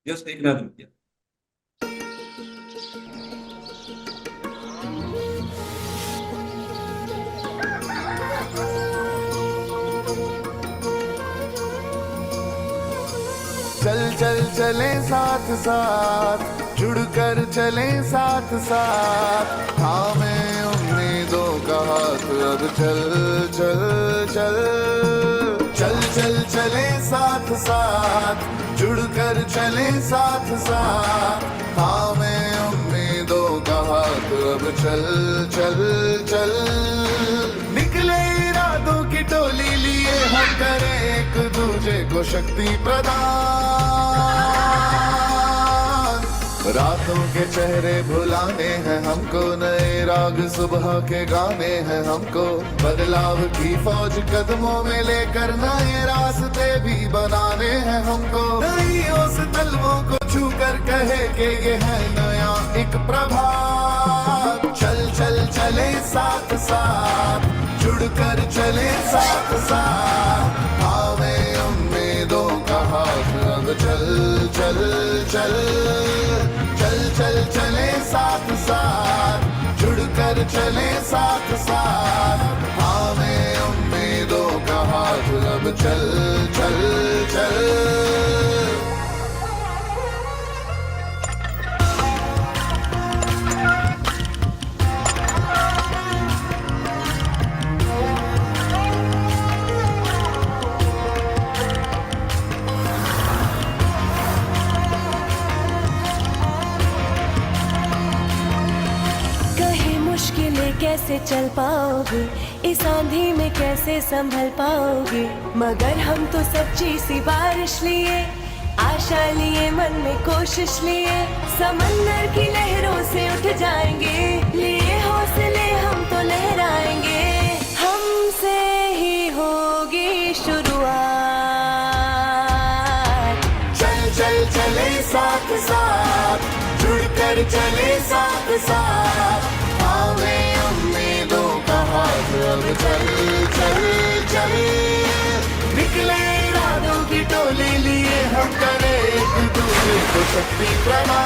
Just take another. Yeah. चल चल चले साथ साथ, जुड़कर चले साथ साथ, थामे उम्मीदों का हाथ, अब चल चल चल। चल चल चले साथ साथ, जुड़कर चले साथ साथ, थामे उम्मीदों का हाथ, अब चल चल चल। निकले इरादों की टोली लिए हम करें एक दूजे को शक्ति प्रदान। रातों के चेहरे भुलाने हैं हमको, नए राग सुबह के गाने हैं हमको, बदलाव की फौज कदमों में लेकर नए रास्ते भी बनाने हैं हमको। नई उस तलवों को छूकर कहे कि ये है नया एक प्रभात। चल चल चले साथ साथ, जुड़कर चले साथ साथ, हमें उम्मीदों का हाथ, अब चल चल चल। चल चल चले साथ साथ, जुड़कर चले साथ साथ, हमें उम्मीदों का हाथ, अब चल चल चल। कैसे चल पाओगे, इस आंधी में कैसे संभल पाओगे, मगर हम तो सच्ची सी बारिश लिए, आशा लिए, मन में कोशिश लिए, समंदर की लहरों से उठ जाएंगे, लिए हौसले हम तो लहराएंगे, हमसे ही होगी शुरुआत। चल चल चले साथ साथ, जुड़कर चले साथ साथ, हमें उम्मीदों का हाथ, अब चल चल चल। निकले इरादों की टोली लिए हम करें एक दूसरे को शक्ति प्रदान।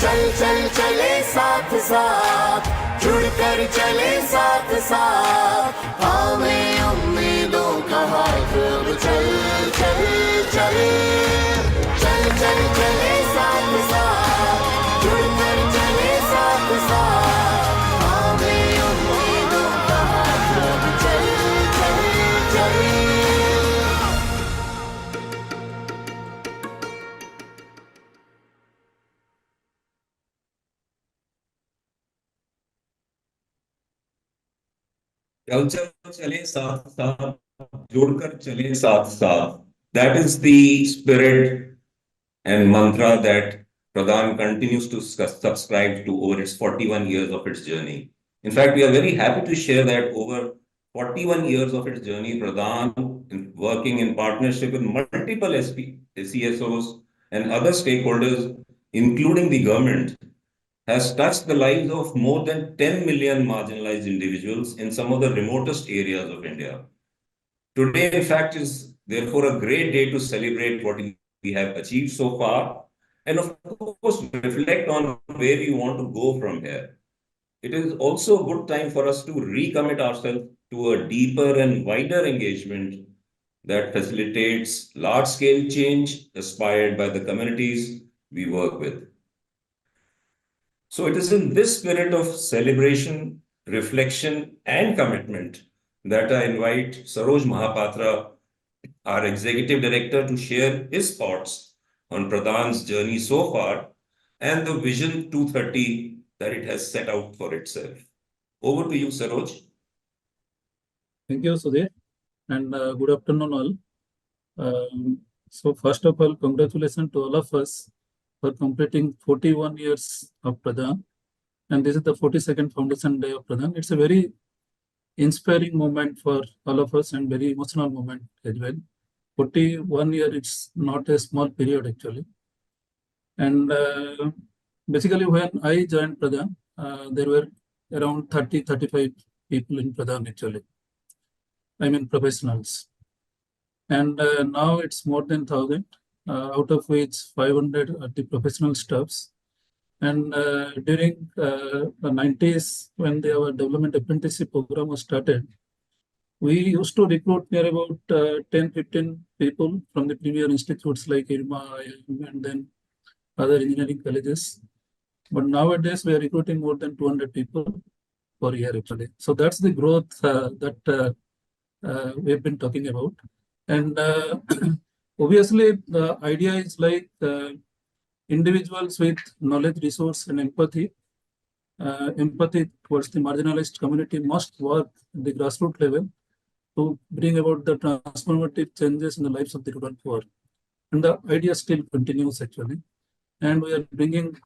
चल चल चले साथ साथ, जुड़कर चले साथ साथ, हमें उम्मीदों का हाथ, अब चल चल चल। चल चल चले साथ साथ, जुड़कर चले साथ साथ, हमें उम्मीदों का हाथ, अब चल चल चल। चल चल चले साथ साथ, जोड़कर चले साथ साथ. That is the spirit and mantra that Pradhan continues to subscribe to over its 41 years of its journey. In fact, we are very happy to share that over 41 years of its journey, Pradhan, working in partnership with multiple CSOs and other stakeholders, including the government, has touched the lives of more than 10 million marginalized individuals in some of the remotest areas of India. Today, in fact, is therefore a great day to celebrate what we have achieved so far and, of course, reflect on where we want to go from here. It is also a good time for us to recommit ourselves to a deeper and wider engagement that facilitates large-scale change aspired by the communities we work with. So it is in this spirit of celebration, reflection, and commitment that I invite Saroj Mahapatra, our Executive Director, to share his thoughts on Pradhan's journey so far and the Vision 230 that it has set out for itself. Over to you, Saroj. Thank you, Sudhir, and good afternoon all. So first of all, congratulations to all of us for completing 41 years of Pradhan, and this is the 42nd Foundation Day of Pradhan. It's a very inspiring moment for all of us and very emotional moment as well. 41 years, it's not a small period actually. And basically when I joined Pradhan, there were around 30-35 people in Pradhan actually. I mean professionals. And now it's more than 1,000, out of which 500 are the professional staffs. And during the 90s, when our development apprenticeship program was started, we used to recruit near about 10, 15 people from the premier institutes like IRMA, IIM, and then other engineering colleges. But nowadays, we are recruiting more than 200 people per year, actually. So that's the growth that we've been talking about. And obviously, the idea is like individuals with knowledge, resource, and empathy. Empathy towards the marginalized community must work at the grassroots level to bring about the transformative changes in the lives of the rural poor. And the idea still continues actually. And we are bringing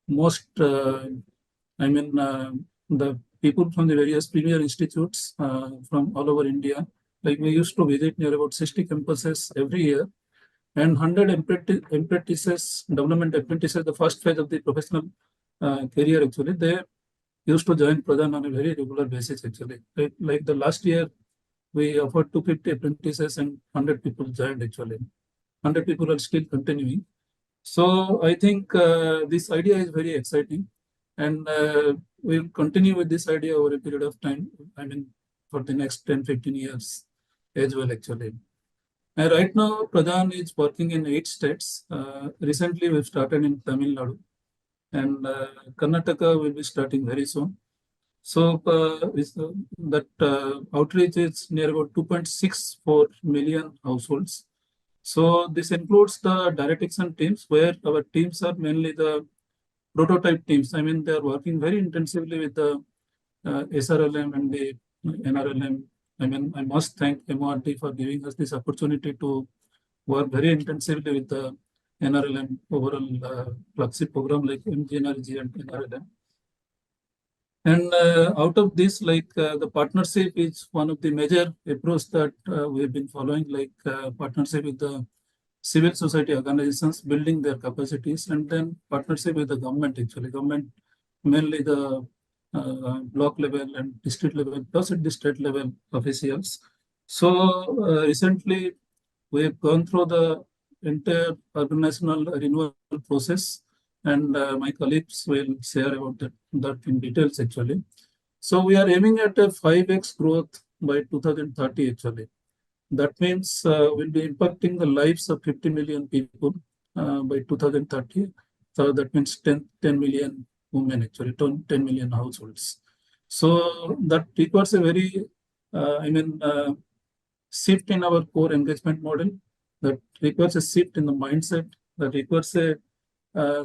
most, the people from the various premier institutes from all over India. Like we used to visit near about 60 campuses every year, and 100 apprentices, development apprentices, the first phase of the professional career actually, they used to join Pradhan on a very regular basis actually. Like the last year, we offered 250 apprentices and 100 people joined actually. 100 people are still continuing. So I think this idea is very exciting, and we'll continue with this idea over a period of time. I mean, for the next 10, 15 years as well actually. And right now, Pradhan is working in 8 states. Recently, we've started in Tamil Nadu, and Karnataka will be starting very soon. So that outreach is near about 2.64 million households. So this includes the direct action teams, where our teams are mainly the prototype teams. I mean, they are working very intensively with the SRLM and the NRLM. I mean, I must thank MORT for giving us this opportunity to work very intensively with the NRLM overall flagship program like MGNRG and NRLM. And out of this, like the partnership is one of the major approach that we've been following, like partnership with the civil society organizations, building their capacities, and then partnership with the government actually. Government, mainly the block level and district level, plus at the state level officials. So recently, we have gone through the entire organizational renewal process, and my colleagues will share about that in details actually. So we are aiming at a 5x growth by 2030 actually. That means we'll be impacting the lives of 50 million people by 2030. So that means 10 million women actually, 10 million households. So that requires a very, shift in our core engagement model. That requires a shift in the mindset. That requires a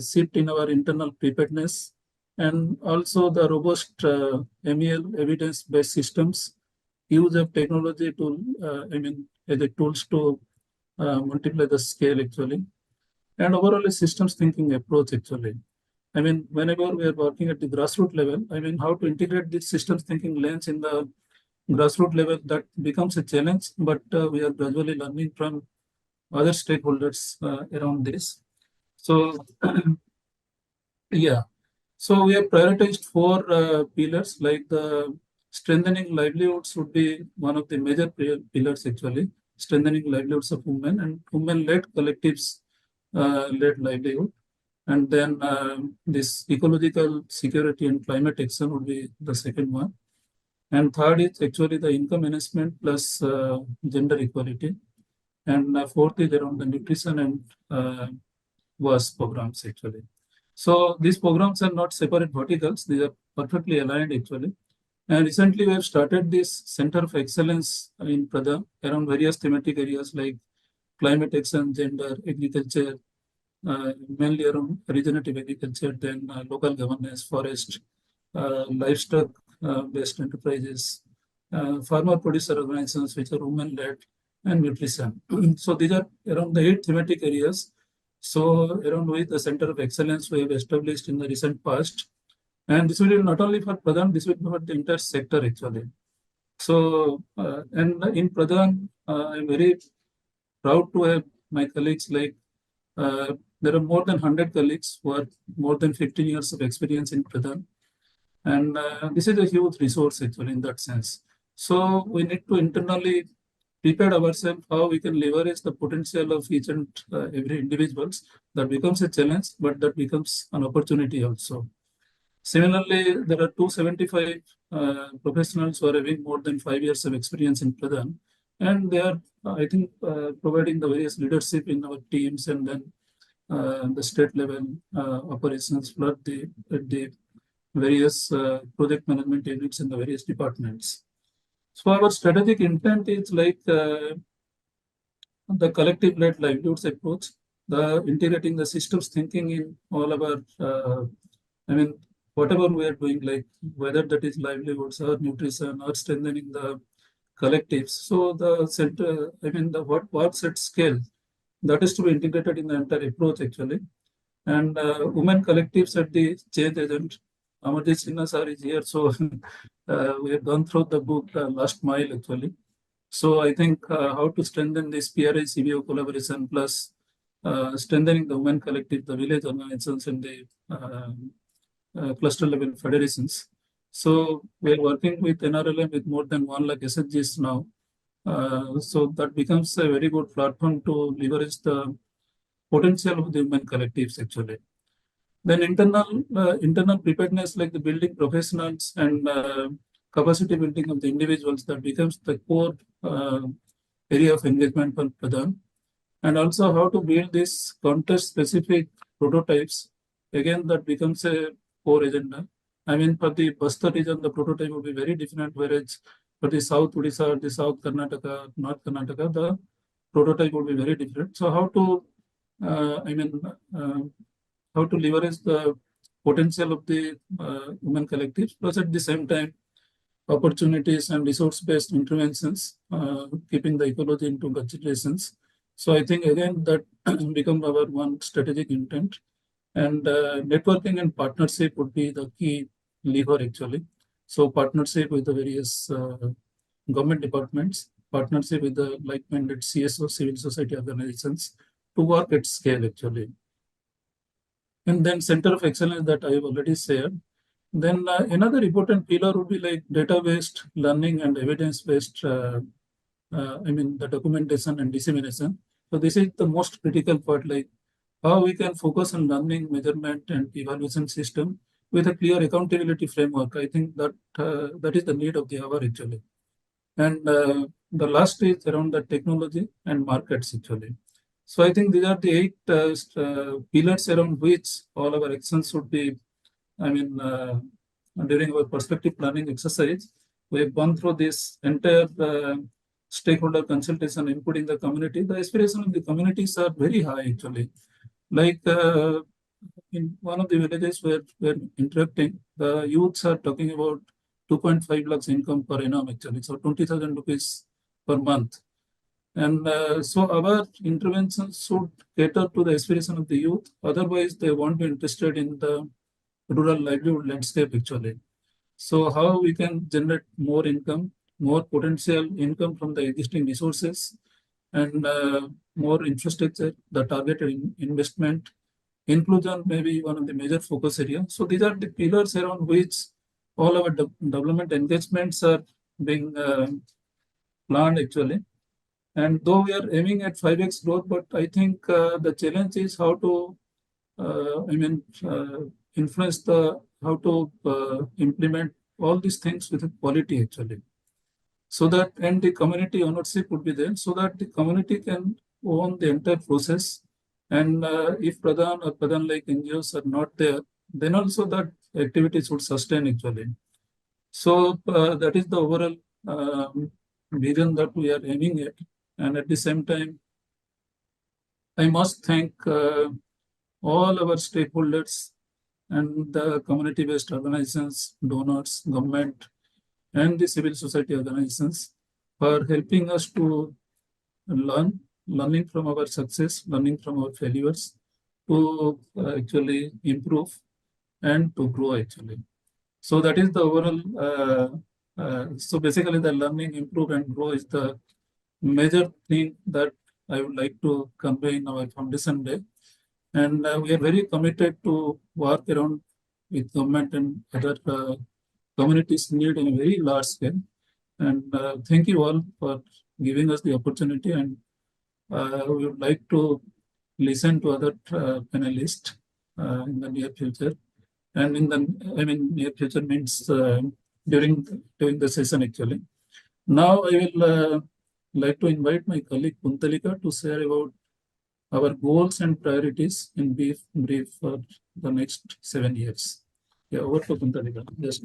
shift in our internal preparedness, and also the robust MEL evidence-based systems, use of technology to, as a tools to multiply the scale actually, and overall a systems thinking approach actually. I mean, whenever we are working at the grassroots level, I mean, how to integrate this systems thinking lens in the grassroots level, that becomes a challenge, but we are gradually learning from other stakeholders around this. So, yeah. So we have prioritized 4 pillars, like the strengthening livelihoods would be one of the major pillars actually, strengthening livelihoods of women and women-led collectives led livelihood. And then this ecological security and climate action would be the second one. And third is actually the income management plus gender equality. And fourth is around the nutrition and WAS programs actually. So these programs are not separate verticals, these are perfectly aligned actually. And recently we have started this Center of Excellence in Pradhan around various thematic areas like climate action, gender, agriculture, mainly around regenerative agriculture, then local governance, forest, livestock based enterprises, farmer producer organizations which are women-led, and nutrition. So these are around the 8 thematic areas. So around which the Center of Excellence we have established in the recent past. And this will be not only for Pradhan, this will be for the entire sector actually. So, and in Pradhan, I'm very proud to have my colleagues like, there are more than 100 colleagues who are more than 15 years of experience in Pradhan. And this is a huge resource actually in that sense. So we need to internally prepared ourselves how we can leverage the potential of each and every individuals. That becomes a challenge, but that becomes an opportunity also. Similarly, there are 275 professionals who are having more than 5 years of experience in Pradhan, and they are, I think, providing the various leadership in our teams and then the state level operations, plus the various project management units in the various departments. So our strategic intent is like the collective led livelihoods approach, the integrating the systems thinking in all our, I mean, whatever we are doing, like whether that is livelihoods or nutrition or strengthening the collectives. So the center, I mean, the what works at scale, that is to be integrated in the entire approach actually. And women collectives at the change agent. Amarjit Sinha sir is here, so we have gone through the book Last Mile actually. So I think how to strengthen this PRI CBO collaboration plus strengthening the women collective, the village organizations and the cluster level federations. So we are working with NRLM with more than 1 lakh SHGs now. So that becomes a very good platform to leverage the potential of the women collectives actually. Then internal preparedness, like the building professionals and capacity building of the individuals, that becomes the core area of engagement for Pradhan. And also how to build these context-specific prototypes. Again, that becomes a core agenda. I mean, for the Bastar region, the prototype will be very different, whereas for the South Odisha, the South Karnataka, North Karnataka, the prototype will be very different. So how to, how to leverage the potential of the women collectives, plus at the same time, opportunities and resource-based interventions, keeping the ecology into considerations. So I think again that become our one strategic intent, and networking and partnership would be the key lever actually. So partnership with the various government departments, partnership with the like-minded CSO, civil society organizations to work at scale actually. And then center of excellence that I have already shared. Then another important pillar would be like data-based learning and evidence-based, the documentation and dissemination. So this is the most critical part, like how we can focus on learning, measurement and evaluation system with a clear accountability framework. I think that that is the need of the hour actually. And the last is around the technology and markets actually. So I think these are the 8 pillars around which all our actions should be. During our perspective planning exercise, we have gone through this entire stakeholder consultation, including the community. The aspiration of the communities are very high actually. Like in one of the villages where we're interacting, the youths are talking about 2.5 lakhs income per annum actually, so 20,000 rupees per month. And so our interventions should cater to the aspiration of the youth. Otherwise, they won't be interested in the rural livelihood landscape actually. So how we can generate more income, more potential income from the existing resources, and more infrastructure, the targeted investment, inclusion may be one of the major focus areas. So these are the pillars around which all our development engagements are being planned actually. And though we are aiming at 5x growth, but I think the challenge is how to, influence how to implement all these things with quality actually. So that, and the community ownership would be there, so that the community can own the entire process. And if Pradhan or Pradhan-like NGOs are not there, then also that activity should sustain actually. So that is the overall vision that we are aiming at. And at the same time, I must thank all our stakeholders and the community-based organizations, donors, government, and the civil society organizations for helping us to learning from our success, learning from our failures, to actually improve and to grow actually. So that is the overall, so basically the learning, improve and grow is the major thing that I would like to convey in our foundation day. And we are very committed to work around with government and other communities need in a very large scale. And thank you all for giving us the opportunity. And we would like to listen to other panelists in the near future. And near future means during the session actually. Now I will like to invite my colleague Puntalika to share about our goals and priorities in brief for the next 7 years. Yeah, over to Puntalika. Yes.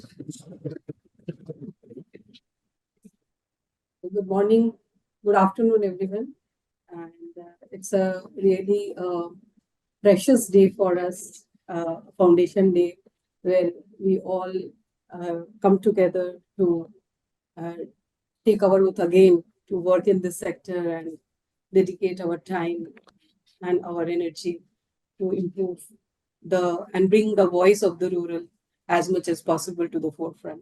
Good morning, good afternoon, everyone. And it's a really precious day for us, Foundation Day, where we all come together to take our oath again to work in this sector and dedicate our time and our energy to improve and bring the voice of the rural as much as possible to the forefront.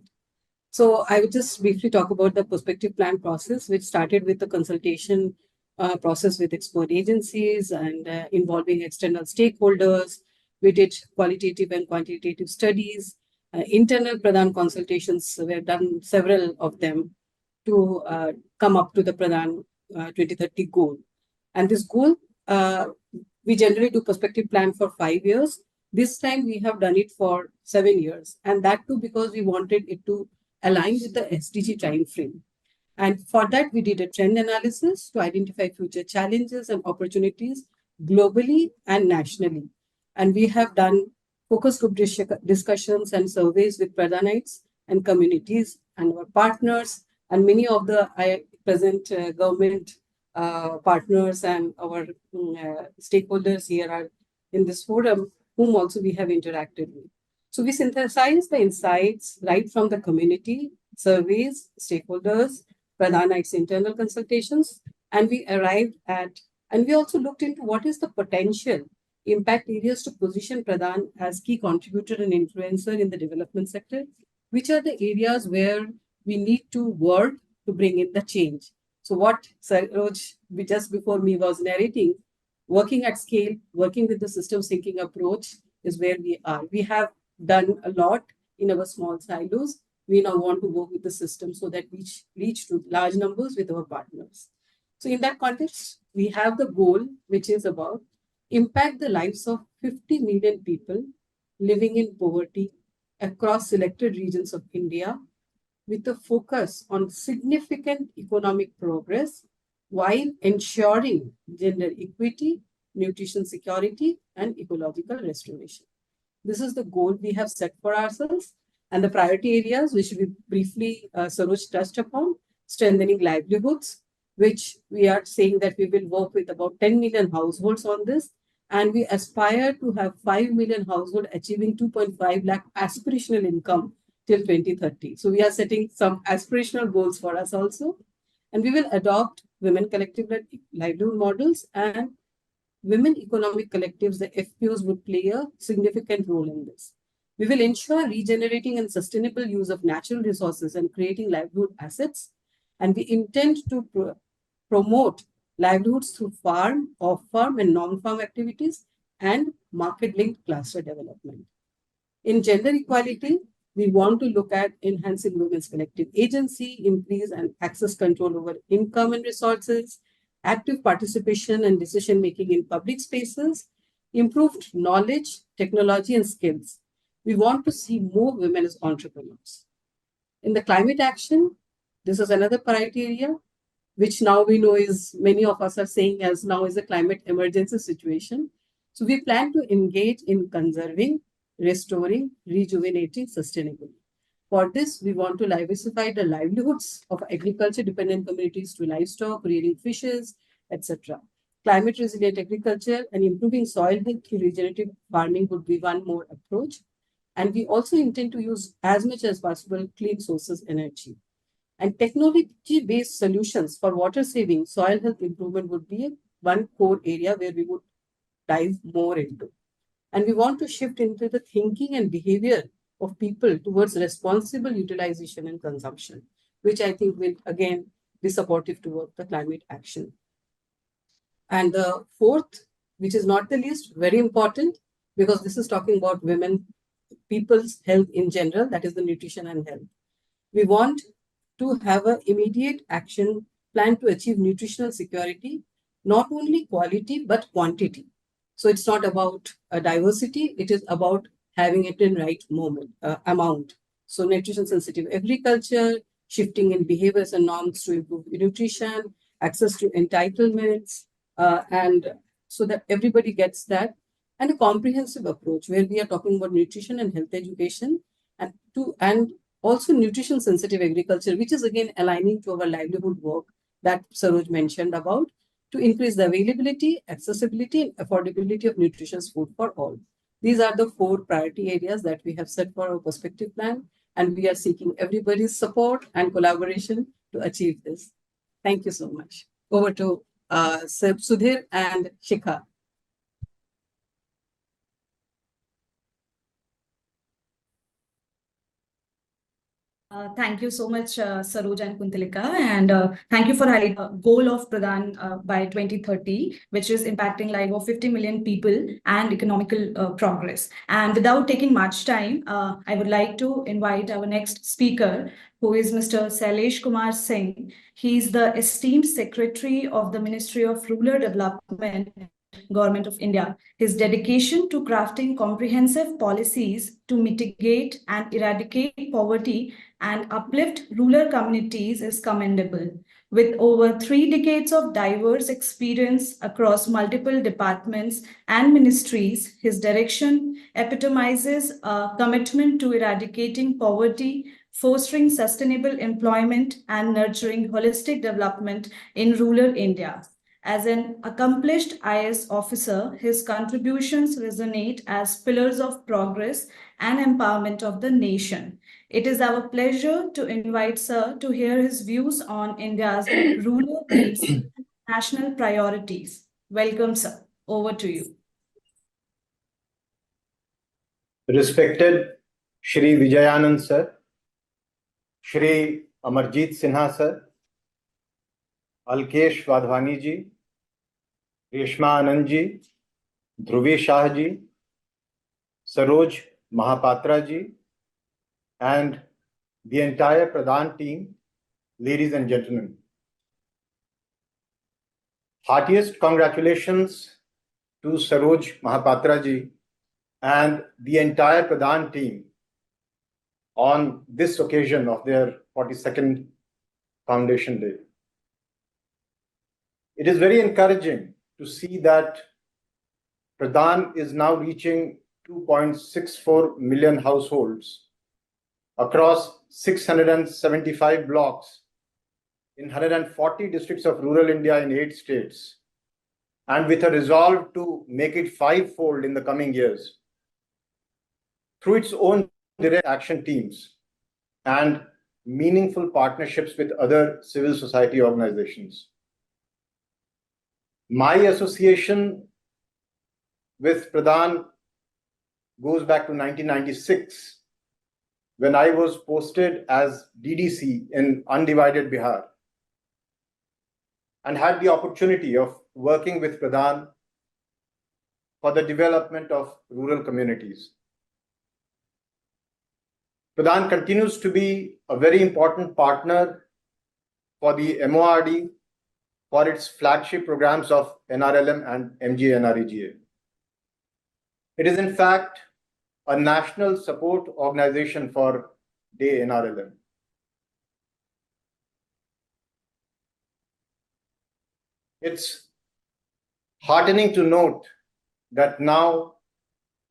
So I would just briefly talk about the perspective plan process, which started with the consultation process with expert agencies and involving external stakeholders. We did qualitative and quantitative studies. Internal Pradhan consultations were done, several of them, to come up to the Pradhan 2030 goal. And this goal, we generally do perspective plan for 5 years. This time we have done it for 7 years. And that too because we wanted it to align with the SDG time frame. And for that, we did a trend analysis to identify future challenges and opportunities globally and nationally. And we have done focus group discussions and surveys with Pradhanites and communities and our partners, and many of the present government partners and our stakeholders here are in this forum, whom also we have interacted with. So we synthesized the insights right from the community, surveys, stakeholders, Pradhanites internal consultations, and we arrived at, and we also looked into what is the potential impact areas to position Pradhan as key contributor and influencer in the development sector, which are the areas where we need to work to bring in the change. So what Saroj just before me was narrating, working at scale, working with the systems thinking approach is where we are. We have done a lot in our small silos. We now want to work with the system so that we reach to large numbers with our partners. So in that context, we have the goal, which is about impact the lives of 50 million people living in poverty across selected regions of India with a focus on significant economic progress while ensuring gender equity, nutrition security, and ecological restoration. This is the goal we have set for ourselves. And the priority areas, which we briefly, Saroj touched upon, strengthening livelihoods, which we are saying that we will work with about 10 million households on this. And we aspire to have 5 million households achieving 2.5 lakh aspirational income till 2030. So we are setting some aspirational goals for us also. And we will adopt women collective livelihood models, and women economic collectives, the FPOs, would play a significant role in this. We will ensure regenerating and sustainable use of natural resources and creating livelihood assets. And we intend to promote livelihoods through farm, off-farm, and non-farm activities and market-linked cluster development. In gender equality, we want to look at enhancing women's collective agency, increase and access control over income and resources, active participation and decision-making in public spaces, improved knowledge, technology, and skills. We want to see more women as entrepreneurs. In the climate action, this is another priority area, which now we know is, many of us are saying as now is a climate emergency situation. So we plan to engage in conserving, restoring, rejuvenating sustainably. For this, we want to diversify the livelihoods of agriculture-dependent communities to livestock, rearing fishes, etc. Climate resilient agriculture and improving soil health through regenerative farming would be one more approach. And we also intend to use as much as possible clean sources energy. And technology-based solutions for water saving, soil health improvement would be one core area where we would dive more into. And we want to shift into the thinking and behavior of people towards responsible utilization and consumption, which I think will again be supportive toward the climate action. And the fourth, which is not the least, very important, because this is talking about women, people's health in general, that is the nutrition and health. We want to have an immediate action plan to achieve nutritional security, not only quality but quantity. So it's not about diversity, it is about having it in right amount. So nutrition sensitive agriculture, shifting in behaviors and norms to improve nutrition, access to entitlements, and so that everybody gets that, and a comprehensive approach where we are talking about nutrition and health education, and also nutrition sensitive agriculture, which is again aligning to our livelihood work that Saroj mentioned about, to increase the availability, accessibility, and affordability of nutritious food for all. These are the 4 priority areas that we have set for our perspective plan, and we are seeking everybody's support and collaboration to achieve this. Thank you so much. Over to Sudhir and Shikha. Thank you so much, Saroj and Kuntalika, and thank you for highlighting the goal of Pradhan by 2030, which is impacting life of 50 million people and economical progress. And without taking much time, I would like to invite our next speaker, who is Mr. Sailesh Kumar Singh. He is the esteemed Secretary of the Ministry of Rural Development, Government of India. His dedication to crafting comprehensive policies to mitigate and eradicate poverty and uplift rural communities is commendable. With over 3 decades of diverse experience across multiple departments and ministries, his direction epitomizes a commitment to eradicating poverty, fostering sustainable employment, and nurturing holistic development in rural India. As an accomplished IS officer, his contributions resonate as pillars of progress and empowerment of the nation. It is our pleasure to invite Sir to hear his views on India's rural needs and national priorities. Welcome, Sir. Over to you. Respected Shri Vijayanand Sir, Shri Amarjit Sinha Sir, Alkesh Wadhwani Ji, Reshma Anand Ji, Dhruvi Shah Ji, Saroj Mahapatra Ji, and the entire Pradhan team, ladies and gentlemen. Heartiest congratulations to Saroj Mahapatra Ji and the entire Pradhan team on this occasion of their 42nd Foundation Day. It is very encouraging to see that Pradhan is now reaching 2.64 million households across 675 blocks in 140 districts of rural India in 8 states, and with a resolve to make it 5-fold in the coming years through its own direct action teams and meaningful partnerships with other civil society organizations. My association with Pradhan goes back to 1996, when I was posted as DDC in undivided Bihar and had the opportunity of working with Pradhan for the development of rural communities. Pradhan continues to be a very important partner for the MORD for its flagship programs of NRLM and MGNREGA. It is in fact a national support organization for Day NRLM. It's heartening to note that now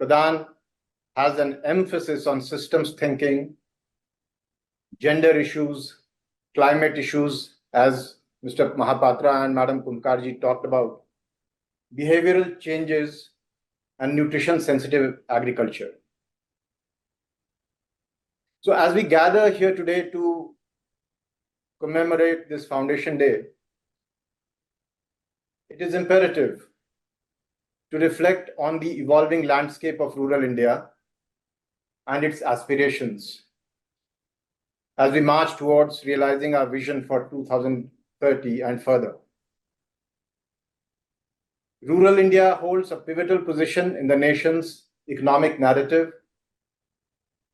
Pradhan has an emphasis on systems thinking, gender issues, climate issues, as Mr. Mahapatra and Madam Kumkarji talked about, behavioral changes, and nutrition-sensitive agriculture. So as we gather here today to commemorate this Foundation Day, it is imperative to reflect on the evolving landscape of rural India and its aspirations as we march towards realizing our vision for 2030 and further. Rural India holds a pivotal position in the nation's economic narrative,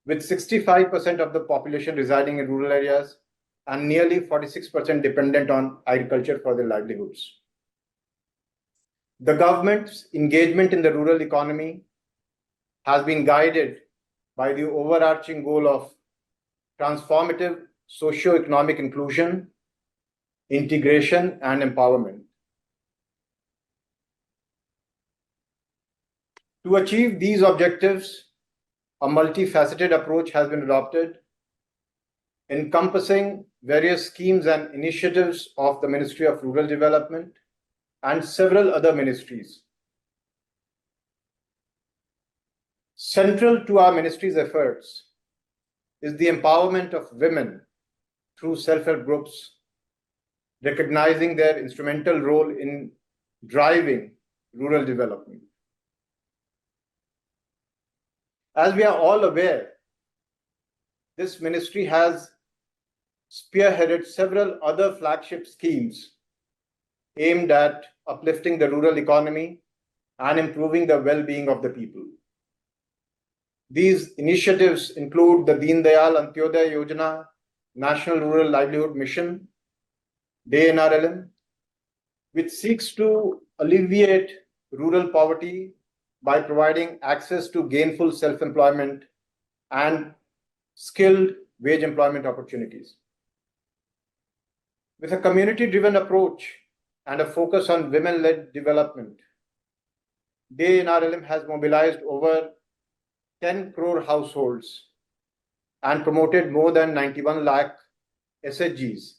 with 65% of the population residing in rural areas and nearly 46% dependent on agriculture for their livelihoods. The government's engagement in the rural economy has been guided by the overarching goal of transformative socio-economic inclusion, integration, and empowerment. To achieve these objectives, a multifaceted approach has been adopted, encompassing various schemes and initiatives of the Ministry of Rural Development and several other ministries. Central to our ministry's efforts is the empowerment of women through self-help groups, recognizing their instrumental role in driving rural development. As we are all aware, this ministry has spearheaded several other flagship schemes aimed at uplifting the rural economy and improving the well-being of the people. These initiatives include the Deen Dayal Antyodaya Yojana, National Rural Livelihood Mission, DNRLM, which seeks to alleviate rural poverty by providing access to gainful self-employment and skilled wage employment opportunities. With a community-driven approach and a focus on women-led development, DNRLM has mobilized over 10 crore households and promoted more than 91 lakh SHGs,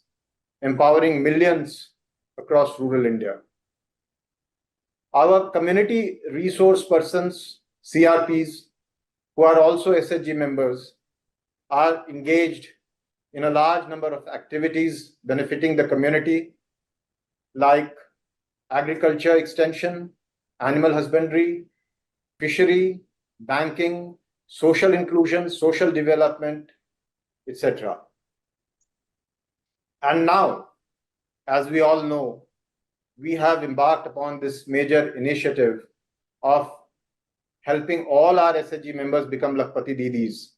empowering millions across rural India. Our community resource persons, CRPs, who are also SHG members, are engaged in a large number of activities benefiting the community, like agriculture extension, animal husbandry, fishery, banking, social inclusion, social development, etc. And now, as we all know, we have embarked upon this major initiative of helping all our SHG members become Lakhpati Didis,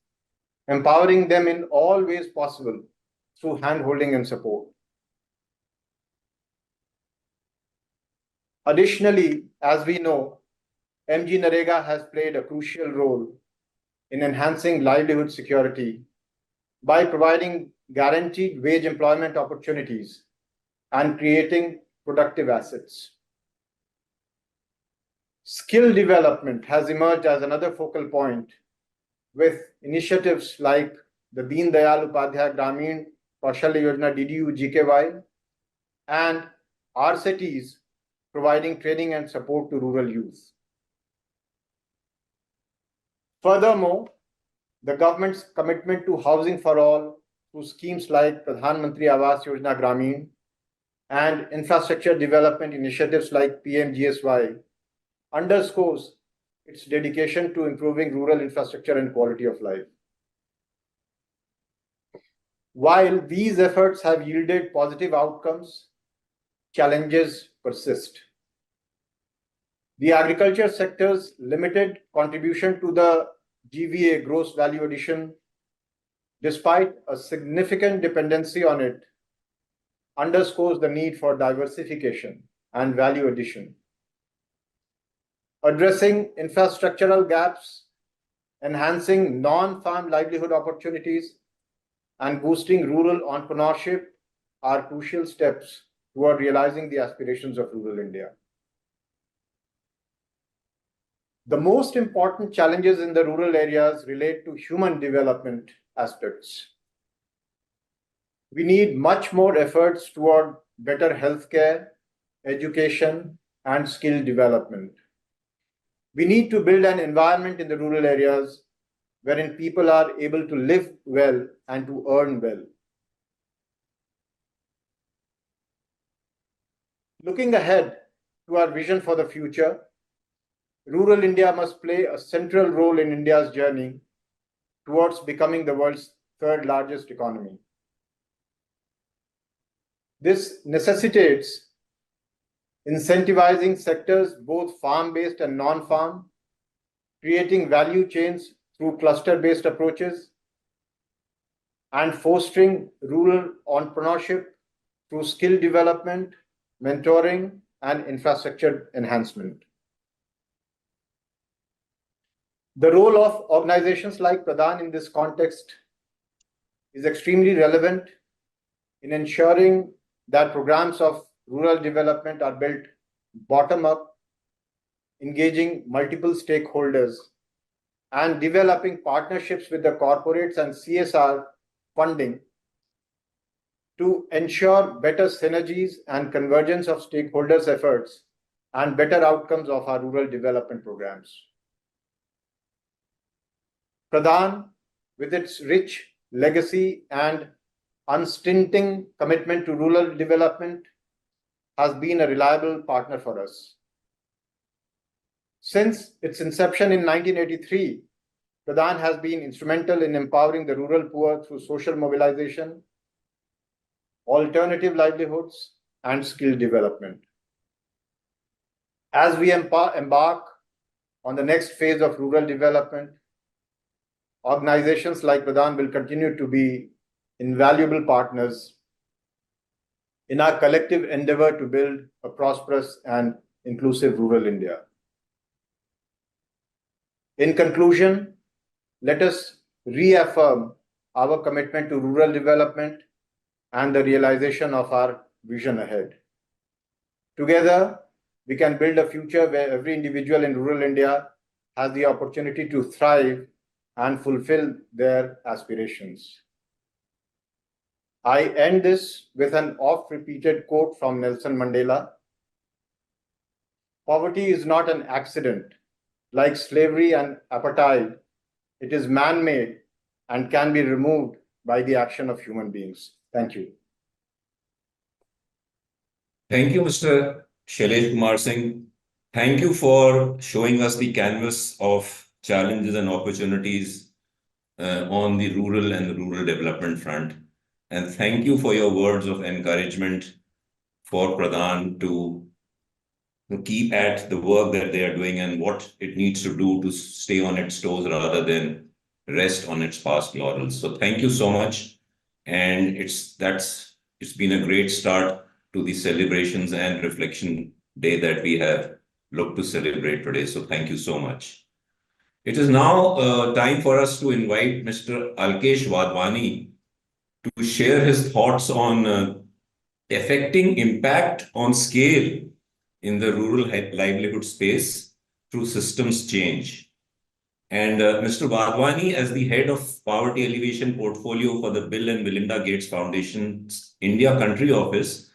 empowering them in all ways possible through hand-holding and support. Additionally, as we know, MG Narega has played a crucial role in enhancing livelihood security by providing guaranteed wage employment opportunities and creating productive assets. Skill development has emerged as another focal point, with initiatives like the Deen Dayal Upadhyaya Gramin Kaushalya Yojana DDU GKY and RCTs providing training and support to rural youth. Furthermore, the government's commitment to housing for all through schemes like Pradhan Mantri Awas Yojana Gramin and infrastructure development initiatives like PMGSY underscores its dedication to improving rural infrastructure and quality of life. While these efforts have yielded positive outcomes, challenges persist. The agriculture sector's limited contribution to the GVA, gross value addition, despite a significant dependency on it, underscores the need for diversification and value addition. Addressing infrastructural gaps, enhancing non-farm livelihood opportunities, and boosting rural entrepreneurship are crucial steps toward realizing the aspirations of rural India. The most important challenges in the rural areas relate to human development aspects. We need much more efforts toward better healthcare, education, and skill development. We need to build an environment in the rural areas wherein people are able to live well and to earn well. Looking ahead to our vision for the future, rural India must play a central role in India's journey towards becoming the world's third largest economy. This necessitates incentivizing sectors, both farm-based and non-farm, creating value chains through cluster-based approaches, and fostering rural entrepreneurship through skill development, mentoring, and infrastructure enhancement. The role of organizations like Pradhan in this context is extremely relevant in ensuring that programs of rural development are built bottom up, engaging multiple stakeholders, and developing partnerships with the corporates and CSR funding to ensure better synergies and convergence of stakeholders' efforts and better outcomes of our rural development programs. Pradhan, with its rich legacy and unstinting commitment to rural development, has been a reliable partner for us. Since its inception in 1983, Pradhan has been instrumental in empowering the rural poor through social mobilization, alternative livelihoods, and skill development. As we embark on the next phase of rural development, organizations like Pradhan will continue to be invaluable partners in our collective endeavor to build a prosperous and inclusive rural India. In conclusion, let us reaffirm our commitment to rural development and the realization of our vision ahead. Together, we can build a future where every individual in rural India has the opportunity to thrive and fulfill their aspirations. I end this with an oft-repeated quote from Nelson Mandela. Poverty is not an accident. Like slavery and apartheid, it is man-made and can be removed by the action of human beings. Thank you. Thank you, Mr. Shailesh Kumar Singh. Thank you for showing us the canvas of challenges and opportunities on the rural and the rural development front. And thank you for your words of encouragement for Pradhan to keep at the work that they are doing and what it needs to do to stay on its toes rather than rest on its past laurels. So thank you so much. And it's been a great start to the celebrations and reflection day that we have looked to celebrate today. So thank you so much. It is now time for us to invite Mr. Alkesh Wadhwani to share his thoughts on affecting impact on scale in the rural livelihood space through systems change. And Mr. Wadhwani, as the head of Poverty Alleviation Portfolio for the Bill and Melinda Gates Foundation's India Country Office,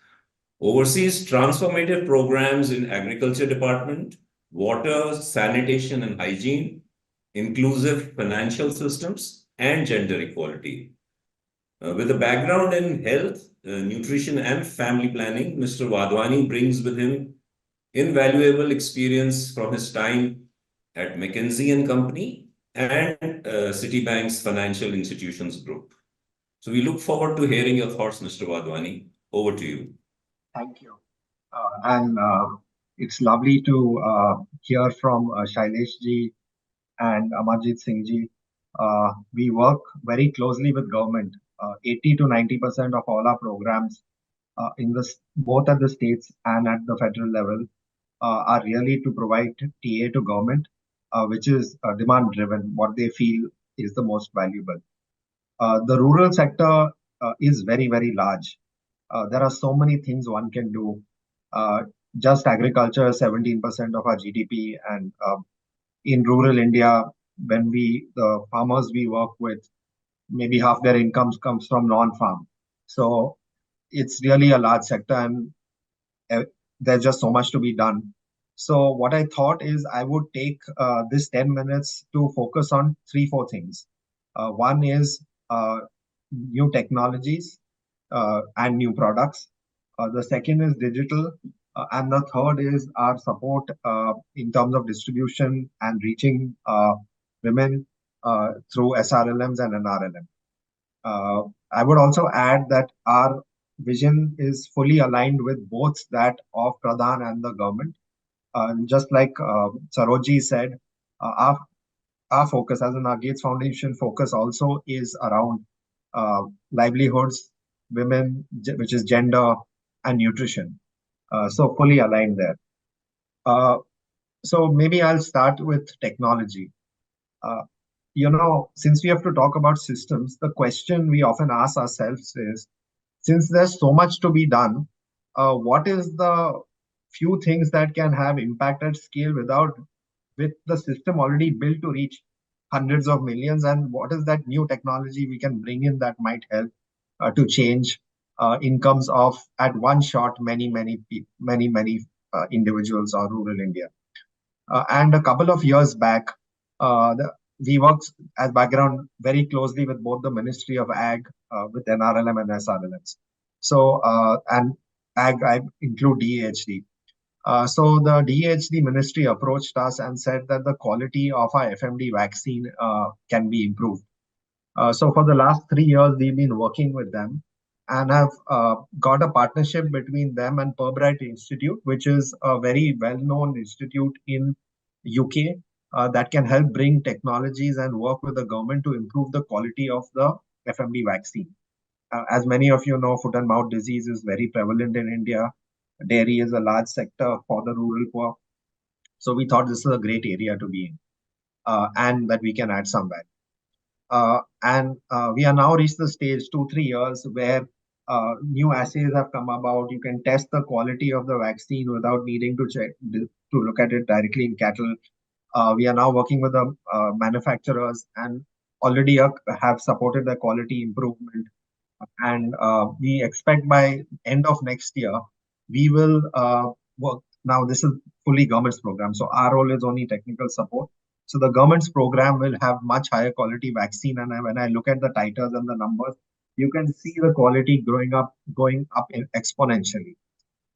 oversees transformative programs in Agriculture Department, water, sanitation and hygiene, inclusive financial systems, and gender equality. With a background in health, nutrition, and family planning, Mr. Wadhwani brings with him invaluable experience from his time at McKinsey & Company and Citibank's Financial Institutions Group. So we look forward to hearing your thoughts, Mr. Wadhwani. Over to you. Thank you. It's lovely to hear from Shailesh ji and Amarjit Singh ji. We work very closely with government. 80 to 90% of all our programs in both at the states and at the federal level are really to provide TA to government, which is demand driven, what they feel is the most valuable. The rural sector is very, very large. There are so many things one can do. Just agriculture, 17% of our GDP, and in rural India, when the farmers we work with, maybe half their incomes comes from non-farm. So it's really a large sector and there's just so much to be done. So what I thought is I would take this 10 minutes to focus on 3-4 things. One is new technologies and new products. The second is digital. And the third is our support in terms of distribution and reaching women through SRLMs and NRLM. I would also add that our vision is fully aligned with both that of Pradhan and the government. Just like Sarojji said, our focus as an Gates Foundation focus also is around livelihoods, women, which is gender, and nutrition. So fully aligned there. So maybe I'll start with technology. Since we have to talk about systems, the question we often ask ourselves is, since there's so much to be done, what is the few things that can have impact at scale with the system already built to reach hundreds of millions, and what is that new technology we can bring in that might help to change incomes of at one shot many individuals or rural India. And a couple of years back, we worked as background very closely with both the Ministry of Ag, with NRLM and SRLMs. So, and Ag, I include DAHD. So the DAHD ministry approached us and said that the quality of our FMD vaccine can be improved. So for the last 3 years, we've been working with them and have got a partnership between them and Pirbright Institute, which is a very well-known institute in UK that can help bring technologies and work with the government to improve the quality of the FMD vaccine. As many of you know, foot and mouth disease is very prevalent in India. Dairy is a large sector for the rural poor. So we thought this is a great area to be in and that we can add some value. We are now reached the stage 2-3 years where new assays have come about. You can test the quality of the vaccine without needing to look at it directly in cattle. We are now working with the manufacturers and already have supported the quality improvement. And we expect by end of next year, we will work. Now, this is fully government's program. So our role is only technical support. So the government's program will have much higher quality vaccine. And when I look at the titers and the numbers, you can see the quality going up exponentially.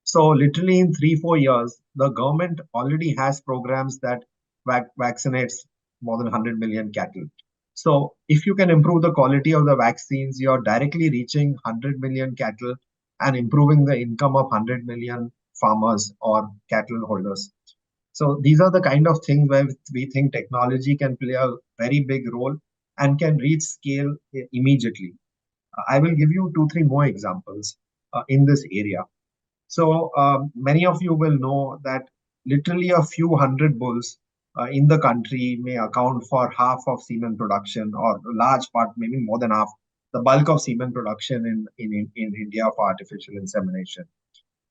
So literally in 3-4 years, the government already has programs that vaccinates more than 100 million cattle. So if you can improve the quality of the vaccines, you're directly reaching 100 million cattle and improving the income of 100 million farmers or cattle holders. So these are the kind of things where we think technology can play a very big role and can reach scale immediately. I will give you 2-3 more examples in this area. So many of you will know that literally a few hundred bulls in the country may account for half of semen production, or a large part, maybe more than half, the bulk of semen production in India for artificial insemination.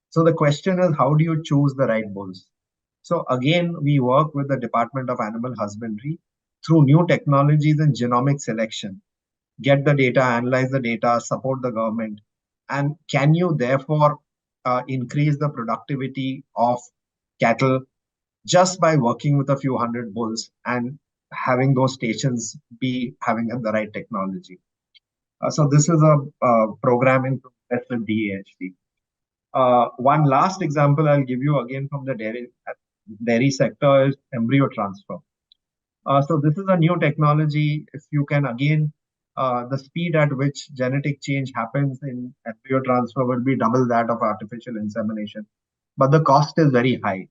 So the question is, how do you choose the right bulls? So again, we work with the Department of Animal Husbandry through new technologies in genomic selection, get the data, analyze the data, support the government. And can you therefore increase the productivity of cattle just by working with a few hundred bulls and having those stations be having the right technology? So this is a program in progress with DAHD. One last example I'll give you again from the dairy sector is embryo transfer. So this is a new technology. If you can again, the speed at which genetic change happens in embryo transfer will be double that of artificial insemination, but the cost is very high.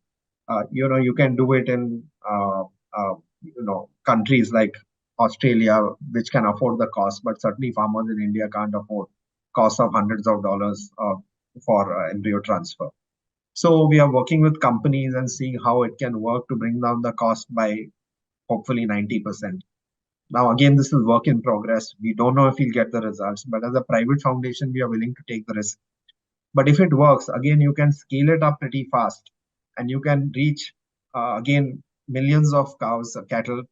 You can do it in countries like Australia, which can afford the cost, but certainly farmers in India can't afford costs of hundreds of dollars for embryo transfer. So we are working with companies and seeing how it can work to bring down the cost by hopefully 90%. Now, again, this is work in progress. We don't know if we'll get the results, but as a private foundation, we are willing to take the risk. But if it works, again, you can scale it up pretty fast and you can reach, again, millions of cows, cattle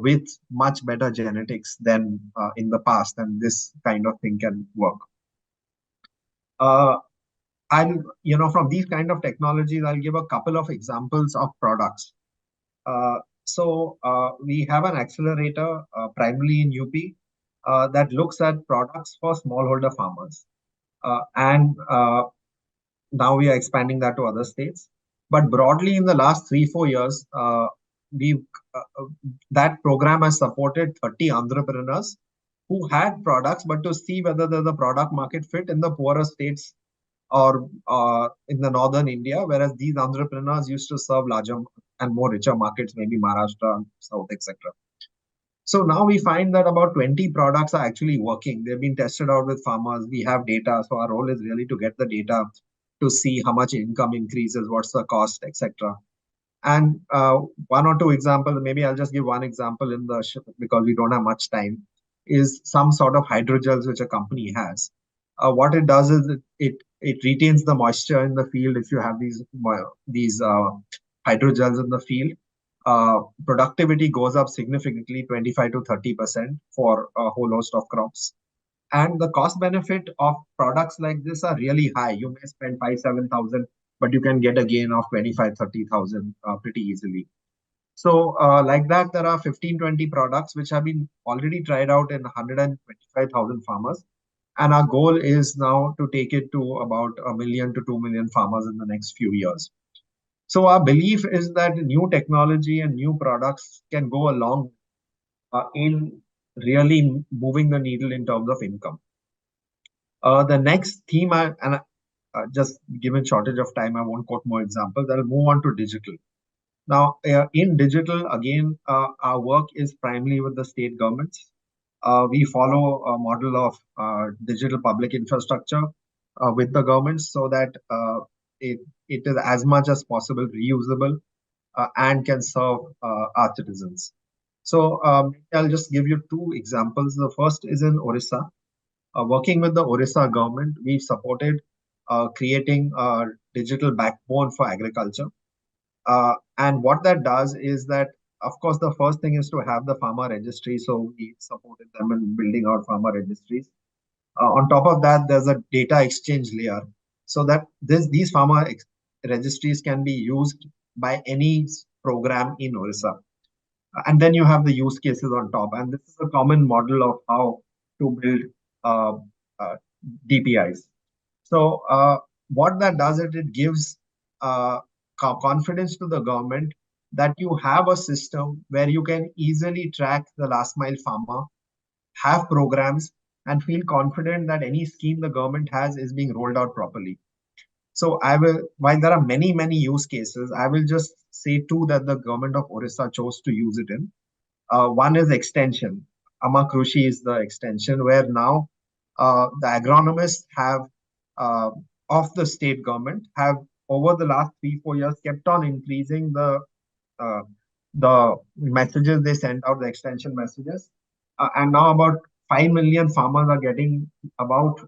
with much better genetics than in the past. And this kind of thing can work. From these kind of technologies, I'll give a couple of examples of products. So we have an accelerator primarily in UP that looks at products for smallholder farmers. And now we are expanding that to other states. But broadly, in the last 3-4 years, that program has supported 30 entrepreneurs who had products, but to see whether there's a product market fit in the poorer states or in the northern India, whereas these entrepreneurs used to serve larger and more richer markets, maybe Maharashtra, South, etc. So now we find that about 20 products are actually working. They've been tested out with farmers. We have data. So our role is really to get the data to see how much income increases, what's the cost, etc. And one or two examples, maybe I'll just give one example because we don't have much time, is some sort of hydrogels which a company has. What it does is it retains the moisture in the field. If you have these hydrogels in the field, productivity goes up significantly, 25 to 30% for a whole host of crops. And the cost benefit of products like this are really high. You may spend 5,000-7,000, but you can get a gain of 25,000-30,000 pretty easily. So like that, there are 15-20 products which have been already tried out in 125,000 farmers. And our goal is now to take it to about 1 million to 2 million farmers in the next few years. So our belief is that new technology and new products can go along in really moving the needle in terms of income. The next theme, just given shortage of time, I won't quote more examples. I'll move on to digital. Now, in digital, again, our work is primarily with the state governments. We follow a model of digital public infrastructure with the governments so that it is as much as possible reusable and can serve our citizens. So I'll just give you two examples. The first is in Orissa. Working with the Orissa government, we've supported creating a digital backbone for agriculture. And what that does is that, of course, the first thing is to have the farmer registry. So we supported them in building out farmer registries. On top of that, there's a data exchange layer so that these farmer registries can be used by any program in Orissa. And then you have the use cases on top. And this is a common model of how to build DPIs. So what that does is it gives confidence to the government that you have a system where you can easily track the last mile farmer, have programs, and feel confident that any scheme the government has is being rolled out properly. So while there are many, many use cases, I will just say two that the government of Orissa chose to use it in. One is extension. Amma Krushi is the extension where now the agronomists have of the state government have over the last 3-4 years kept on increasing the messages they send out, the extension messages. And now about 5 million farmers are getting about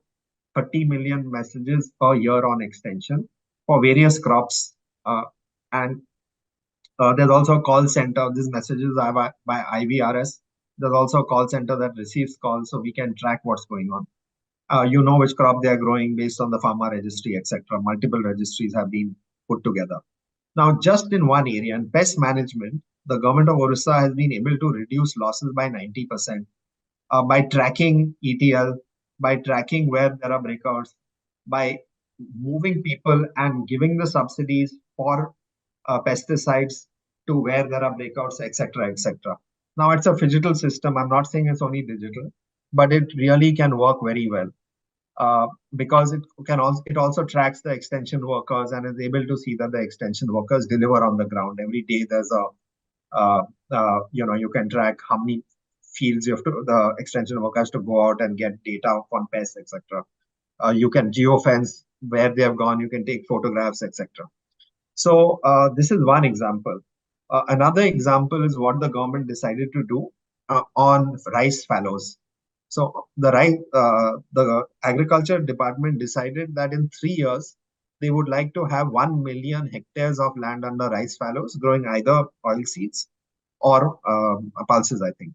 30 million messages per year on extension for various crops. And there's also a call center. These messages are by IVRS. There's also a call center that receives calls so we can track what's going on. You know which crop they are growing based on the farmer registry, etc. Multiple registries have been put together. Now, just in one area, in pest management, the government of Orissa has been able to reduce losses by 90% by tracking ETL, by tracking where there are breakouts, by moving people and giving the subsidies for pesticides to where there are breakouts, etc., etc. Now, it's a phygital system. I'm not saying it's only digital, but it really can work very well. Because it also tracks the extension workers and is able to see that the extension workers deliver on the ground. Every day there's you can track how many fields the extension workers to go out and get data on pests, etc. You can geofence where they have gone. You can take photographs, etc. So this is one example. Another example is what the government decided to do on rice fallows. So the agriculture department decided that in 3 years, they would like to have 1 million hectares of land under rice fallows growing either oilseeds or pulses, I think.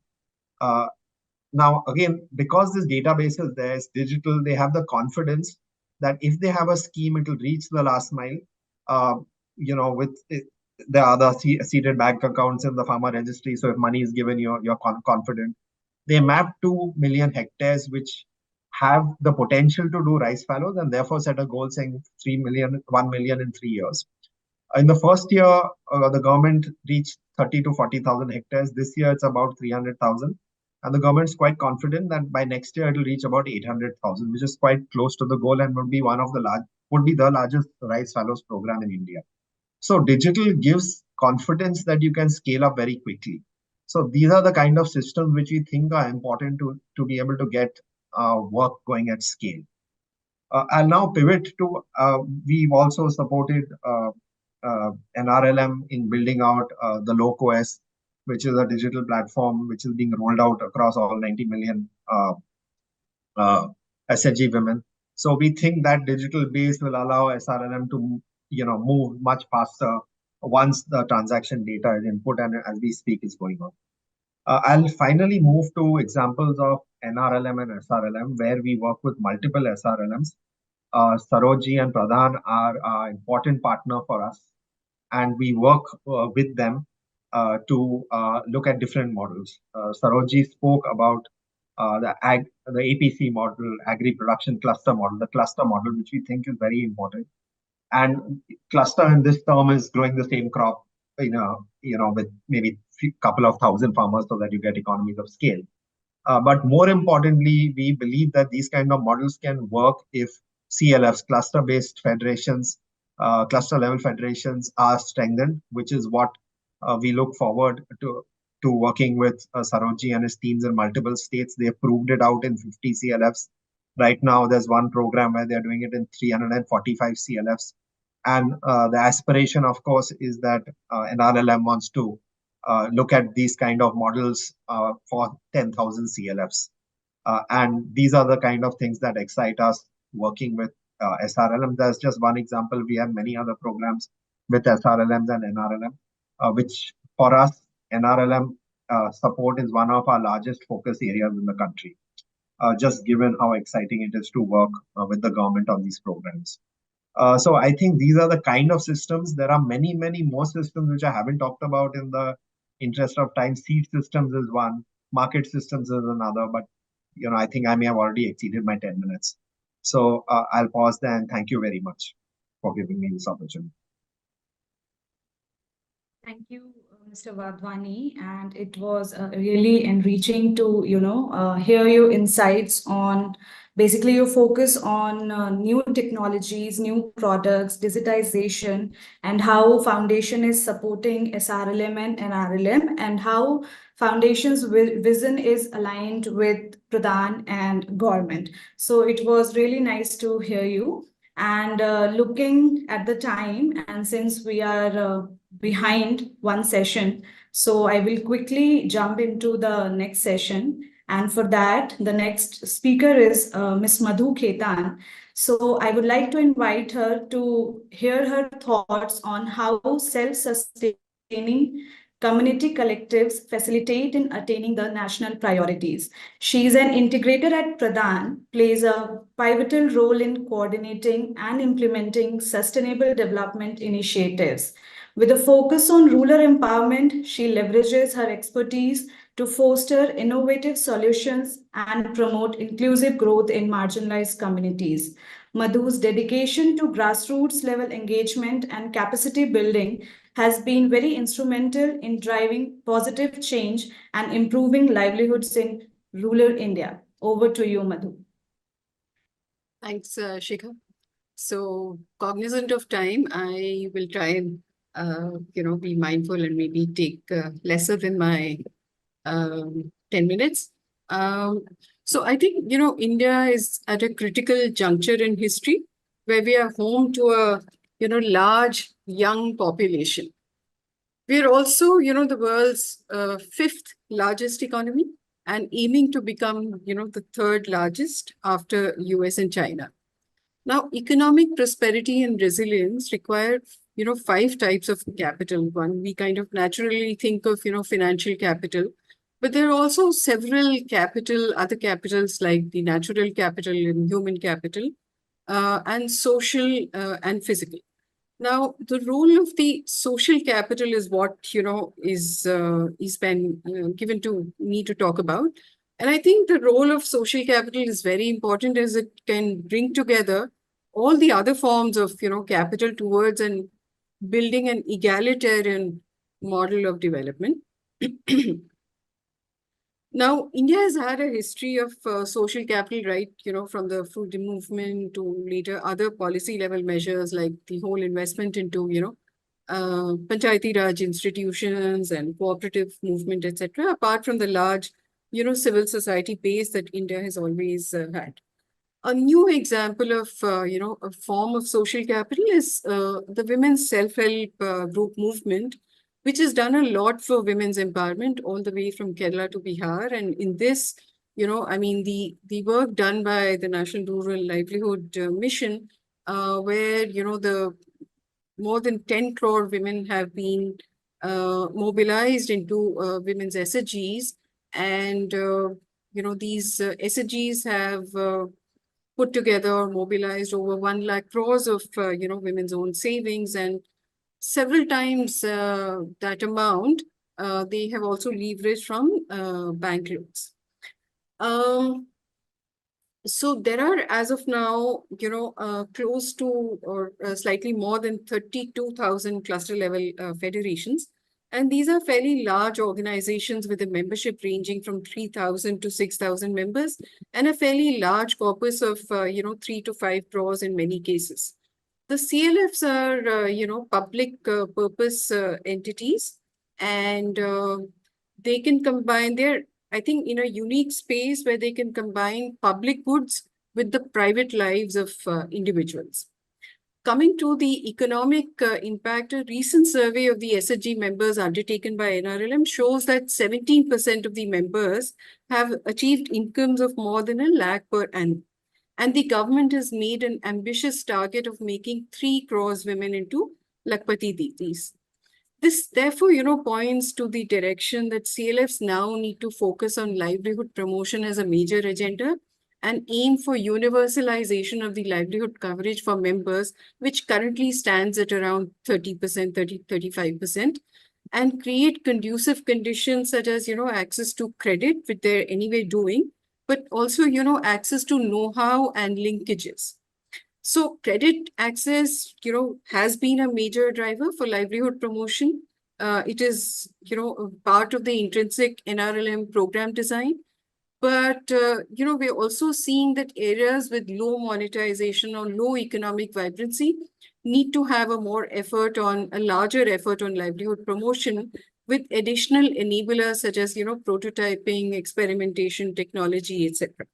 Now, again, because this database is there, it's digital, they have the confidence that if they have a scheme, it will reach the last mile, with the other seeded bank accounts in the farmer registry. So if money is given, you're confident. They map 2 million hectares, which have the potential to do rice fallows and therefore set a goal saying 1 million in 3 years. In the first year, the government reached 30 to 40,000 hectares. This year, it's about 300,000. And the government is quite confident that by next year, it will reach about 800,000, which is quite close to the goal and would be the largest rice fallows program in India. So digital gives confidence that you can scale up very quickly. So these are the kind of systems which we think are important to be able to get work going at scale. I'll now pivot to, we've also supported NRLM in building out the LocOS, which is a digital platform which is being rolled out across all 90 million SHG women. So we think that digital base will allow SRLM to move much faster once the transaction data is input and as we speak is going on. I'll finally move to examples of NRLM and SRLM where we work with multiple SRLMs. Sarojji and Pradhan are an important partner for us, and we work with them to look at different models. Sarojji spoke about the APC model, agri-production cluster model, the cluster model, which we think is very important. And cluster in this term is growing the same crop, with maybe a couple of thousand farmers so that you get economies of scale. But more importantly, we believe that these kind of models can work if CLFs, cluster-based federations, cluster-level federations are strengthened, which is what we look forward to working with Sarojji and his teams in multiple states. They've proved it out in 50 CLFs. Right now, there's one program where they're doing it in 345 CLFs. And the aspiration, of course, is that NRLM wants to look at these kind of models for 10,000 CLFs. And these are the kind of things that excite us working with SRLM. That's just one example. We have many other programs with SRLMs and NRLM, which for us, NRLM support is one of our largest focus areas in the country, just given how exciting it is to work with the government on these programs. So I think these are the kind of systems. There are many, many more systems which I haven't talked about in the interest of time. Seed systems is one, market systems is another, but I think I may have already exceeded my 10 minutes. So I'll pause there and thank you very much for giving me this opportunity. Thank you, Mr. Wadhwani, and it was really enriching to hear your insights on basically your focus on new technologies, new products, digitization, and how Foundation is supporting SRLM and NRLM, and how Foundation's vision is aligned with Pradhan and government. So it was really nice to hear you. And looking at the time, and since we are behind one session, so I will quickly jump into the next session. And for that, the next speaker is Ms. Madhu Khetan. So I would like to invite her to hear her thoughts on how self-sustaining community collectives facilitate in attaining the national priorities. She is an integrator at Pradhan, plays a pivotal role in coordinating and implementing sustainable development initiatives. With a focus on rural empowerment, she leverages her expertise to foster innovative solutions and promote inclusive growth in marginalized communities. Madhu's dedication to grassroots level engagement and capacity building has been very instrumental in driving positive change and improving livelihoods in rural India. Over to you, Madhu. Thanks, Shikha. So, cognizant of time, I will try and be mindful and maybe take lesser than my 10 minutes. So I think, India is at a critical juncture in history where we are home to a, large young population. We are also, the world's fifth largest economy and aiming to become, the third largest after US and China. Now, economic prosperity and resilience require, 5 types of capital. One, we kind of naturally think of, financial capital, but there are also several other capitals like the natural capital and human capital, and social and physical. Now, the role of the social capital is what, is been given to me to talk about. And I think the role of social capital is very important as it can bring together all the other forms of, capital towards and building an egalitarian model of development. Now, India has had a history of social capital, right? From the food movement to later other policy level measures like the whole investment into, Panchayati Raj institutions and cooperative movement, etc., apart from the large, civil society base that India has always had. A new example of, a form of social capital is the women's self-help group movement, which has done a lot for women's empowerment all the way from Kerala to Bihar. And in this, the work done by the National Rural Livelihood Mission, where, the more than 10 crore women have been mobilized into women's SHGs. And, these SHGs have put together or mobilized over 1 lakh crores of, women's own savings, and several times that amount they have also leveraged from bank loans. So there are, as of now, close to or slightly more than 32,000 cluster level federations. And these are fairly large organizations with a membership ranging from 3,000 to 6,000 members and a fairly large corpus of, 3 to 5 crores in many cases. The CLFs are, public purpose entities, and they can combine their, I think, in a unique space where they can combine public goods with the private lives of individuals. Coming to the economic impact, a recent survey of the SHG members undertaken by NRLM shows that 17% of the members have achieved incomes of more than 1 lakh per annum. And the government has made an ambitious target of making 3 crores women into Lakpati Ditis. This therefore, points to the direction that CLFs now need to focus on livelihood promotion as a major agenda and aim for universalization of the livelihood coverage for members, which currently stands at around 30%, 35%, and create conducive conditions such as, access to credit, which they're anyway doing, but also, access to know-how and linkages. So credit access, has been a major driver for livelihood promotion. It is, part of the intrinsic NRLM program design. But, we're also seeing that areas with low monetization or low economic vibrancy need to have a larger effort on livelihood promotion with additional enablers such as, prototyping, experimentation, technology, etc.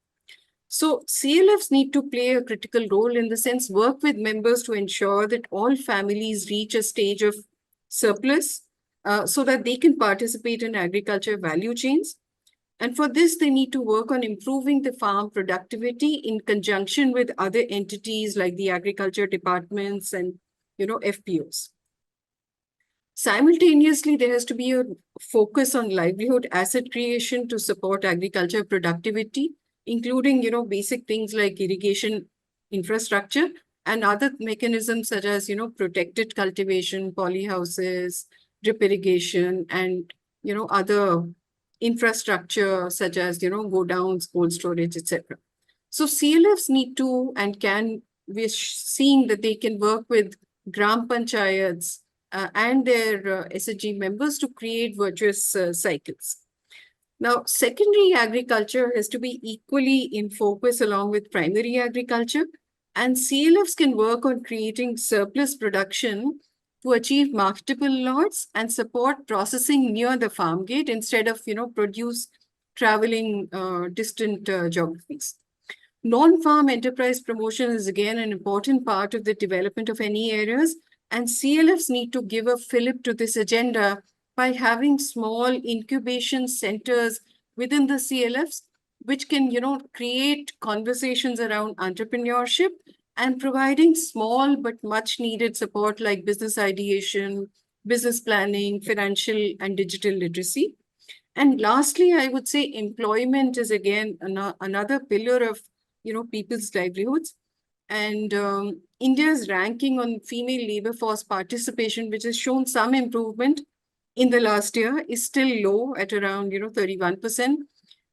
So CLFs need to play a critical role in the sense, work with members to ensure that all families reach a stage of surplus so that they can participate in agriculture value chains. And for this, they need to work on improving the farm productivity in conjunction with other entities like the agriculture departments and, FPOs. Simultaneously, there has to be a focus on livelihood asset creation to support agriculture productivity, including, basic things like irrigation infrastructure and other mechanisms such as, protected cultivation, polyhouses, drip irrigation, and, other infrastructure such as, go downs, cold storage, etc. So CLFs need to and can, we're seeing that they can work with Gram Panchayats and their SHG members to create virtuous cycles. Now, secondary agriculture has to be equally in focus along with primary agriculture, and CLFs can work on creating surplus production to achieve marketable lots and support processing near the farm gate instead of, produce traveling distant geographies. Non-farm enterprise promotion is again an important part of the development of any areas, and CLFs need to give a fillip to this agenda by having small incubation centers within the CLFs, which can, create conversations around entrepreneurship and providing small but much needed support like business ideation, business planning, financial and digital literacy. And lastly, I would say employment is again another pillar of, people's livelihoods. And India's ranking on female labor force participation, which has shown some improvement in the last year, is still low at around, 31%.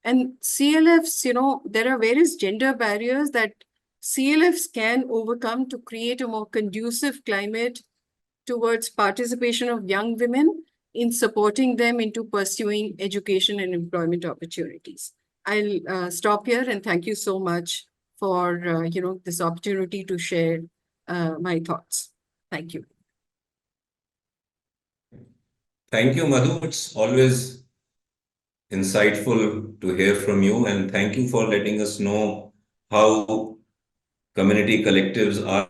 And CLFs, there are various gender barriers that CLFs can overcome to create a more conducive climate towards participation of young women in supporting them into pursuing education and employment opportunities. I'll stop here and thank you so much for, this opportunity to share my thoughts. Thank you. Thank you, Madhu. It's always insightful to hear from you, and thank you for letting us know how community collectives are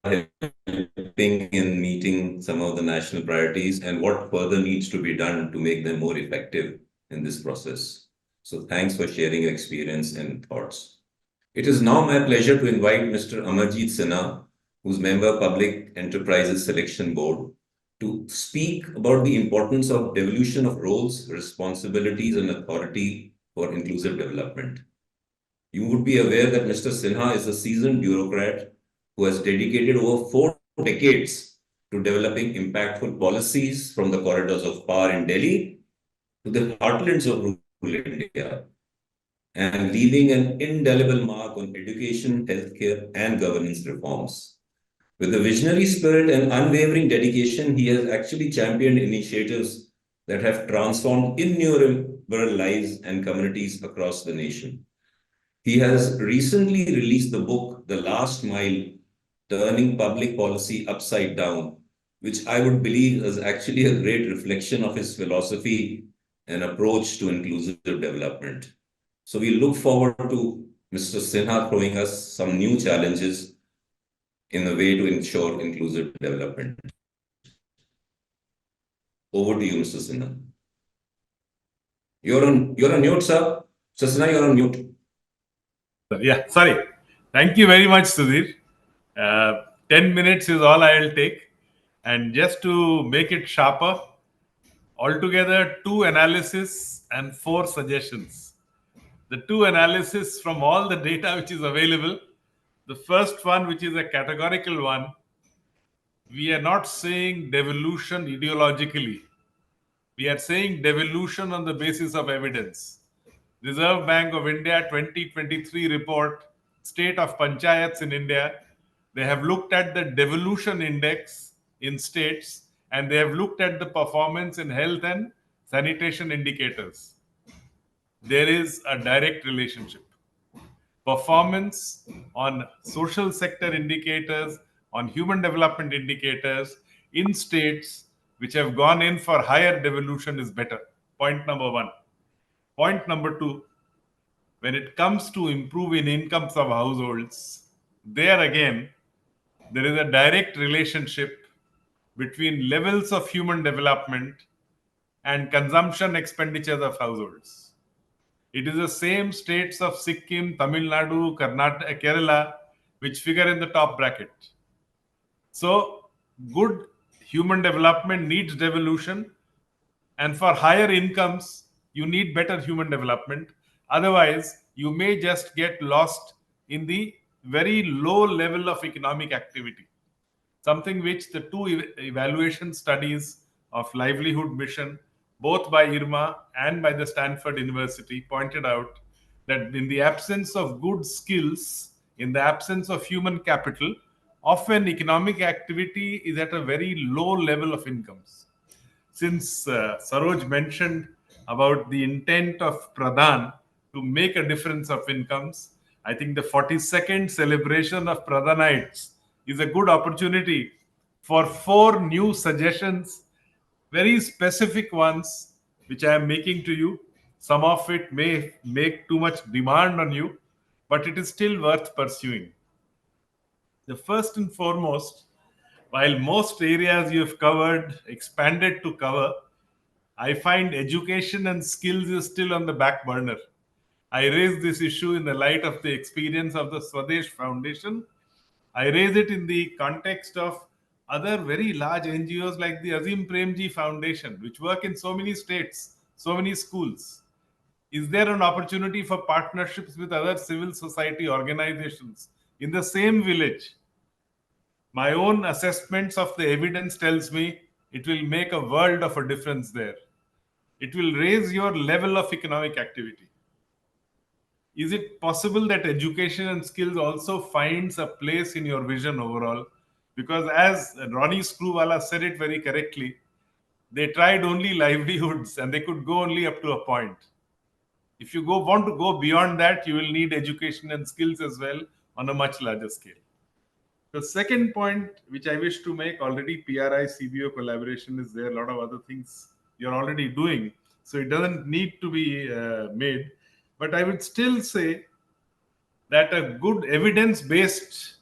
helping in meeting some of the national priorities and what further needs to be done to make them more effective in this process. So thanks for sharing your experience and thoughts. It is now my pleasure to invite Mr. Amarjeet Sinha, who's member Public Enterprises Selection Board, to speak about the importance of devolution of roles, responsibilities, and authority for inclusive development. You would be aware that Mr. Sinha is a seasoned bureaucrat who has dedicated over 4 decades to developing impactful policies from the corridors of power in Delhi to the heartlands of rural India, and leaving an indelible mark on education, healthcare, and governance reforms. With a visionary spirit and unwavering dedication, he has actually championed initiatives that have transformed innumerable lives and communities across the nation. He has recently released the book, The Last Mile, Turning Public Policy Upside Down, which I would believe is actually a great reflection of his philosophy and approach to inclusive development. So we look forward to Mr. Sinha throwing us some new challenges in the way to ensure inclusive development. Over to you, Mr. Sinha. You're on mute, sir. Mr. Sinha, you're on mute. Yeah, sorry. Thank you very much, Sudhir. 10 minutes is all I'll take. And just to make it sharper, altogether 2 analysis and 4 suggestions. The 2 analysis from all the data which is available. The first one, which is a categorical one, we are not saying devolution ideologically. We are saying devolution on the basis of evidence. Reserve Bank of India 2023 report, State of Panchayats in India, they have looked at the devolution index in states and they have looked at the performance in health and sanitation indicators. There is a direct relationship. Performance on social sector indicators, on human development indicators in states which have gone in for higher devolution is better. Point number 1. Point number 2, when it comes to improving incomes of households, there again, there is a direct relationship between levels of human development and consumption expenditures of households. It is the same states of Sikkim, Tamil Nadu, Karnataka, Kerala, which figure in the top bracket. So, good human development needs devolution, and for higher incomes, you need better human development. Otherwise, you may just get lost in the very low level of economic activity. Something which the 2 evaluation studies of Livelihood Mission, both by IRMA and by the Stanford University, pointed out that in the absence of good skills, in the absence of human capital, often economic activity is at a very low level of incomes. Since Saroj mentioned about the intent of Pradhan to make a difference of incomes, I think the 42nd celebration of Pradhanites is a good opportunity for 4 new suggestions, very specific ones, which I am making to you. Some of it may make too much demand on you, but it is still worth pursuing. The first and foremost, while most areas you have covered, expanded to cover, I find education and skills is still on the back burner. I raise this issue in the light of the experience of the Swadesh Foundation. I raise it in the context of other very large NGOs like the Azim Premji Foundation, which work in so many states, so many schools. Is there an opportunity for partnerships with other civil society organizations in the same village? My own assessments of the evidence tells me it will make a world of a difference there. It will raise your level of economic activity. Is it possible that education and skills also finds a place in your vision overall? Because as Ronnie Screwvala said it very correctly, they tried only livelihoods and they could go only up to a point. If you want to go beyond that, you will need education and skills as well on a much larger scale. The second point which I wish to make, already PRI CBO collaboration is there, a lot of other things you're already doing, so it doesn't need to be made. But I would still say that a good evidence-based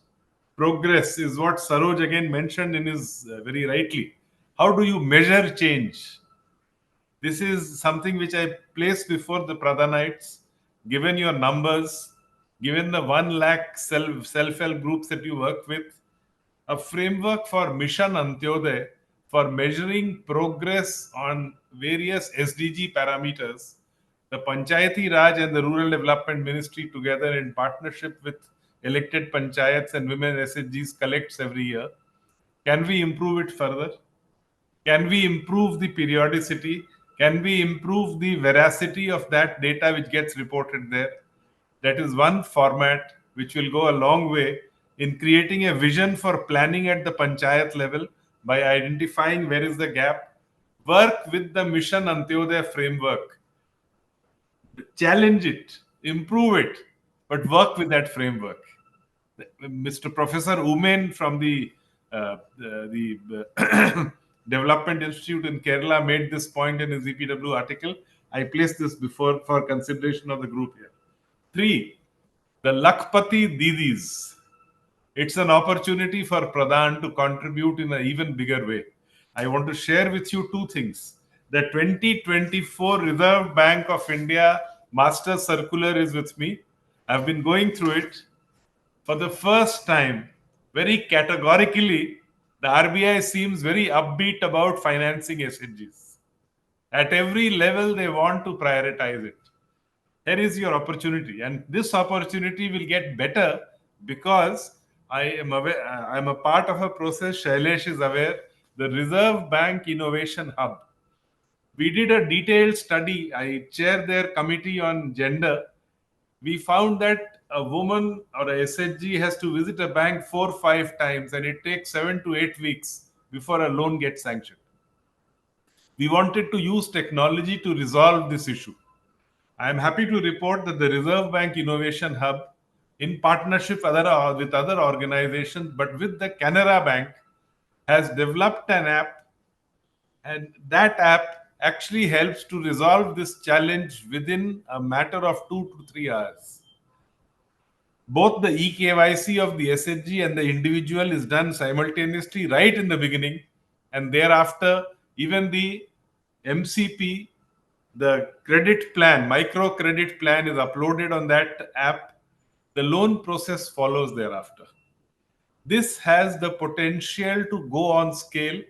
progress is what Saroj again mentioned in his very rightly. How do you measure change? This is something which I place before the Pradhanites. Given your numbers, given the 1 lakh self-help groups that you work with, a framework for Mission Antyodaya for measuring progress on various SDG parameters. The Panchayati Raj and the Rural Development Ministry together in partnership with elected panchayats and women SHGs collects every year. Can we improve it further? Can we improve the periodicity? Can we improve the veracity of that data which gets reported there? That is one format which will go a long way in creating a vision for planning at the panchayat level by identifying where is the gap. Work with the Mission Antyodaya framework. Challenge it, improve it, but work with that framework. Mr. Professor Umen from the Development Institute in Kerala made this point in his EPW article. I placed this before for consideration of the group here. 3, the Lakpati Didis. It's an opportunity for Pradhan to contribute in an even bigger way. I want to share with you 2 things. The 2024 Reserve Bank of India Master Circular is with me. I've been going through it. For the first time, very categorically, the RBI seems very upbeat about financing SHGs. At every level, they want to prioritize it. Here is your opportunity, and this opportunity will get better because I'm a part of a process. Shailesh is aware, the Reserve Bank Innovation Hub. We did a detailed study. I chair their committee on gender. We found that a woman or a SHG has to visit a bank 4 or 5 times, and it takes 7 to 8 weeks before a loan gets sanctioned. We wanted to use technology to resolve this issue. I am happy to report that the Reserve Bank Innovation Hub, in partnership with other organizations, but with the Canara Bank, has developed an app, and that app actually helps to resolve this challenge within a matter of 2 to 3 hours. Both the eKYC of the SHG and the individual is done simultaneously right in the beginning, and thereafter even the MCP, the credit plan, micro credit plan is uploaded on that app. The loan process follows thereafter. This has the potential to go on scale.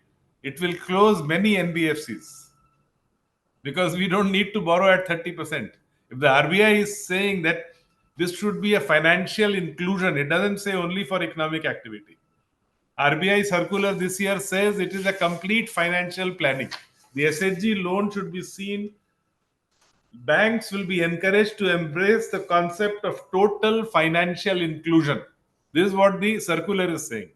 It will close many NBFCs because we don't need to borrow at 30%. If the RBI is saying that this should be a financial inclusion, it doesn't say only for economic activity. RBI circular this year says it is a complete financial planning. The SHG loan should be seen. Banks will be encouraged to embrace the concept of total financial inclusion. This is what the circular is saying.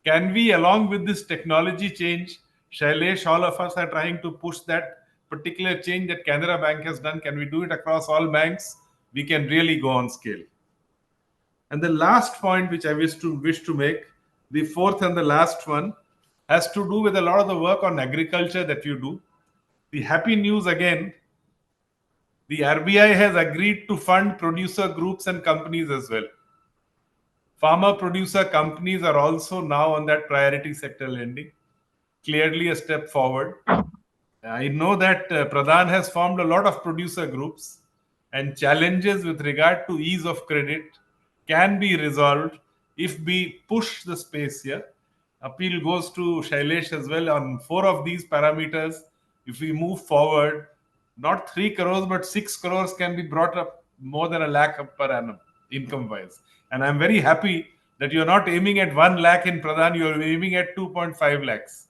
Can we, along with this technology change, Shailesh, all of us are trying to push that particular change that Canara Bank has done. Can we do it across all banks? We can really go on scale. And the last point which I wish to make, the fourth and the last one, has to do with a lot of the work on agriculture that you do. The happy news again, the RBI has agreed to fund producer groups and companies as well. Farmer producer companies are also now on that priority sector lending. Clearly a step forward. I know that Pradhan has formed a lot of producer groups, and challenges with regard to ease of credit can be resolved if we push the space here. Appeal goes to Shailesh as well on 4 of these parameters. If we move forward, not 3 crores, but 6 crores can be brought up more than 1 lakh per annum income-wise. And I'm very happy that you're not aiming at 1 lakh in Pradhan, you're aiming at 2.5 lakhs.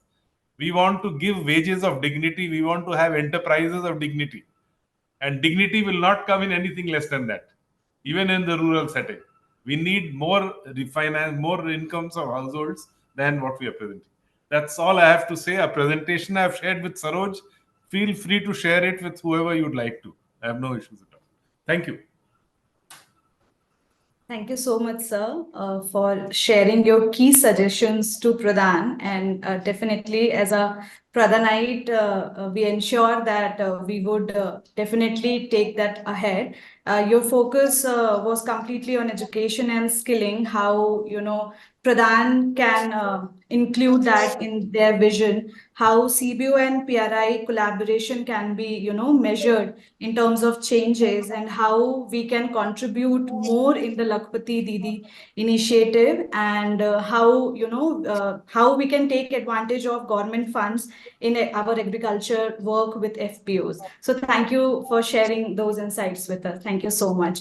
We want to give wages of dignity. We want to have enterprises of dignity. And dignity will not come in anything less than that, even in the rural setting. We need more refinance, more incomes of households than what we are presenting. That's all I have to say. A presentation I've shared with Saroj. Feel free to share it with whoever you'd like to. I have no issues at all. Thank you. Thank you so much, sir, for sharing your key suggestions to Pradhan. And definitely, as a Pradhanite, we ensure that we would definitely take that ahead. Your focus was completely on education and skilling, how, Pradhan can include that in their vision, how CBO and PRI collaboration can be, measured in terms of changes, and how we can contribute more in the Lakpati Didi initiative, and how we can take advantage of government funds in our agriculture work with FPOs. So thank you for sharing those insights with us. Thank you so much.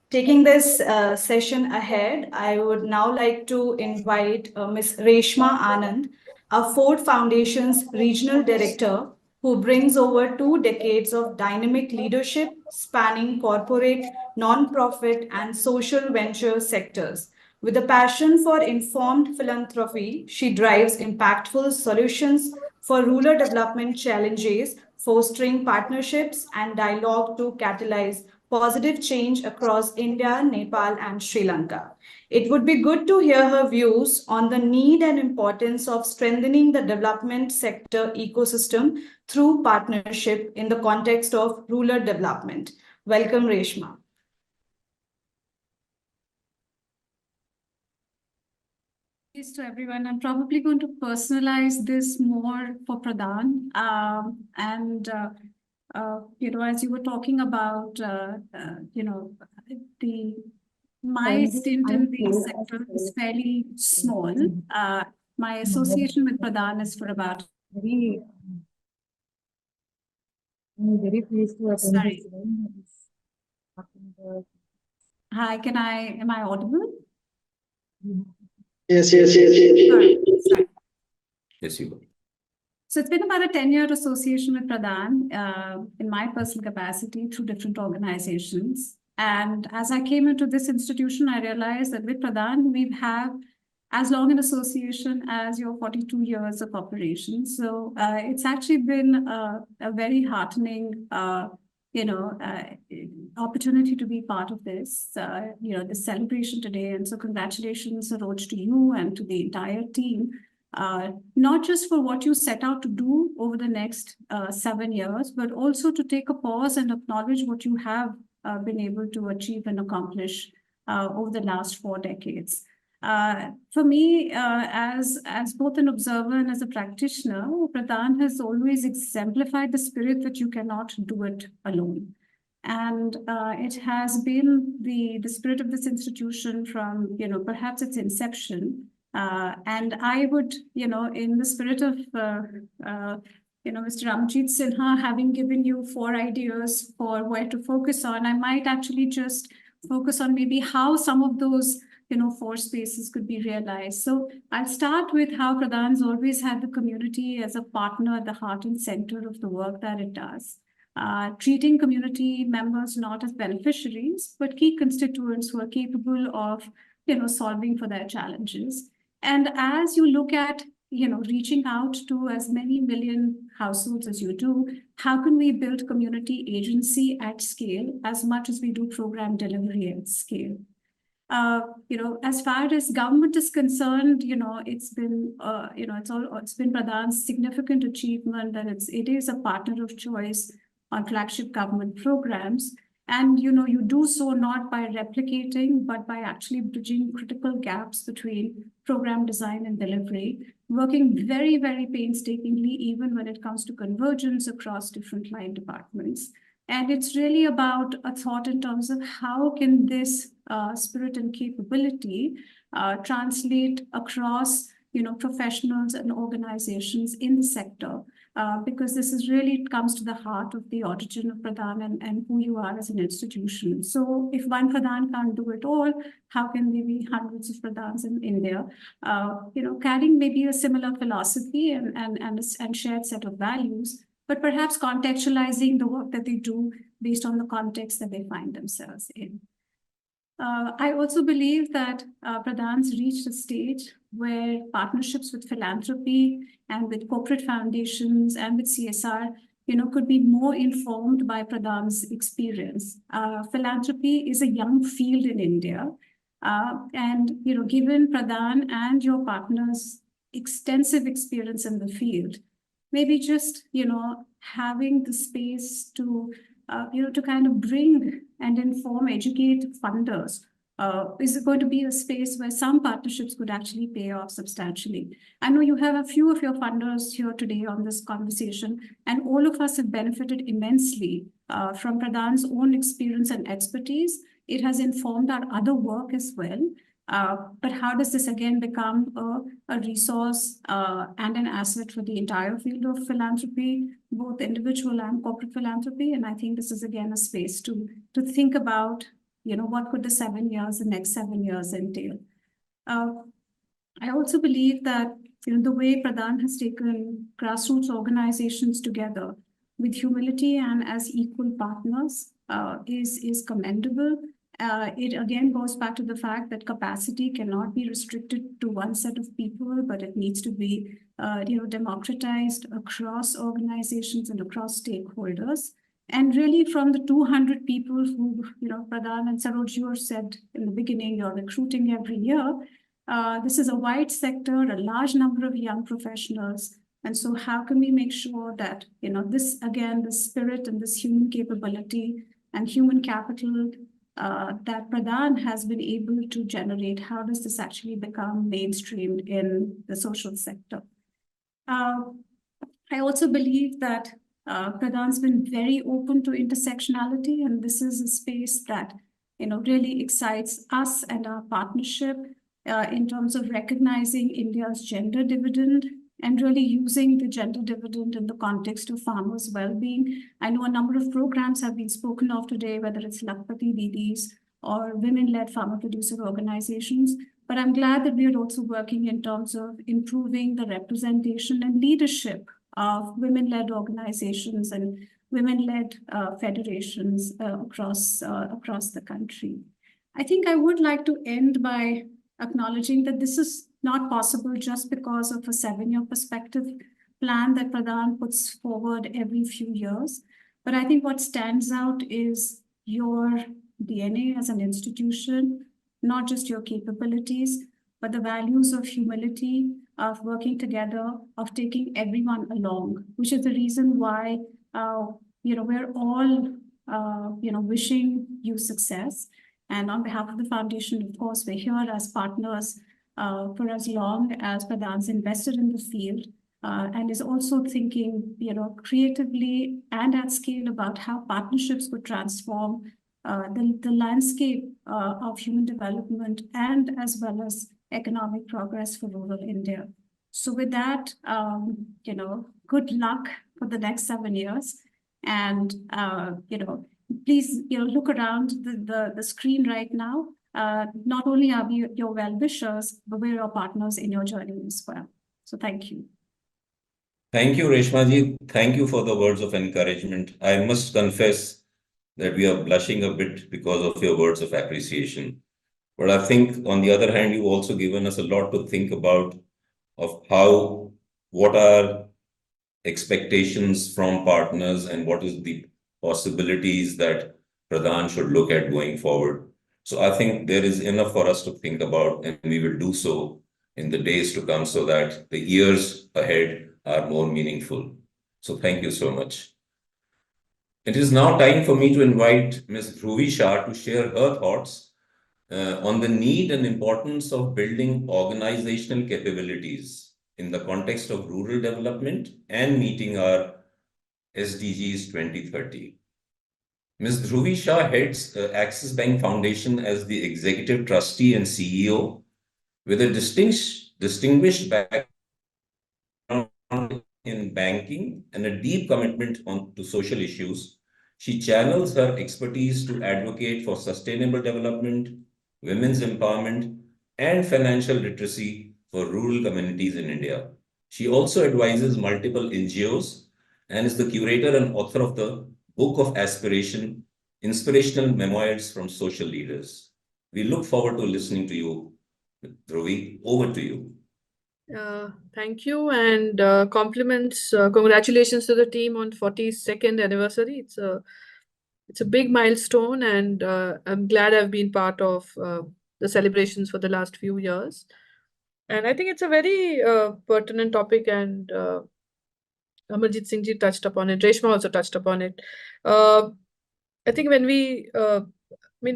Taking this session ahead, I would now like to invite Ms. Reshma Anand, a Ford Foundation's Regional Director, who brings over 2 decades of dynamic leadership spanning corporate, non-profit, and social venture sectors. With a passion for informed philanthropy, she drives impactful solutions for rural development challenges, fostering partnerships and dialogue to catalyze positive change across India, Nepal, and Sri Lanka. It would be good to hear her views on the need and importance of strengthening the development sector ecosystem through partnership in the context of rural development. Welcome, Reshma. To everyone, I'm probably going to personalize this more for Pradhan. As you were talking about, my stint in the sector is fairly small. My association with Pradhan is for about. I'm very pleased to attend Sorry. this event. Hi, am I audible? Yes. Sorry. Yes, you are. So it's been about a 10-year association with Pradhan in my personal capacity through different organizations. And as I came into this institution, I realized that with Pradhan, we have as long an association as your 42 years of operation. So it's actually been a very heartening opportunity to be part of this, this celebration today. And so congratulations, Saroj, to you and to the entire team, not just for what you set out to do over the next 7 years, but also to take a pause and acknowledge what you have been able to achieve and accomplish over the last 4 decades. For me, as both an observer and as a practitioner, Pradhan has always exemplified the spirit that you cannot do it alone. And it has been the spirit of this institution from, perhaps its inception. And I would, in the spirit of, Mr. Amajit Sinha having given you 4 ideas for where to focus on, I might actually just focus on maybe how some of those 4 spaces could be realized. So I'll start with how Pradhan's always had the community as a partner at the heart and center of the work that it does. Treating community members not as beneficiaries, but key constituents who are capable of, solving for their challenges. And as you look at, reaching out to as many million households as you do, how can we build community agency at scale as much as we do program delivery at scale? As far as government is concerned, it's been, it's been Pradhan's significant achievement that it is a partner of choice on flagship government programs. And, you do so not by replicating, but by actually bridging critical gaps between program design and delivery, working very, very painstakingly, even when it comes to convergence across different line departments. And it's really about a thought in terms of how can this spirit and capability translate across, professionals and organizations in the sector, because this is really comes to the heart of the origin of Pradhan and who you are as an institution. So if one Pradhan can't do it all, how can there be hundreds of Pradhans in India, carrying maybe a similar philosophy and shared set of values, but perhaps contextualizing the work that they do based on the context that they find themselves in. I also believe that Pradhan's reached a stage where partnerships with philanthropy and with corporate foundations and with CSR could be more informed by Pradhan's experience. Philanthropy is a young field in India. And, given Pradhan and your partner's extensive experience in the field, maybe just, having the space to, to kind of bring and inform, educate funders is going to be a space where some partnerships could actually pay off substantially. I know you have a few of your funders here today on this conversation, and all of us have benefited immensely from Pradhan's own experience and expertise. It has informed our other work as well. But how does this again become a resource and an asset for the entire field of philanthropy, both individual and corporate philanthropy? And I think this is again a space to think about, what could the next 7 years entail? I also believe that, the way Pradhan has taken grassroots organizations together with humility and as equal partners is commendable. It again goes back to the fact that capacity cannot be restricted to one set of people, but it needs to be, democratized across organizations and across stakeholders. And really from the 200 people who, Pradhan and Saroj, you said in the beginning, you're recruiting every year. This is a wide sector, a large number of young professionals. And so how can we make sure that, this, again, the spirit and this human capability and human capital that Pradhan has been able to generate, how does this actually become mainstreamed in the social sector? I also believe that Pradhan's been very open to intersectionality, and this is a space that, really excites us and our partnership in terms of recognizing India's gender dividend and really using the gender dividend in the context of farmers' well-being. I know a number of programs have been spoken of today, whether it's Lakhpati Didis or women-led farmer producer organizations, but I'm glad that we are also working in terms of improving the representation and leadership of women-led organizations and women-led federations across the country. I think I would like to end by acknowledging that this is not possible just because of a 7-year perspective plan that Pradhan puts forward every few years. But I think what stands out is your DNA as an institution, not just your capabilities, but the values of humility, of working together, of taking everyone along, which is the reason why, we're all, wishing you success. And on behalf of the foundation, of course, we're here as partners for as long as Pradhan's invested in the field and is also thinking, creatively and at scale about how partnerships could transform the landscape of human development and as well as economic progress for rural India. So with that, good luck for the next 7 years. And, please, look around the screen right now. Not only are we your well-wishers, but we're your partners in your journey as well. So thank you. Thank you, Reshma ji. Thank you for the words of encouragement. I must confess that we are blushing a bit because of your words of appreciation. But I think, on the other hand, you've also given us a lot to think about of what are expectations from partners and what is the possibilities that Pradhan should look at going forward. So I think there is enough for us to think about, and we will do so in the days to come so that the years ahead are more meaningful. So thank you so much. It is now time for me to invite Ms. Dhruvi Shah to share her thoughts on the need and importance of building organizational capabilities in the context of rural development and meeting our SDGs 2030. Ms. Dhruvi Shah heads Axis Bank Foundation as the Executive Trustee and CEO with a distinguished background in banking and a deep commitment to social issues. She channels her expertise to advocate for sustainable development, women's empowerment, and financial literacy for rural communities in India. She also advises multiple NGOs and is the curator and author of the Book of Aspiration, Inspirational Memoirs from Social Leaders. We look forward to listening to you, Dhruvi. Over to you. Thank you, and compliments, congratulations to the team on 42nd anniversary. It's a big milestone, and I'm glad I've been part of the celebrations for the last few years. And I think it's a very pertinent topic, and Amarjit Singh ji touched upon it. Reshma also touched upon it. I think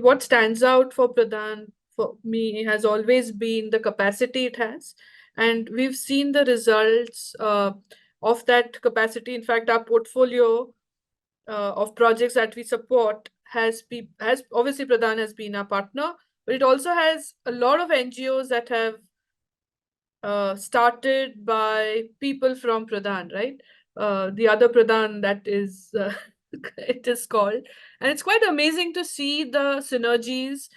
what stands out for Pradhan for me has always been the capacity it has. And we've seen the results of that capacity. In fact, our portfolio of projects that we support has obviously Pradhan has been our partner, but it also has a lot of NGOs that have started by people from Pradhan, right? The other Pradhan that is it is called, and it's quite amazing to see the synergies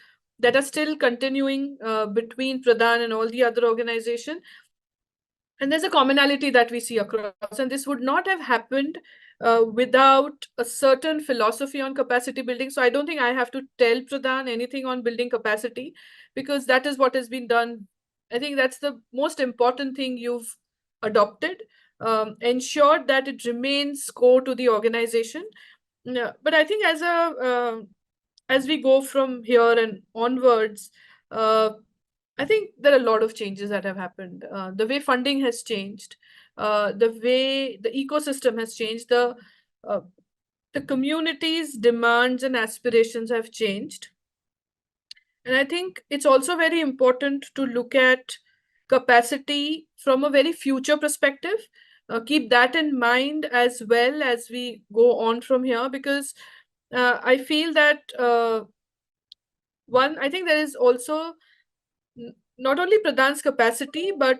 that are still continuing between Pradhan and all the other organizations. And there's a commonality that we see across, and this would not have happened without a certain philosophy on capacity building. So I don't think I have to tell Pradhan anything on building capacity, because that is what has been done. I think that's the most important thing you've adopted, ensured that it remains core to the organization. But I think as we go from here and onwards, I think there are a lot of changes that have happened. The way funding has changed, the way the ecosystem has changed, the community's demands and aspirations have changed. And I think it's also very important to look at capacity from a very future perspective. Keep that in mind as well as we go on from here, because I feel that I think there is also not only Pradhan's capacity, but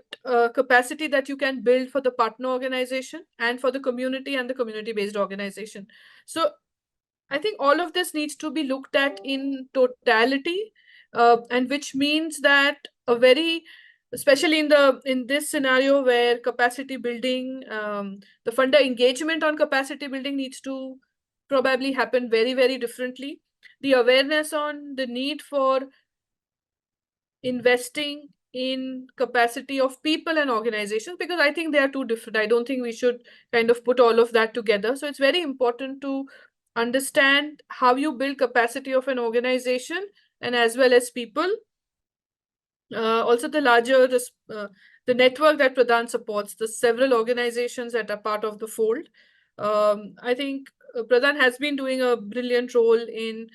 capacity that you can build for the partner organization and for the community and the community-based organization. So I think all of this needs to be looked at in totality, and which means that especially in this scenario where capacity building, the funder engagement on capacity building needs to probably happen very, very differently. The awareness on the need for investing in capacity of people and organizations, because I think they are two different. I don't think we should kind of put all of that together. So it's very important to understand how you build capacity of an organization and as well as people. Also the larger the network that Pradhan supports, the several organizations that are part of the fold. I think Pradhan has been doing a brilliant role in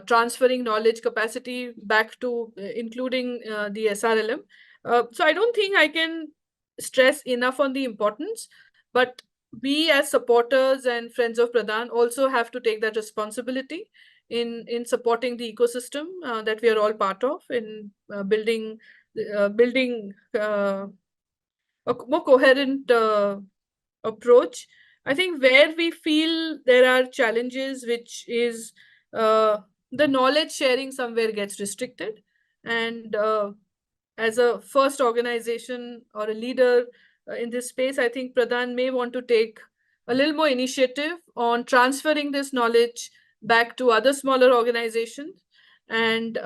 transferring knowledge capacity back to including the SRLM. So I don't think I can stress enough on the importance, but we as supporters and friends of Pradhan also have to take that responsibility in supporting the ecosystem that we are all part of, in building a more coherent approach. I think where we feel there are challenges, which is the knowledge sharing somewhere gets restricted. And as a first organization or a leader in this space, I think Pradhan may want to take a little more initiative on transferring this knowledge back to other smaller organizations and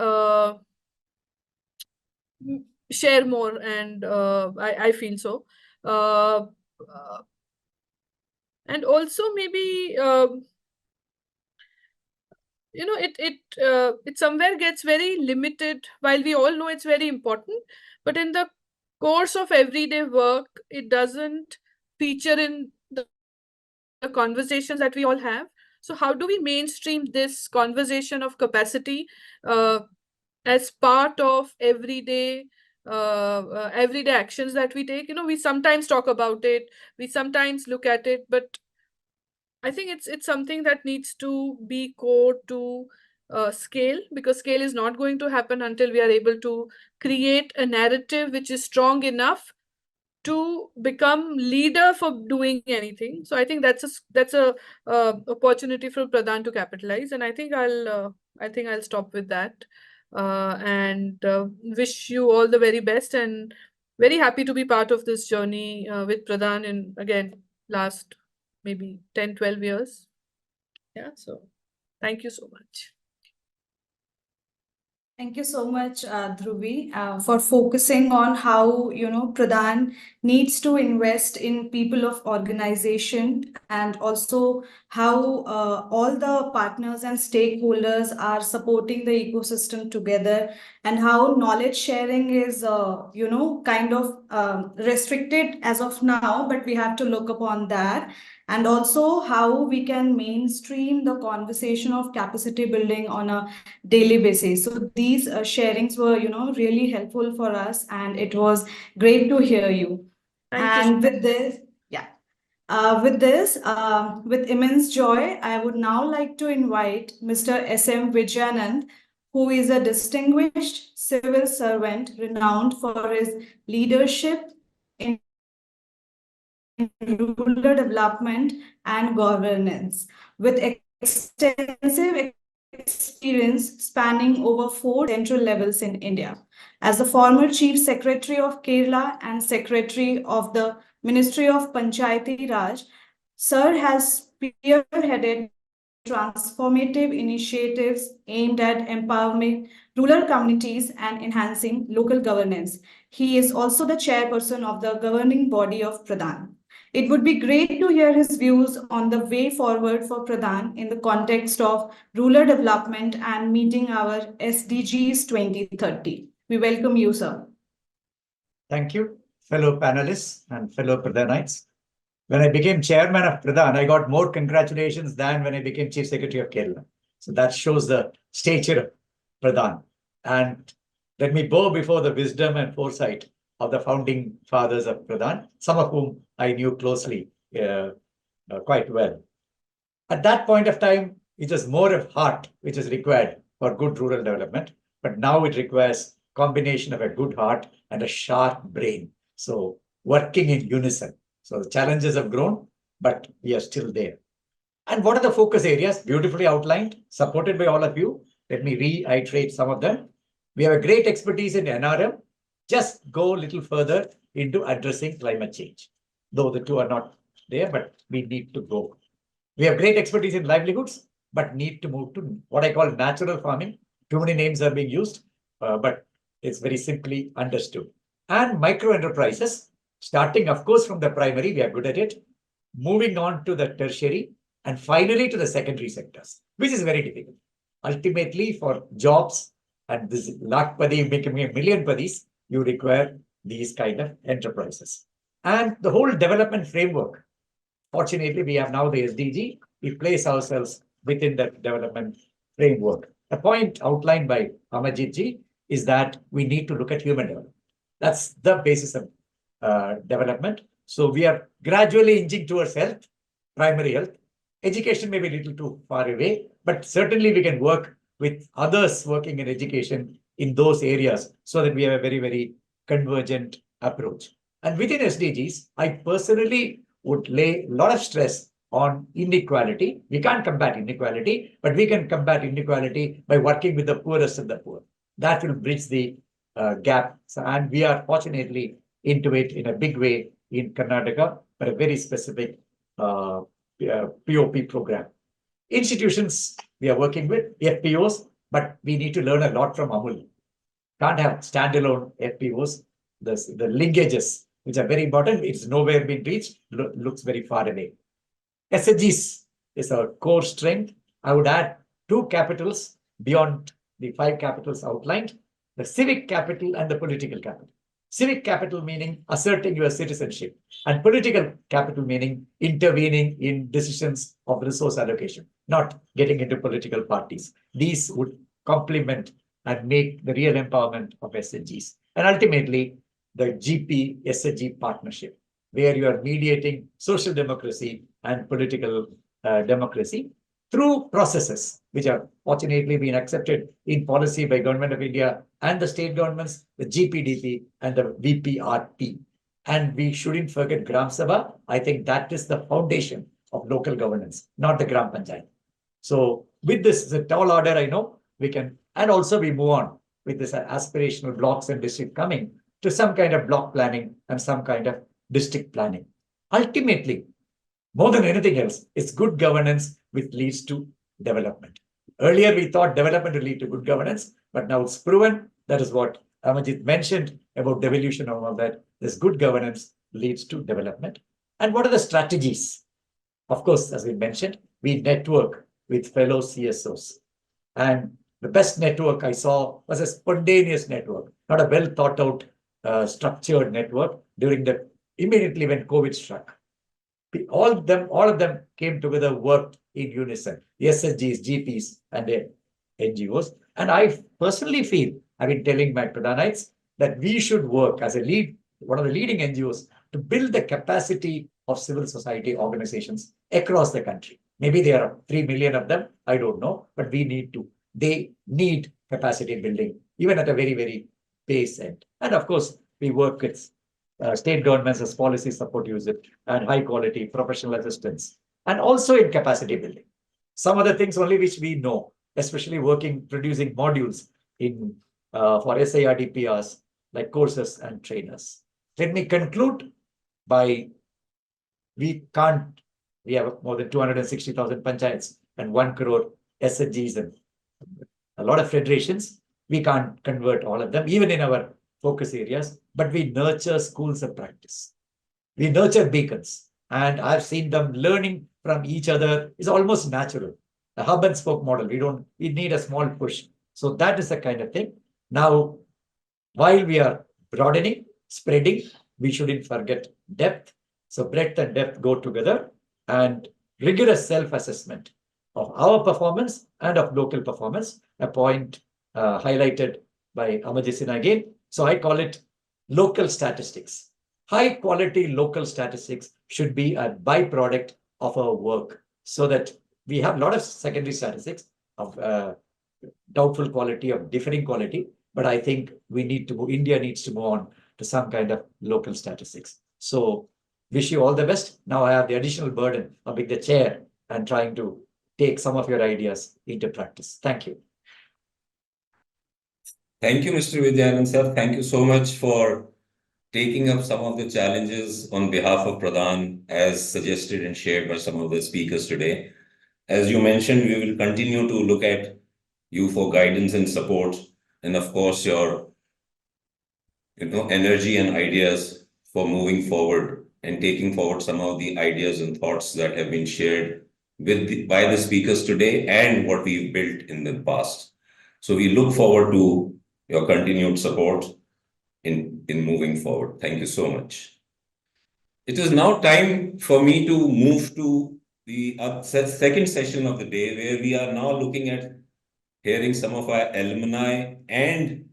share more. And I feel so. And also maybe it somewhere gets very limited, while we all know it's very important, but in the course of everyday work, it doesn't feature in the conversations that we all have. So how do we mainstream this conversation of capacity as part of everyday actions that we take? We sometimes talk about it, we sometimes look at it, but I think it's something that needs to be core to scale, because scale is not going to happen until we are able to create a narrative which is strong enough to become leader for doing anything. So I think that's a opportunity for Pradhan to capitalize, and I think I'll stop with that, and wish you all the very best, and very happy to be part of this journey with Pradhan in, again, last maybe 10-12 years. Yeah, so thank you so much. Thank you so much, Dhruvi, for focusing on how, Pradhan needs to invest in people of organization, and also how all the partners and stakeholders are supporting the ecosystem together, and how knowledge sharing is, kind of restricted as of now, but we have to look upon that. And also how we can mainstream the conversation of capacity building on a daily basis. So these sharings were, really helpful for us, and it was great to hear you. Thank you. And with this, with immense joy, I would now like to invite Mr. S.M. Vijayanand, who is a distinguished civil servant renowned for his leadership in rural development and governance, with extensive experience spanning over 4 central levels in India. As the former Chief Secretary of Kerala and Secretary of the Ministry of Panchayati Raj, Sir has spearheaded transformative initiatives aimed at empowering rural communities and enhancing local governance. He is also the chairperson of the governing body of Pradhan. It would be great to hear his views on the way forward for Pradhan in the context of rural development and meeting our SDGs 2030. We welcome you, sir. Thank you, fellow panelists and fellow Pradhanites. When I became chairman of Pradhan, I got more congratulations than when I became Chief Secretary of Kerala. So that shows the stature of Pradhan. And let me bow before the wisdom and foresight of the founding fathers of Pradhan, some of whom I knew closely, quite well. At that point of time, it was more of heart which is required for good rural development, but now it requires combination of a good heart and a sharp brain. So working in unison. So the challenges have grown, but we are still there. And what are the focus areas? Beautifully outlined, supported by all of you. Let me reiterate some of them. We have a great expertise in NRM. Just go a little further into addressing climate change. Though the two are not there, but we need to go. We have great expertise in livelihoods, but need to move to what I call natural farming. Too many names are being used, but it's very simply understood. And micro enterprises, starting, of course, from the primary, we are good at it, moving on to the tertiary, and finally to the secondary sectors, which is very difficult. Ultimately, for jobs and this lakpadi becoming a million padis, you require these kind of enterprises. And the whole development framework, fortunately, we have now the SDG. We place ourselves within that development framework. The point outlined by Amarjit ji is that we need to look at human development. That's the basis of development. So we are gradually inching towards health, primary health. Education may be a little too far away, but certainly we can work with others working in education in those areas so that we have a very, very convergent approach. And within SDGs, I personally would lay a lot of stress on inequality. We can't combat inequality, but we can combat inequality by working with the poorest of the poor. That will bridge the gap. So, and we are fortunately into it in a big way in Karnataka, but a very specific POP program. Institutions we are working with, FPOs, but we need to learn a lot from Amul. Can't have standalone FPOs. The linkages, which are very important, it's nowhere been reached, looks very far away. SDGs is our core strength. I would add 2 capitals beyond the 5 capitals outlined, the civic capital and the political capital. Civic capital meaning asserting your citizenship, and political capital meaning intervening in decisions of resource allocation, not getting into political parties. These would complement and make the real empowerment of SDGs. And ultimately, the GP-SDG partnership, where you are mediating social democracy and political democracy through processes which have fortunately been accepted in policy by Government of India and the state governments, the GPDP and the VPRP. And we shouldn't forget Gram Sabha. I think that is the foundation of local governance, not the Gram Panchayat. So with this, the tall order, I know we can, and also we move on with this aspirational blocks and district coming to some kind of block planning and some kind of district planning. Ultimately, more than anything else, it's good governance which leads to development. Earlier, we thought development will lead to good governance. But now it's proven. That is what Amarjit mentioned about devolution and all that. This good governance leads to development. And what are the strategies? Of course, as we mentioned, we network with fellow CSOs. And the best network I saw was a spontaneous network, not a well thought out, structured network during immediately when COVID struck. All of them came together, worked in unison, the SSGs, GPs, and the NGOs. And I personally feel, I've been telling my Pradhanites that we should work as one of the leading NGOs to build the capacity of civil society organizations across the country. Maybe there are 3 million of them, I don't know, but they need capacity building, even at a very, very base end. And of course, we work with state governments as policy support users and high quality professional assistance, and also in capacity building. Some other things only which we know, especially producing modules for SIRDPRs like courses and trainers. Let me conclude by we have more than 260,000 panchayats and 1 crore SHGs and a lot of federations. We can't convert all of them, even in our focus areas, but we nurture schools of practice. We nurture beacons, and I've seen them learning from each other. It's almost natural. The hub and spoke model, we need a small push. So that is the kind of thing. Now, while we are broadening, spreading, we shouldn't forget depth. So breadth and depth go together, and rigorous self-assessment of our performance and of local performance, a point highlighted by Amarjit Sinha again. So I call it local statistics. High quality local statistics should be a byproduct of our work, so that we have a lot of secondary statistics of doubtful quality, of differing quality. But I think India needs to move on to some kind of local statistics. So wish you all the best. Now I have the additional burden of being the chair and trying to take some of your ideas into practice. Thank you. Thank you, Mr. Vidyanand sir. Thank you so much for taking up some of the challenges on behalf of Pradhan as suggested and shared by some of the speakers today. As you mentioned, we will continue to look at you for guidance and support, and of course your energy and ideas for moving forward and taking forward some of the ideas and thoughts that have been shared by the speakers today and what we've built in the past. So we look forward to your continued support in moving forward. Thank you so much. It is now time for me to move to the second session of the day, where we are now looking at hearing some of our alumni and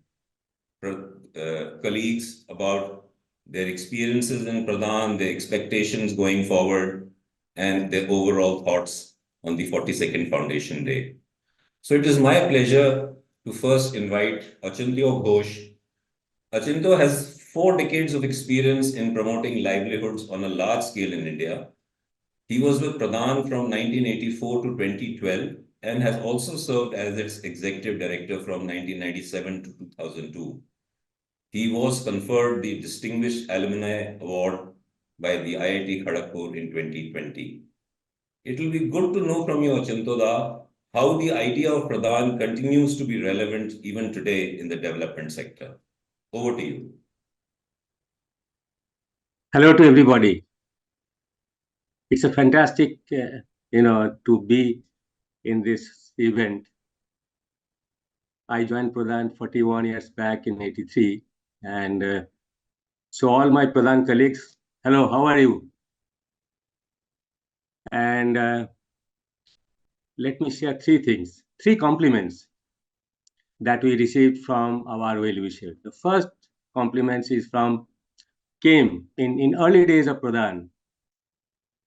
colleagues about their experiences in Pradhan, their expectations going forward, and their overall thoughts on the 42nd Foundation Day. So it is my pleasure to first invite Achintya Ghosh. Achintya has 4 decades of experience in promoting livelihoods on a large scale in India. He was with Pradhan from 1984 to 2012 and has also served as its executive director from 1997 to 2002. He was conferred the Distinguished Alumni Award by the IIT Kharagpur in 2020. It will be good to know from you, Achintya, how the idea of Pradhan continues to be relevant even today in the development sector. Over to you. Hello to everybody. It's a fantastic, to be in this event. I joined Pradhan 41 years back in 83. And so all my Pradhan colleagues, hello, how are you? And let me share 3 things, 3 compliments that we received from our well-wisher. The first compliments is from Kim in early days of Pradhan.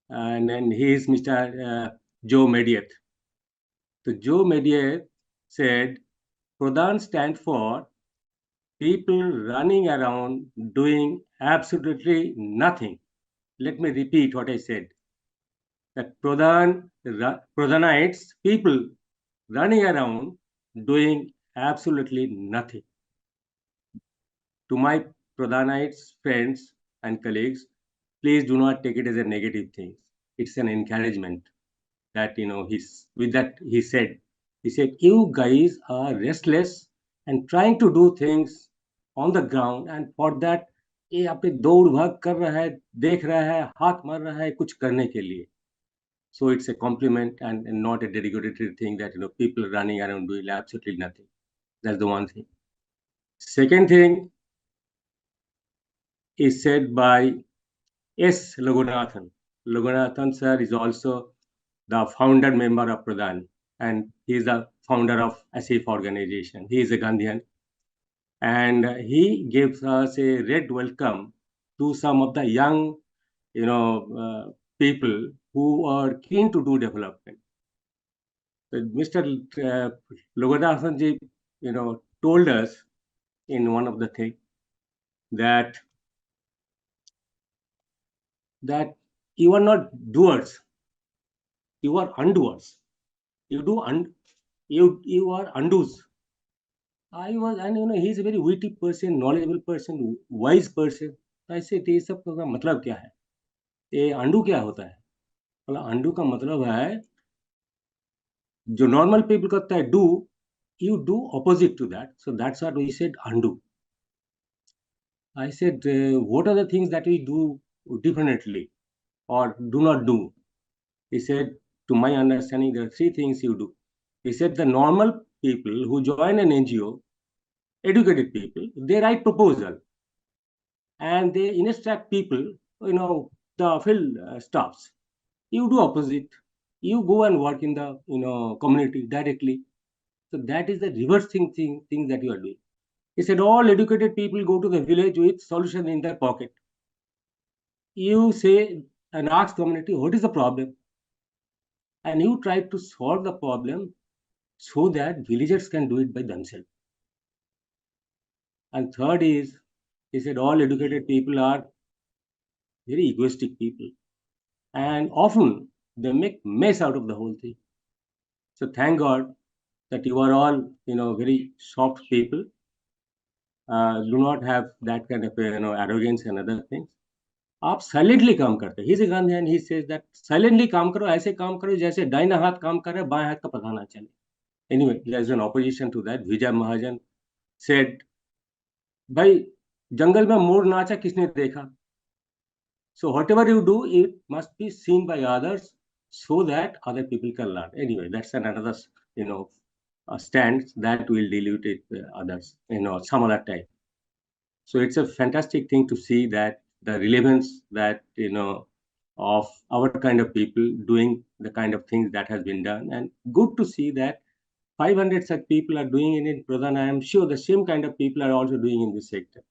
And then he is Mr. Joe Mediath. So Joe Mediath said, Pradhan stands for people running around doing absolutely nothing. Let me repeat what I said. That Pradhanites, people running around doing absolutely nothing. To my Pradhanites, friends and colleagues, please do not take it as a negative thing. It's an encouragement that, he said, you guys are restless and trying to do things on the ground, and for that ये अपने दौड़ भाग कर रहा है, देख रहा है, हाथ मार रहा है कुछ करने के लिए. So it's a compliment and not a dedicated thing that people running around doing absolutely nothing. That's the one thing. Second thing is said by S. Loganathan. Loganathan sir is also the founder member of Pradhan, and he is the founder of ASIF organization. He is a Gandhian, and he gives us a red welcome to some of the young, people who are keen to do development. Mr. Loganathan ji, told us in one of the things that you are not doers, you are undoers. You are undoes. And he's a very witty person, knowledgeable person, wise person. I said, ये सब का मतलब क्या है? ये undo क्या होता है? बोला अंडू का मतलब है जो normal people करता है do, you do opposite to that. So that's what we said undo. I said, what are the things that we do differently or do not do? He said, to my understanding, there are three things you do. He said the normal people who join an NGO, educated people, they write proposal and they instruct people, the field stops. You do opposite. You go and work in the community directly. So that is the reverse thing that you are doing. He said all educated people go to the village with solution in their pocket. You say and ask community, what is the problem? And you try to solve the problem so that villagers can do it by themselves. And third is, he said all educated people are very egoistic people. And often they make mess out of the whole thing. So thank God that you are all, very soft people. Do not have that kind of, arrogance and other things. आप silently काम करते हैं. He's a Gandhian. He says that silently काम करो, ऐसे काम करो जैसे दाहिना हाथ काम कर रहा है, बाएं हाथ का पता ना चले. Anyway, there's an opposition to that. Vijay Mahajan said, भाई जंगल में मोर नाचा किसने देखा? So whatever you do, it must be seen by others so that other people can learn. Anyway, that's another, stand that will deal with others, some other time. So it's a fantastic thing to see that the relevance that, of our kind of people doing the kind of things that has been done, and good to see that 500 such people are doing it in Pradhan. I am sure the same kind of people are also doing in this sector.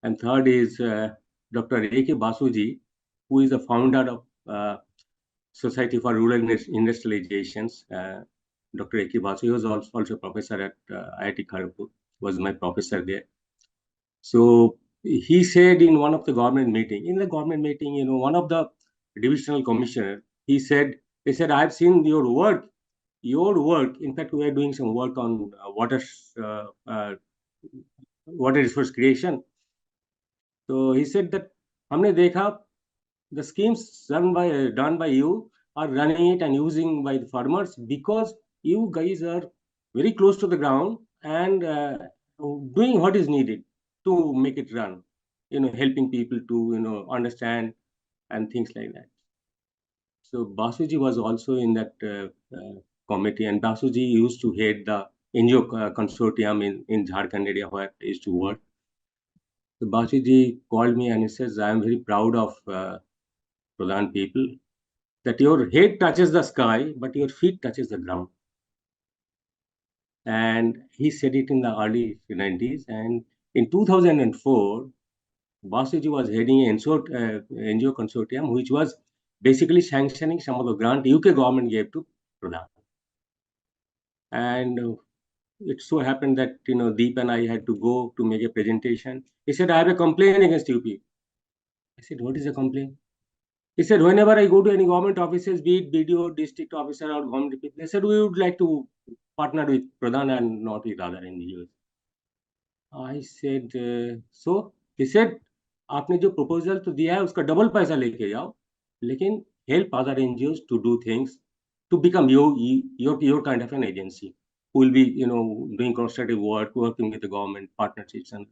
And third is Dr. A.K. Basuji, who is the founder of Society for Rural Industrializations. Dr. A.K. Basu was also professor at IIT Kharagpur, was my professor there. So he said in one of the government meeting, one of the divisional commissioner, he said, I've seen your work. In fact, we are doing some work on water resource creation. So he said that हमने देखा the schemes done by you are running it and using by the farmers because you guys are very close to the ground and doing what is needed to make it run, helping people to understand and things like that. So Basuji was also in that committee, and Basuji used to head the NGO consortium in Jharkhand area where I used to work. So Basuji called me and he says, I am very proud of Pradhan people, that your head touches the sky, but your feet touches the ground. And he said it in the early 90s. And in 2004, Basuji was heading an NGO consortium, which was basically sanctioning some of the grant UK government gave to Pradhan. And it so happened that, Deep and I had to go to make a presentation. He said, I have a complaint against UP. I said, what is the complaint? He said, whenever I go to any government offices, be it BDO, district officer or government people, they said, we would like to partner with Pradhan and not with other NGOs. I said, so? He said, आपने जो proposal तो दिया है उसका double पैसा लेके जाओ, लेकिन help other NGOs to do things to become your kind of an agency. who will be, doing constructive work, working with the government partnerships. And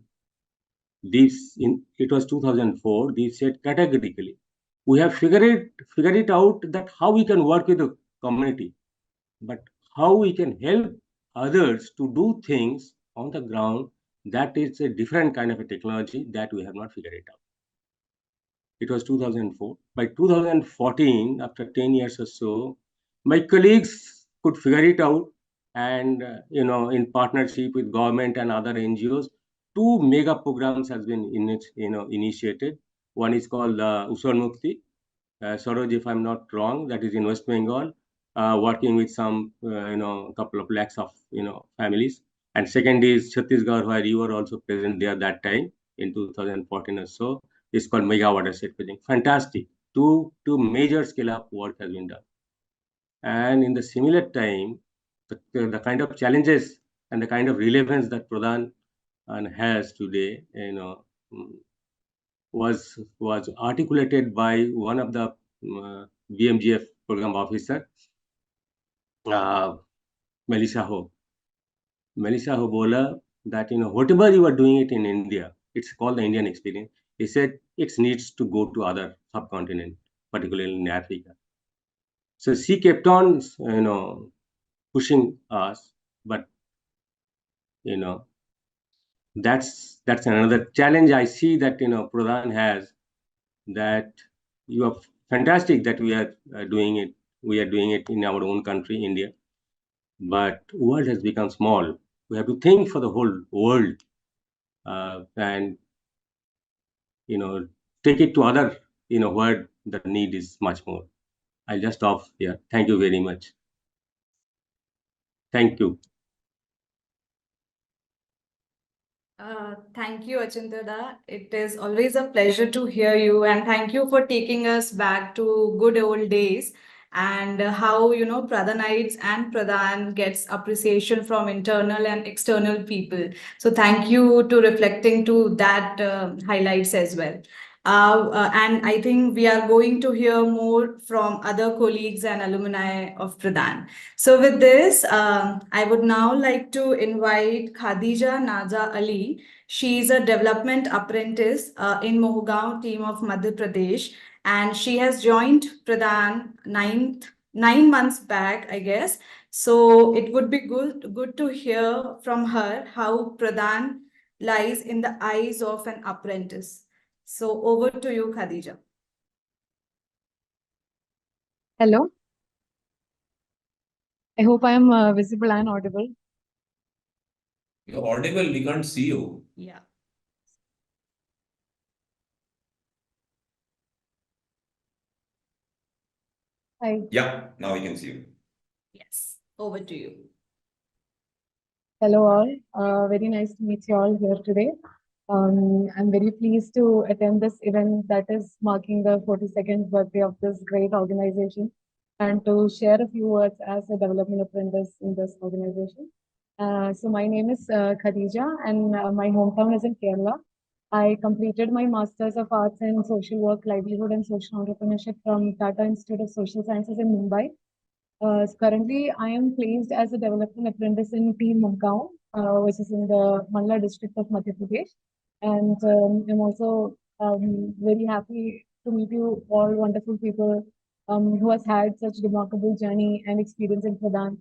it was 2004, they said categorically, we have figured it out that how we can work with the community, but how we can help others to do things on the ground, that is a different kind of a technology that we have not figured it out. It was 2004. By 2014, after 10 years or so, my colleagues could figure it out, and in partnership with government and other NGOs, 2 mega programs has been initiated. One is called Usar Mukti. Saroj, if I'm not wrong, that is in West Bengal, working with some, couple of lakhs of, families. And second is Chhattisgarh, where you were also present there that time in 2014 or so. It's called Mega Watershed Project. Fantastic. Two major scale up work has been done. And in the similar time, the kind of challenges and the kind of relevance that Pradhan has today, was articulated by one of the BMGF program officer, Melissa Ho. Melissa Ho bola that, whatever you are doing it in India, it's called the Indian experience. He said it needs to go to other subcontinent, particularly in Africa. So she kept on, pushing us, but, that's another challenge I see that, Pradhan has, that you are fantastic that we are doing it. We are doing it in our own country, India, but world has become small. We have to think for the whole world, and take it to other, where the need is much more. I'll just stop here. Thank you very much. Thank you. Thank you, Achintada. It is always a pleasure to hear you, and thank you for taking us back to good old days and how, Pradhanites and Pradhan gets appreciation from internal and external people. So thank you to reflecting to that highlights as well. And I think we are going to hear more from other colleagues and alumni of Pradhan. So with this, I would now like to invite Khadija Naza Ali. She is a development apprentice in Mohgaon team of Madhya Pradesh, and she has joined Pradhan 9 months back, I guess. So it would be good to hear from her how Pradhan lies in the eyes of an apprentice. So over to you, Khadija. Hello. I hope I am visible and audible. You're audible, we can't see you. Yeah. Hi. Yeah, now we can see you. Yes, over to you. Hello all. Very nice to meet you all here today. I'm very pleased to attend this event that is marking the 42nd birthday of this great organization and to share a few words as a development apprentice in this organization. So my name is Khadija, and my hometown is in Kerala. I completed my Masters of Arts in Social Work, Livelihood and Social Entrepreneurship from Tata Institute of Social Sciences in Mumbai. Currently, I am placed as a development apprentice in Team Mohgaon, which is in the Malla district of Madhya Pradesh. And I'm also very happy to meet you all wonderful people who has had such remarkable journey and experience in Pradhan,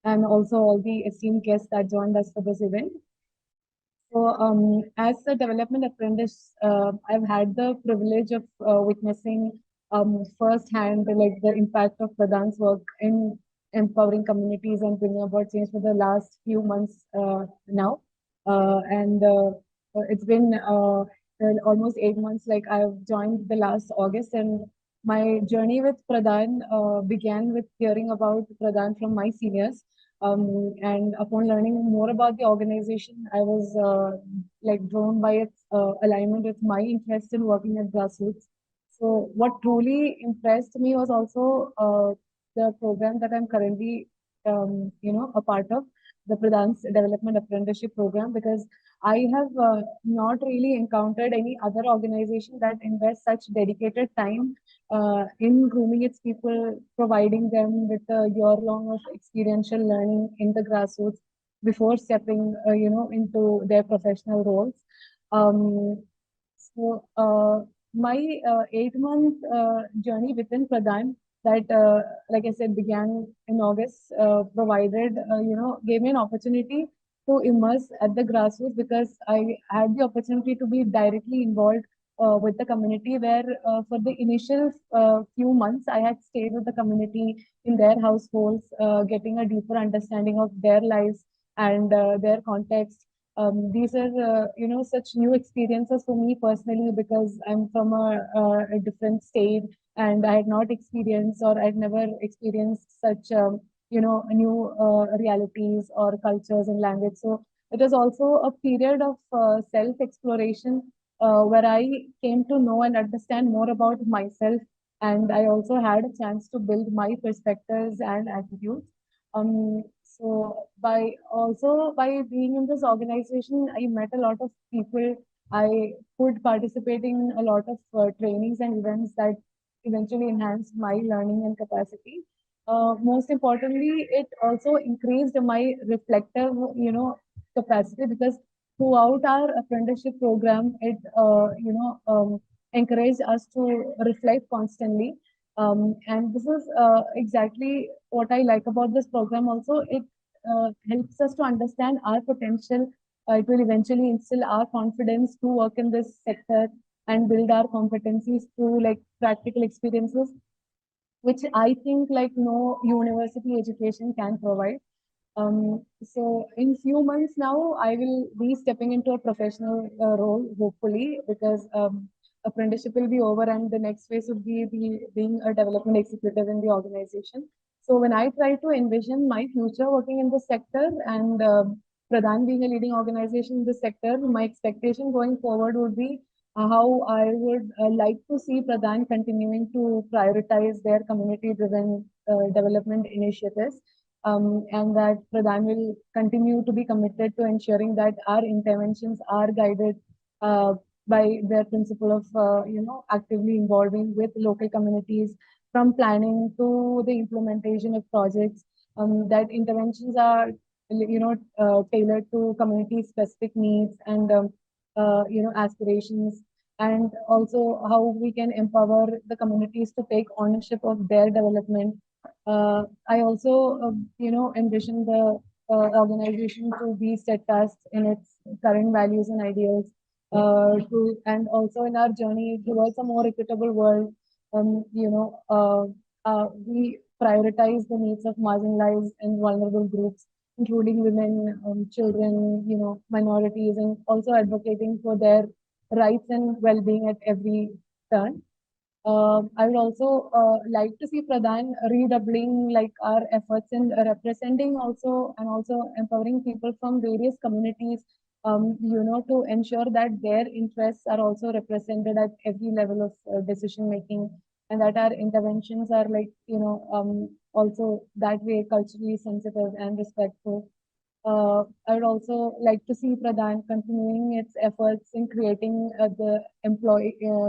and also all the esteemed guests that joined us for this event. So as a development apprentice, I've had the privilege of witnessing firsthand like the impact of Pradhan's work in empowering communities and bringing about change for the last few months now. And it's been almost 8 months, like I've joined the last August, and my journey with Pradhan began with hearing about Pradhan from my seniors. And upon learning more about the organization, I was like drawn by its alignment with my interest in working at grassroots. So what truly impressed me was also the program that I'm currently, a part of, the Pradhan's Development Apprenticeship Program, because I have not really encountered any other organization that invests such dedicated time in grooming its people, providing them with a year-long of experiential learning in the grassroots before stepping, into their professional roles. My 8-month journey within Pradhan that, like I said, began in August, gave me an opportunity to immerse at the grassroots, because I had the opportunity to be directly involved with the community, where for the initial few months I had stayed with the community in their households, getting a deeper understanding of their lives and their context. These are, such new experiences for me personally, because I'm from a different state and I had not experienced, or I'd never experienced such, new realities or cultures and language. So it was also a period of self-exploration where I came to know and understand more about myself. And I also had a chance to build my perspectives and attitudes. So by being in this organization, I met a lot of people. I could participate in a lot of trainings and events that eventually enhanced my learning and capacity. Most importantly, it also increased my reflective, capacity, because throughout our apprenticeship program, it, encouraged us to reflect constantly. And this is exactly what I like about this program also. It helps us to understand our potential. It will eventually instill our confidence to work in this sector and build our competencies through like practical experiences, which I think like no university education can provide. So in few months now, I will be stepping into a professional role, hopefully, because apprenticeship will be over and the next phase would be being a development executive in the organization. So when I try to envision my future working in this sector and Pradhan being a leading organization in this sector, my expectation going forward would be how I would like to see Pradhan continuing to prioritize their community-driven development initiatives. And that Pradhan will continue to be committed to ensuring that our interventions are guided by their principle of, actively involving with local communities, from planning to the implementation of projects, that interventions are, tailored to community-specific needs and, aspirations, and also how we can empower the communities to take ownership of their development. I also, envision the organization to be steadfast in its current values and ideals, and also in our journey towards a more equitable world. We prioritize the needs of marginalized and vulnerable groups, including women, children, minorities, and also advocating for their rights and well-being at every turn. I would also like to see Pradhan redoubling like our efforts in representing also and also empowering people from various communities, to ensure that their interests are also represented at every level of decision making, and that our interventions are like, also that way culturally sensitive and respectful. I would also like to see Pradhan continuing its efforts in creating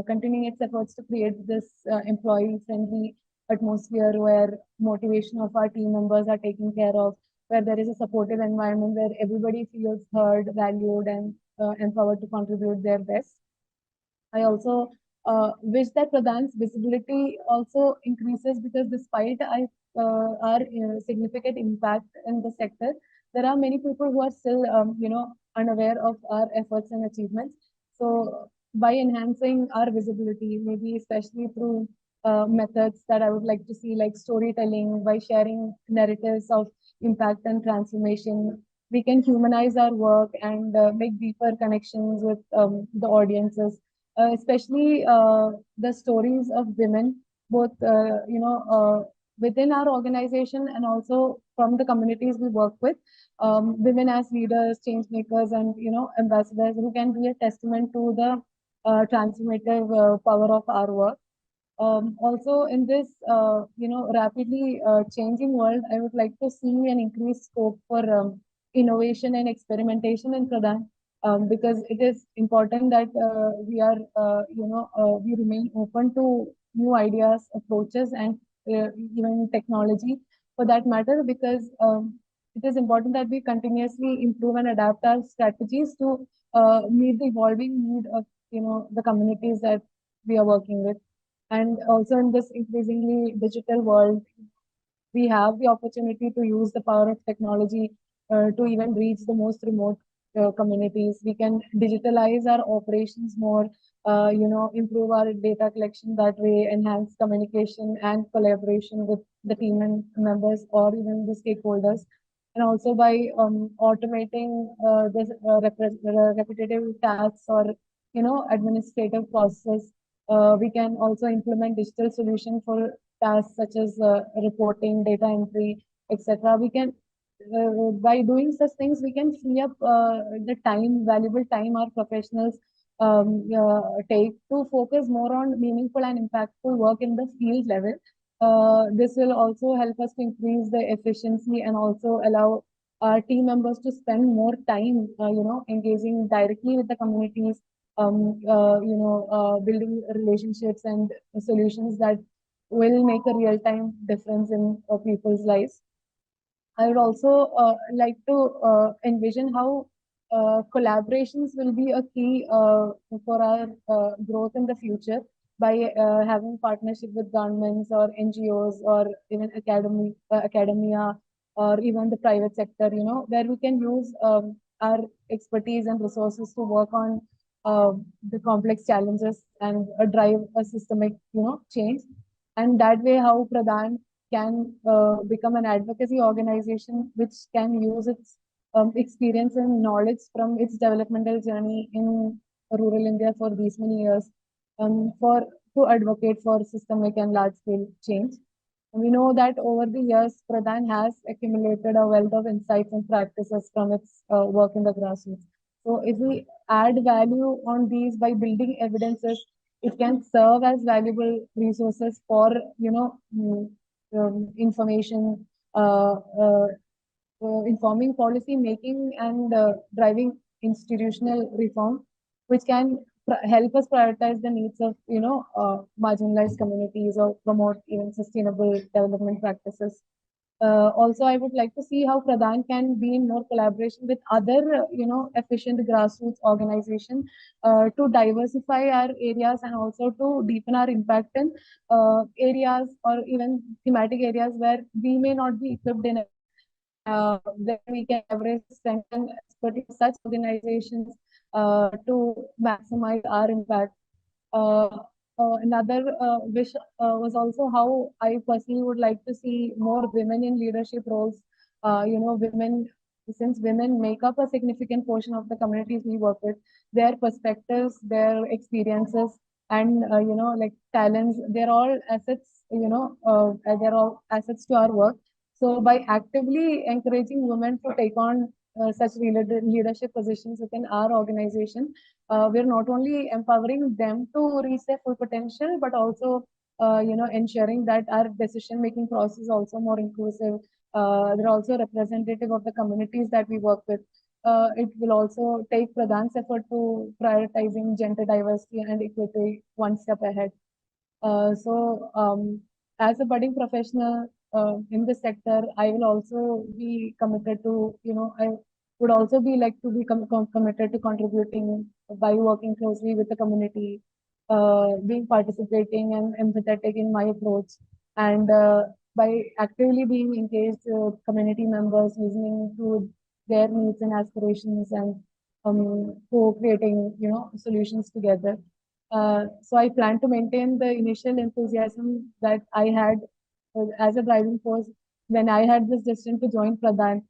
continuing its efforts to create this employee-friendly atmosphere where motivation of our team members are taken care of, where there is a supportive environment where everybody feels heard, valued, and empowered to contribute their best. I also wish that Pradhan's visibility also increases, because despite our significant impact in the sector, there are many people who are still, unaware of our efforts and achievements. So by enhancing our visibility, maybe especially through methods that I would like to see, like storytelling, by sharing narratives of impact and transformation, we can humanize our work and make deeper connections with the audiences, especially the stories of women, both, within our organization and also from the communities we work with. Women as leaders, change makers, and ambassadors who can be a testament to the transformative power of our work. Also, in this rapidly changing world, I would like to see an increased scope for innovation and experimentation in Pradhan, because it is important that we remain open to new ideas, approaches, and even technology for that matter, because it is important that we continuously improve and adapt our strategies to meet the evolving need of the communities that we are working with. And also in this increasingly digital world, we have the opportunity to use the power of technology to even reach the most remote communities. We can digitalize our operations more, improve our data collection that way, enhance communication and collaboration with the team and members or even the stakeholders. And also by automating this repetitive tasks or administrative processes, we can also implement digital solution for tasks such as reporting, data entry, etc. We can, by doing such things, we can free up the time, valuable time our professionals take to focus more on meaningful and impactful work in the field level. This will also help us to increase the efficiency and also allow our team members to spend more time, engaging directly with the communities, building relationships and solutions that will make a real-time difference in people's lives. I would also like to envision how collaborations will be a key for our growth in the future by having partnership with governments or NGOs or even academia or even the private sector, where we can use our expertise and resources to work on the complex challenges and drive a systemic, change. And that way, how Pradhan can become an advocacy organization which can use its experience and knowledge from its developmental journey in rural India for these many years, to advocate for systemic and large-scale change. And we know that over the years, Pradhan has accumulated a wealth of insights and practices from its work in the grassroots. So if we add value on these by building evidences, it can serve as valuable resources for, information, informing policy making and driving institutional reform, which can help us prioritize the needs of, marginalized communities or promote even sustainable development practices. Also, I would like to see how Pradhan can be in more collaboration with other, efficient grassroots organizations to diversify our areas and also to deepen our impact in areas or even thematic areas where we may not be equipped in. Then we can leverage strength and expertise of such organizations to maximize our impact. Another wish was also how I personally would like to see more women in leadership roles. Since women make up a significant portion of the communities we work with, their perspectives, their experiences, and like talents, they're all assets. They're all assets to our work. So by actively encouraging women to take on such leadership positions within our organization, we're not only empowering them to reach their full potential, but also, ensuring that our decision-making process is also more inclusive. They're also representative of the communities that we work with. It will also take Pradhan's effort to prioritizing gender diversity and equity one step ahead. As a budding professional in this sector, I will also be committed to, I would also be like to be committed to contributing by working closely with the community, being participating and empathetic in my approach, and by actively being engaged with community members, listening to their needs and aspirations, and co-creating, solutions together. So I plan to maintain the initial enthusiasm that I had as a driving force when I had this decision to join Pradhan,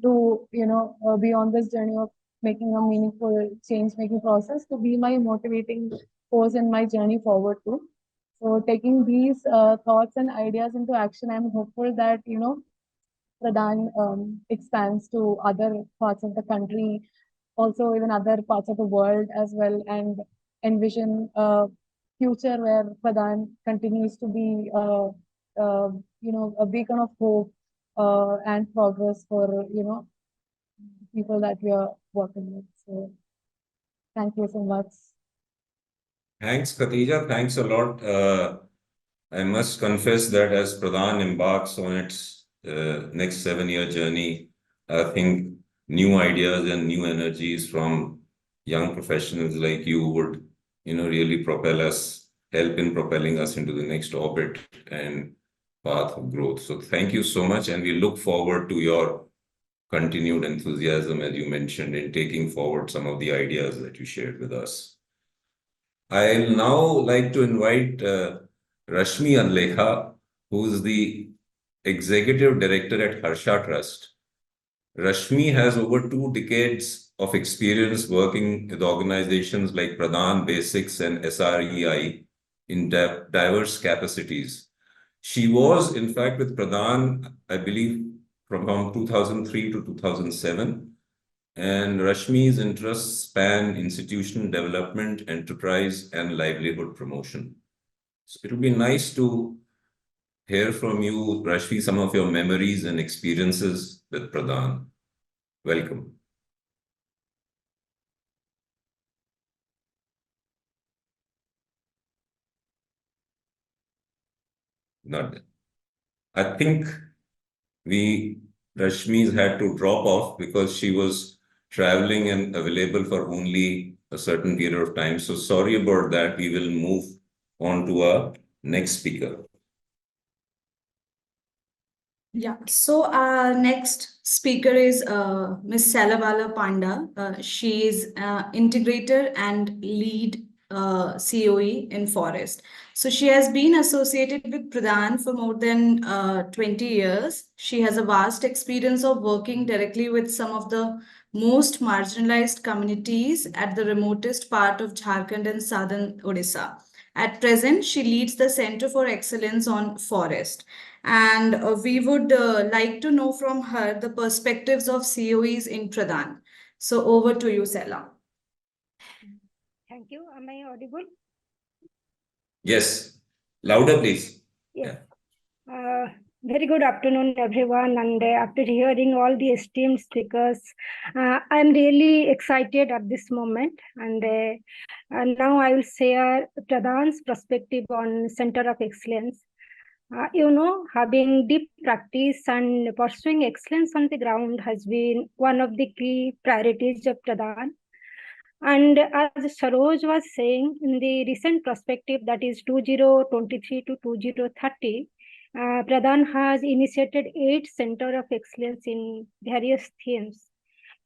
to be on this journey of making a meaningful change-making process, to be my motivating force in my journey forward too. So taking these thoughts and ideas into action, I'm hopeful that Pradhan expands to other parts of the country, also even other parts of the world as well, and envision a future where Pradhan continues to be a beacon of hope and progress for people that we are working with. So thank you so much. Thanks, Khatija. Thanks a lot. I must confess that as Pradhan embarks on its next 7-year journey, I think new ideas and new energies from young professionals like you would, really help in propelling us into the next orbit and path of growth. So thank you so much, and we look forward to your continued enthusiasm, as you mentioned, in taking forward some of the ideas that you shared with us. I'll now like to invite Rashmi Anlekha, who's the Executive Director at Harsha Trust. Rashmi has over 2 decades of experience working with organizations like Pradhan Basics and SREI in diverse capacities. She was, in fact, with Pradhan, I believe, from 2003 to 2007. And Rashmi's interests span institutional development, enterprise, and livelihood promotion. So it would be nice to hear from you, Rashmi, some of your memories and experiences with Pradhan. Welcome. Not, I think Rashmi's had to drop off because she was traveling and available for only a certain period of time. So sorry about that. We will move on to our next speaker. Yeah, so our next speaker is Ms. Salabala Panda. She is integrator and lead COE in Forest. So she has been associated with Pradhan for more than 20 years. She has a vast experience of working directly with some of the most marginalized communities at the remotest part of Jharkhand and southern Odisha. At present, she leads the Center for Excellence on Forest. And we would like to know from her the perspectives of COEs in Pradhan. So over to you, Sela. Thank you. Am I audible? Yes. Louder, please. Yes. Very good afternoon, everyone. And after hearing all the esteemed speakers, I'm really excited at this moment. And now I will share Pradhan's perspective on Center of Excellence. Having deep practice and pursuing excellence on the ground has been one of the key priorities of Pradhan. And as Saroj was saying, in the recent perspective, that is 2023 to 2030, Pradhan has initiated 8 centers of excellence in various themes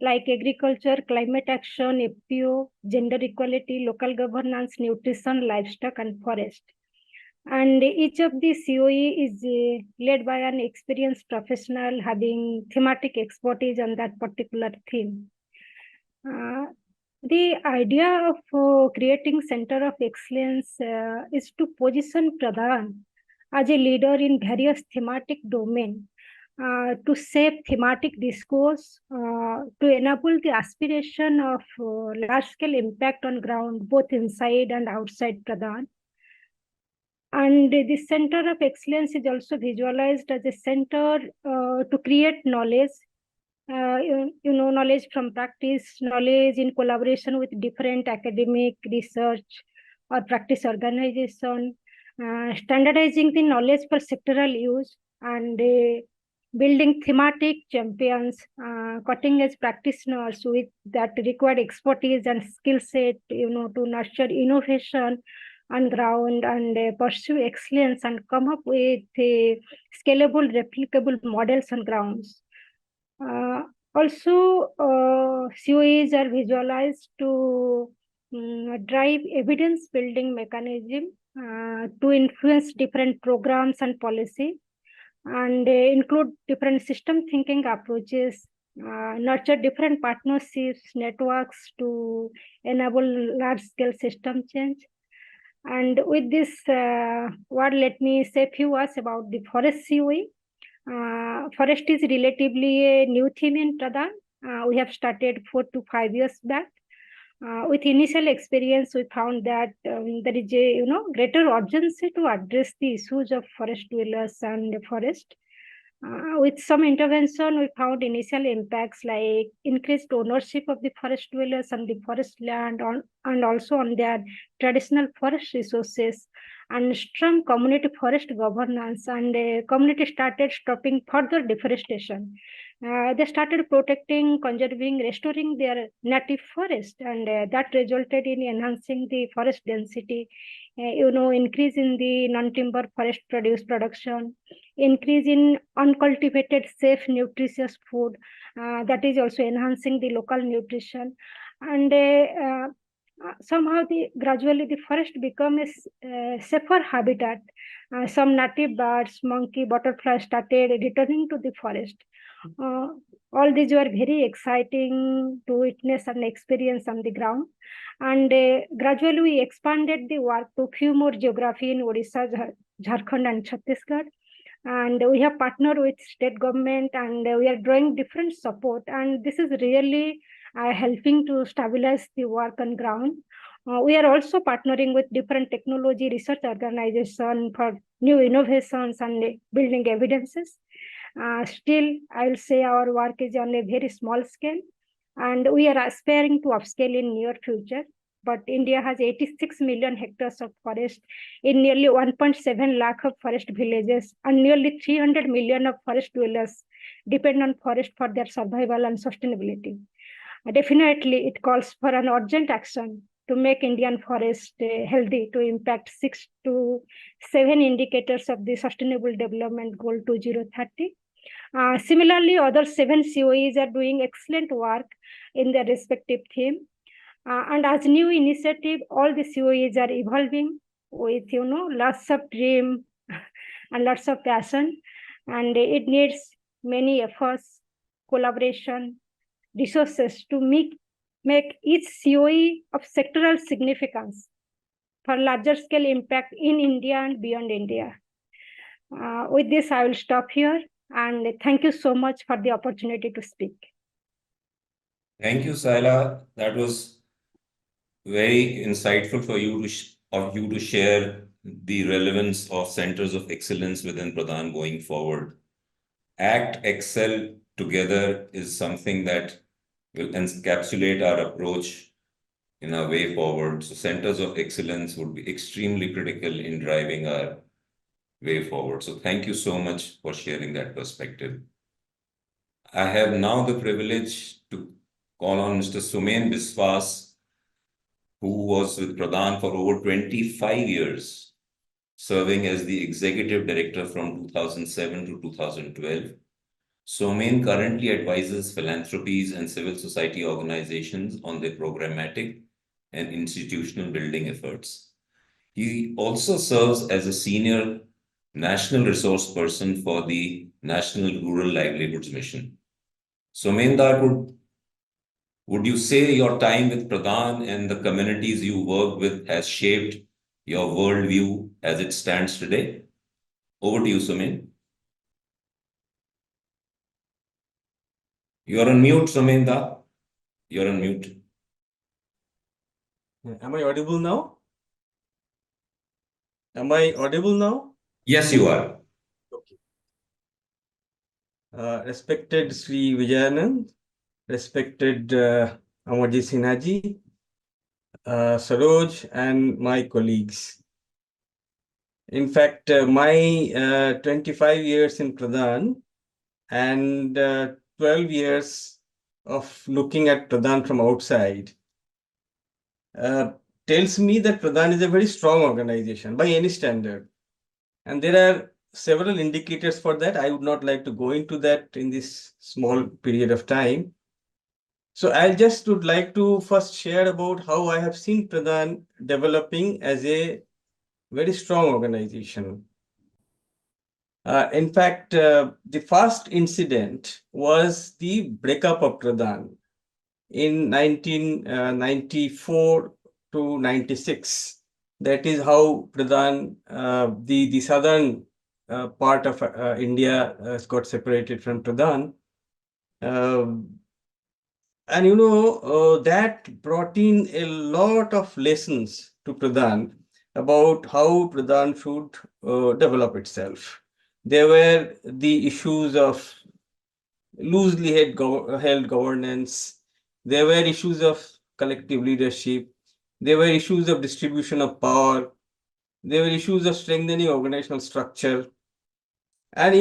like agriculture, climate action, FPO, gender equality, local governance, nutrition, livestock, and forest. And each of the COE is led by an experienced professional having thematic expertise on that particular theme. The idea of creating Center of Excellence is to position Pradhan as a leader in various thematic domains, to shape thematic discourse, to enable the aspiration of large-scale impact on ground, both inside and outside Pradhan. And the Center of Excellence is also visualized as a center to create knowledge, knowledge from practice, knowledge in collaboration with different academic, research, or practice organization, standardizing the knowledge for sectoral use, and building thematic champions, cutting-edge practitioners with that required expertise and skill set, to nurture innovation on ground and pursue excellence and come up with scalable, replicable models on grounds. Also, COEs are visualized to drive evidence building mechanism to influence different programs and policy, and include different system thinking approaches, nurture different partnerships, networks to enable large scale system change. And with this word, let me say a few words about the forest COE. Forest is relatively a new theme in Pradhan. We have started 4 to 5 years back. With initial experience, we found that there is a greater urgency to address the issues of forest dwellers and forest. With some intervention, we found initial impacts like increased ownership of the forest dwellers on the forest land and also on their traditional forest resources, and strong community forest governance, and community started stopping further deforestation. They started protecting, conserving, restoring their native forest, and that resulted in enhancing the forest density, increase in the non-timber forest production, increase in uncultivated, safe, nutritious food, that is also enhancing the local nutrition, and somehow gradually the forest become a safer habitat. Some native birds, monkey, butterflies started returning to the forest. All these were very exciting to witness and experience on the ground. And gradually we expanded the work to few more geography in Odisha, Jharkhand and Chhattisgarh. And we have partnered with state government, and we are drawing different support. And this is really helping to stabilize the work on ground. We are also partnering with different technology research organizations for new innovations and building evidences. Still, I will say our work is on a very small scale, and we are aspiring to upscale in near future. But India has 86 million hectares of forest in nearly 1.7 lakh of forest villages, and nearly 300 million of forest dwellers depend on forest for their survival and sustainability. Definitely, it calls for an urgent action to make Indian forest healthy, to impact 6 to 7 indicators of the Sustainable Development Goal 2030. Similarly, other 7 COEs are doing excellent work in their respective theme. And as new initiative, all the COEs are evolving with, lots of dream and lots of passion. And it needs many efforts, collaboration, resources to make each COE of sectoral significance for larger scale impact in India and beyond India. With this, I will stop here, and thank you so much for the opportunity to speak. Thank you, Saila. That was very insightful for you to share the relevance of centers of excellence within Pradhan going forward. Act, excel together is something that will encapsulate our approach in our way forward. So centers of excellence would be extremely critical in driving our way forward. So thank you so much for sharing that perspective. I have now the privilege to call on Mr. Sumen Biswas, who was with Pradhan for over 25 years, serving as the executive director from 2007 to 2012. Somen currently advises philanthropies and civil society organizations on their programmatic and institutional building efforts. He also serves as a senior national resource person for the National Rural Livelihoods Mission. Somendar, would you say your time with Pradhan and the communities you work with has shaped your worldview as it stands today? Over to you, Sumen. You're on mute, Sumenda. You're on mute. Am I audible now? Am I audible now? Yes, you are. Okay. Respected Sri Vijayanand, respected Amarjit Sinha ji, Saroj, and my colleagues. In fact, my 25 years in Pradhan and 12 years of looking at Pradhan from outside tells me that Pradhan is a very strong organization by any standard. And there are several indicators for that. I would not like to go into that in this small period of time. So I just would like to first share about how I have seen Pradhan developing as a very strong organization. In fact, the first incident was the breakup of Pradhan in 1994 to 96. That is how Pradhan, the southern part of India got separated from Pradhan. And that brought in a lot of lessons to Pradhan about how Pradhan should develop itself. There were the issues of loosely held governance. There were issues of collective leadership. There were issues of distribution of power. There were issues of strengthening organizational structure. And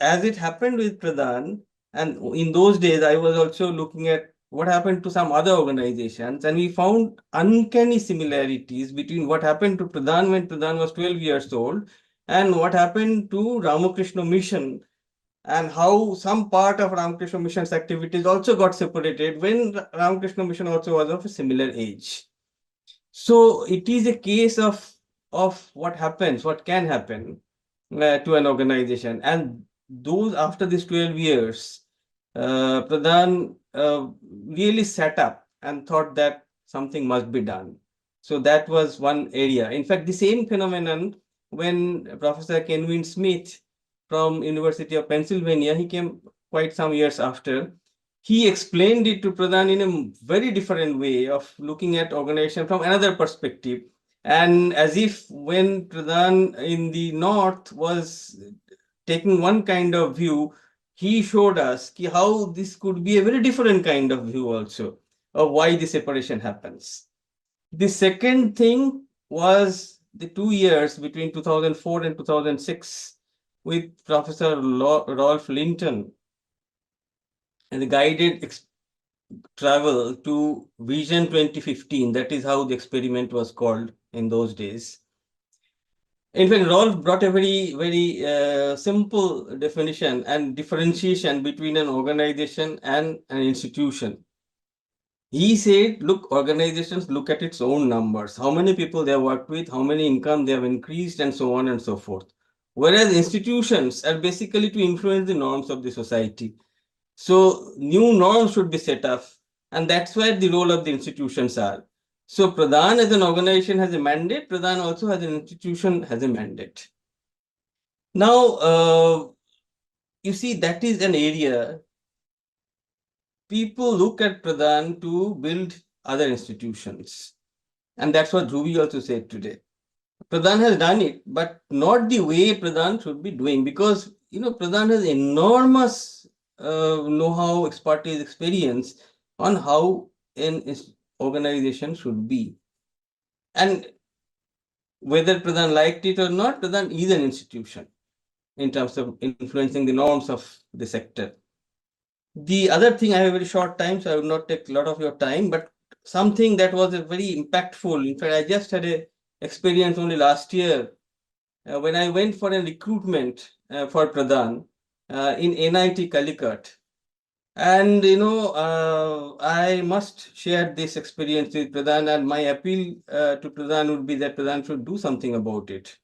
as it happened with Pradhan, and in those days, I was also looking at what happened to some other organizations, and we found uncanny similarities between what happened to Pradhan when Pradhan was 12 years old and what happened to Ramakrishna Mission, and how some part of Ramakrishna Mission's activities also got separated when Ramakrishna Mission also was of a similar age. So it is a case of what happens, what can happen to an organization. And those after these 12 years, Pradhan really sat up and thought that something must be done. So that was one area. In fact, the same phenomenon when Professor Kenwin Smith from University of Pennsylvania, he came quite some years after, he explained it to Pradhan in a very different way of looking at organization from another perspective. And as if when Pradhan in the North was taking one kind of view, he showed us how this could be a very different kind of view also of why the separation happens. The second thing was the 2 years between 2004 and 2006 with Professor Rolf Linton and the guided travel to Vision 2015. That is how the experiment was called in those days. In fact, Rolf brought a very, very simple definition and differentiation between an organization and an institution. He said, look, organizations look at its own numbers, how many people they have worked with, how many income they have increased, and so on and so forth. Whereas institutions are basically to influence the norms of the society. So new norms should be set up, and that's where the role of the institutions are. So Pradhan as an organization has a mandate, Pradhan also has an institution has a mandate. Now, you see, that is an area people look at Pradhan to build other institutions. And that's what Dhruvi also said today. Pradhan has done it, but not the way Pradhan should be doing, because Pradhan has enormous know-how, expertise, experience on how an organization should be. And whether Pradhan liked it or not, Pradhan is an institution in terms of influencing the norms of the sector. The other thing, I have a very short time, so I will not take a lot of your time, but something that was a very impactful. In fact, I just had an experience only last year when I went for a recruitment for Pradhan in NIT Calicut. And, I must share this experience with Pradhan, and my appeal to Pradhan would be that Pradhan should do something about it.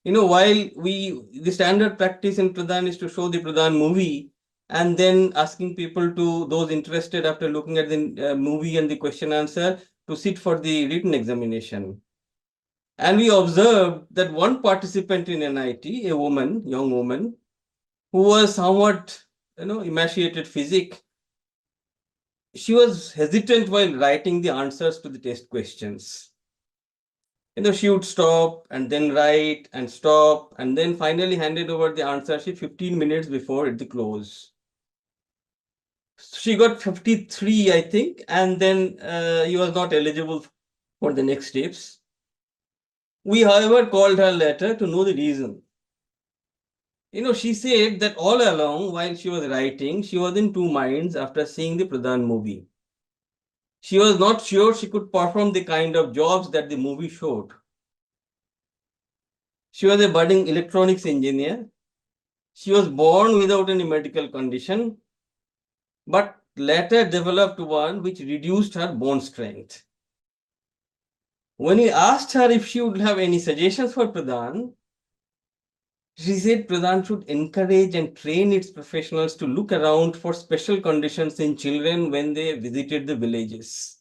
While the standard practice in Pradhan is to show the Pradhan movie and then asking people those interested after looking at the movie and the question answer to sit for the written examination. And we observed that one participant in NIT, a woman, young woman, who was somewhat emaciated physique, she was hesitant while writing the answers to the test questions. She would stop and then write and stop and then finally handed over the answer sheet 15 minutes before the close. She got 53, I think, and then he was not eligible for the next steps. We, however, called her later to know the reason. She said that all along while she was writing, she was in two minds after seeing the Pradhan movie. She was not sure she could perform the kind of jobs that the movie showed. She was a budding electronics engineer. She was born without any medical condition, but later developed one which reduced her bone strength. When we asked her if she would have any suggestions for Pradhan, she said Pradhan should encourage and train its professionals to look around for special conditions in children when they visited the villages.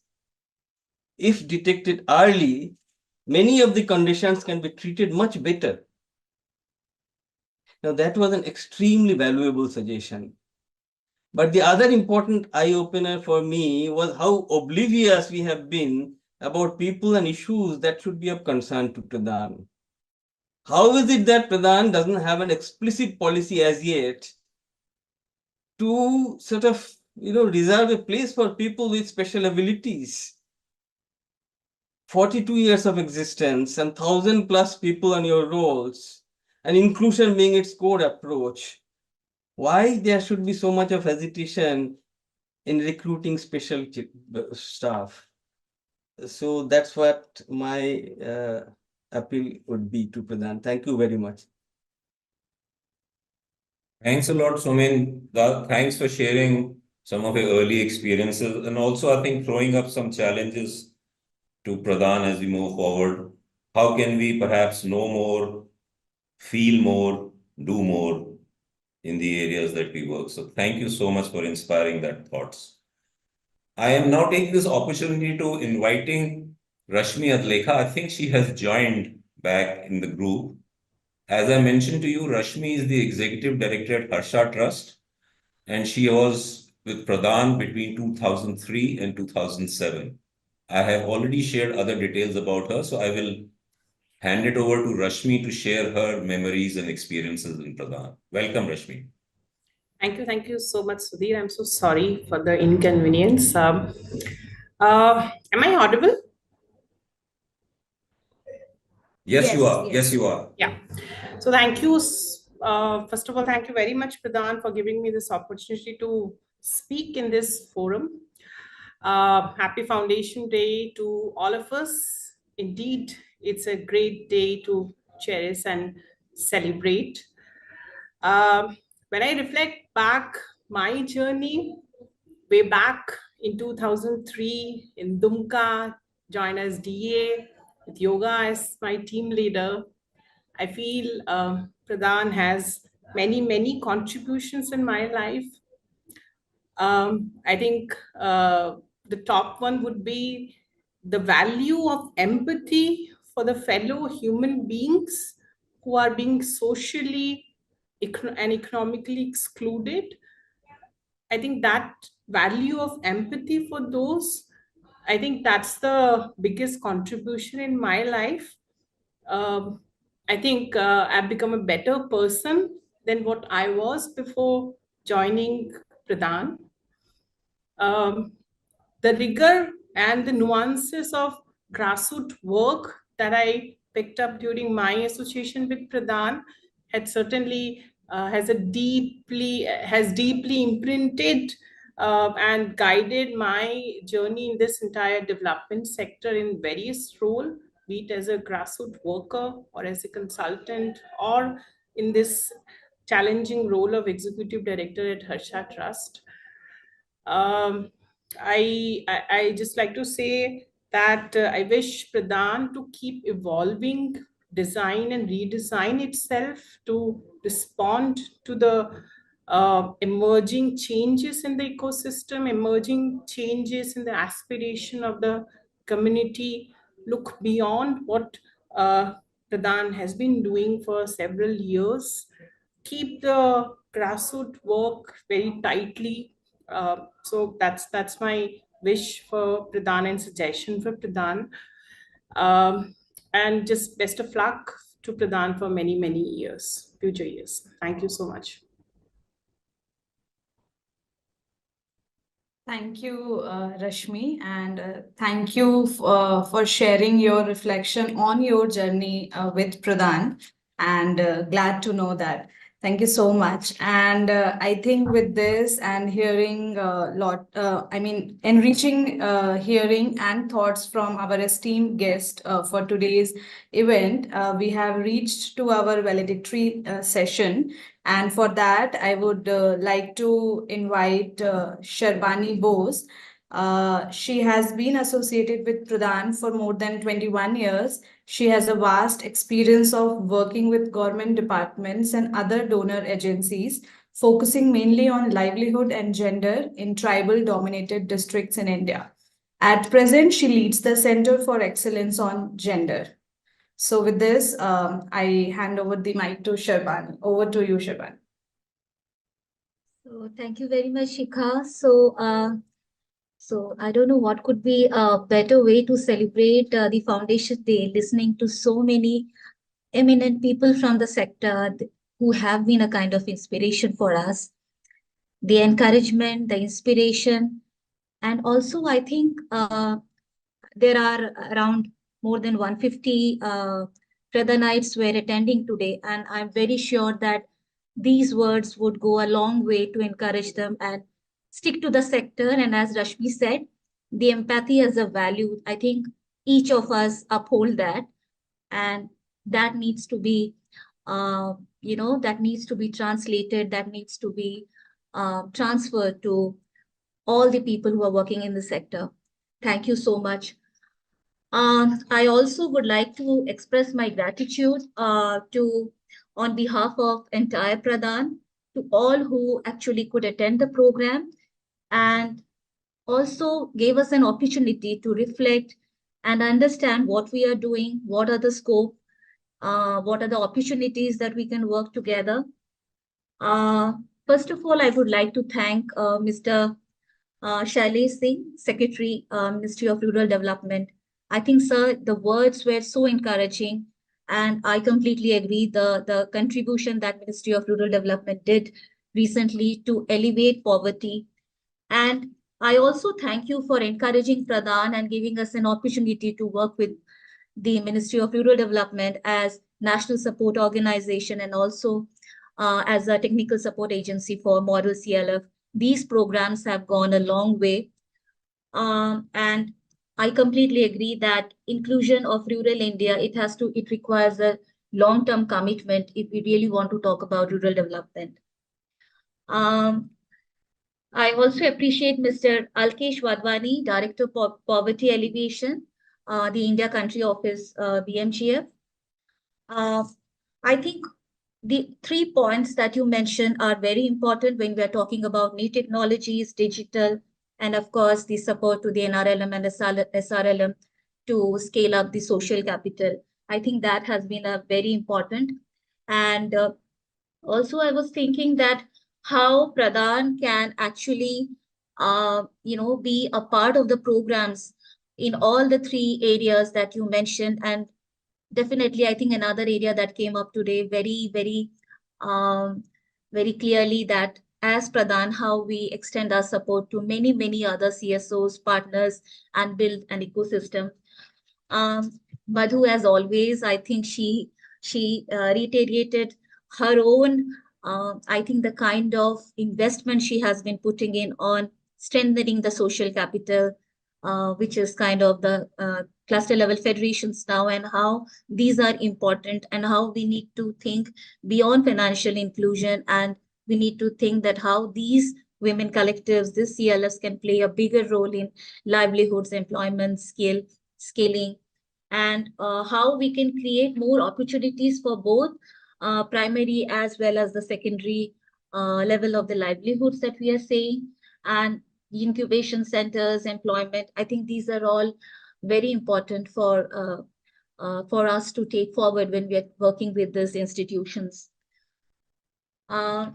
If detected early, many of the conditions can be treated much better. Now, that was an extremely valuable suggestion. But the other important eye-opener for me was how oblivious we have been about people and issues that should be of concern to Pradhan. How is it that Pradhan doesn't have an explicit policy as yet to sort of, reserve a place for people with special abilities? 42 years of existence and 1,000+ people on your rolls, and inclusion being its core approach. Why there should be so much of hesitation in recruiting special staff? So that's what my appeal would be to Pradhan. Thank you very much. Thanks a lot, Sumin. Thanks for sharing some of your early experiences, and also I think throwing up some challenges to Pradhan as we move forward. How can we perhaps know more, feel more, do more in the areas that we work? So thank you so much for inspiring that thoughts. I am now taking this opportunity to inviting Rashmi Adlekha. I think she has joined back in the group. As I mentioned to you, Rashmi is the executive director at Harsha Trust, and she was with Pradhan between 2003 and 2007. I have already shared other details about her, so I will hand it over to Rashmi to share her memories and experiences in Pradhan. Welcome, Rashmi. Thank you so much, Sudhir. I'm so sorry for the inconvenience. Am I audible? Yes, you are. Yes, you are. Yeah. So thank you. First of all, thank you very much, Pradhan, for giving me this opportunity to speak in this forum. Happy Foundation Day to all of us. Indeed, it's a great day to cherish and celebrate. When I reflect back my journey, way back in 2003 in Dumka, joined as DA with yoga as my team leader, I feel Pradhan has many contributions in my life. I think the top one would be the value of empathy for the fellow human beings who are being socially and economically excluded. I think that value of empathy for those, I think that's the biggest contribution in my life. I think I've become a better person than what I was before joining Pradhan. The rigor and the nuances of grassroots work that I picked up during my association with Pradhan had certainly has deeply imprinted and guided my journey in this entire development sector in various roles, be it as a grassroots worker or as a consultant or in this challenging role of executive director at Harsha Trust. I just like to say that I wish Pradhan to keep evolving, design and redesign itself to respond to the emerging changes in the ecosystem, emerging changes in the aspiration of the community, look beyond what Pradhan has been doing for several years, keep the grassroots work very tightly. So that's my wish for Pradhan and suggestion for Pradhan. And just best of luck to Pradhan for many years, future years. Thank you so much. Thank you, Rashmi, and thank you for sharing your reflection on your journey with Pradhan, and glad to know that. Thank you so much. And I think with this and hearing enriching hearing and thoughts from our esteemed guest for today's event, we have reached to our valedictory session. And for that, I would like to invite Sharbani Bose. She has been associated with Pradhan for more than 21 years. She has a vast experience of working with government departments and other donor agencies, focusing mainly on livelihood and gender in tribal-dominated districts in India. At present, she leads the Center for Excellence on Gender. So with this, I hand over the mic to Sharbani. Over to you, Sharbani. So thank you very much, Shikha. So I don't know what could be a better way to celebrate the Foundation Day, listening to so many eminent people from the sector who have been a kind of inspiration for us. The encouragement, the inspiration, and also I think there are around more than 150 Pradhanites were attending today, and I'm very sure that these words would go a long way to encourage them and stick to the sector. And as Rashmi said, the empathy as a value, I think each of us uphold that, and that needs to be, that needs to be translated, that needs to be transferred to all the people who are working in the sector. Thank you so much. I also would like to express my gratitude on behalf of entire Pradhan, to all who actually could attend the program and also gave us an opportunity to reflect and understand what we are doing, what are the scope, what are the opportunities that we can work together. First of all, I would like to thank Mr. Shailesh Singh, Secretary, Ministry of Rural Development. I think, sir, the words were so encouraging, and I completely agree the contribution that Ministry of Rural Development did recently to alleviate poverty. And I also thank you for encouraging Pradhan and giving us an opportunity to work with the Ministry of Rural Development as national support organization and also as a technical support agency for Model CLF. These programs have gone a long way. And I completely agree that inclusion of rural India, it requires a long-term commitment if we really want to talk about rural development. I also appreciate Mr. Alkesh Wadhwani, Director for Poverty Alleviation, the India Country Office, BMGF. I think the 3 points that you mentioned are very important when we are talking about new technologies, digital, and of course, the support to the NRLM and SRLM to scale up the social capital. I think that has been a very important. And also, I was thinking that how Pradhan can actually, be a part of the programs in all the 3 areas that you mentioned. And definitely, I think another area that came up today very, very, very clearly that as Pradhan, how we extend our support to many, many other CSOs, partners, and build an ecosystem. Madhu, as always, I think she reiterated her own, I think the kind of investment she has been putting in on strengthening the social capital, which is kind of the cluster level federations now, and how these are important and how we need to think beyond financial inclusion, and we need to think that how these women collectives, these CLFs can play a bigger role in livelihoods, employment, scaling, and how we can create more opportunities for both primary as well as the secondary level of the livelihoods that we are saying, and incubation centers, employment. I think these are all very important for us to take forward when we are working with these institutions.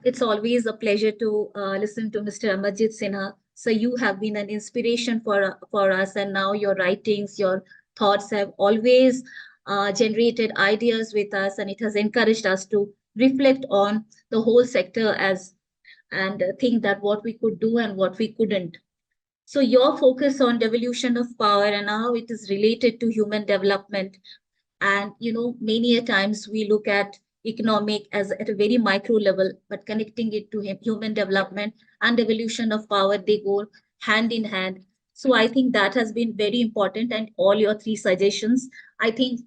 It's always a pleasure to listen to Mr. Amarjit Sinha. So you have been an inspiration for us, and now your writings, your thoughts have always generated ideas with us, and it has encouraged us to reflect on the whole sector and think that what we could do and what we couldn't. So your focus on devolution of power and how it is related to human development. And, many a times we look at economic as at a very micro level, but connecting it to human development and devolution of power, they go hand in hand. So I think that has been very important, and all your 3 suggestions, I think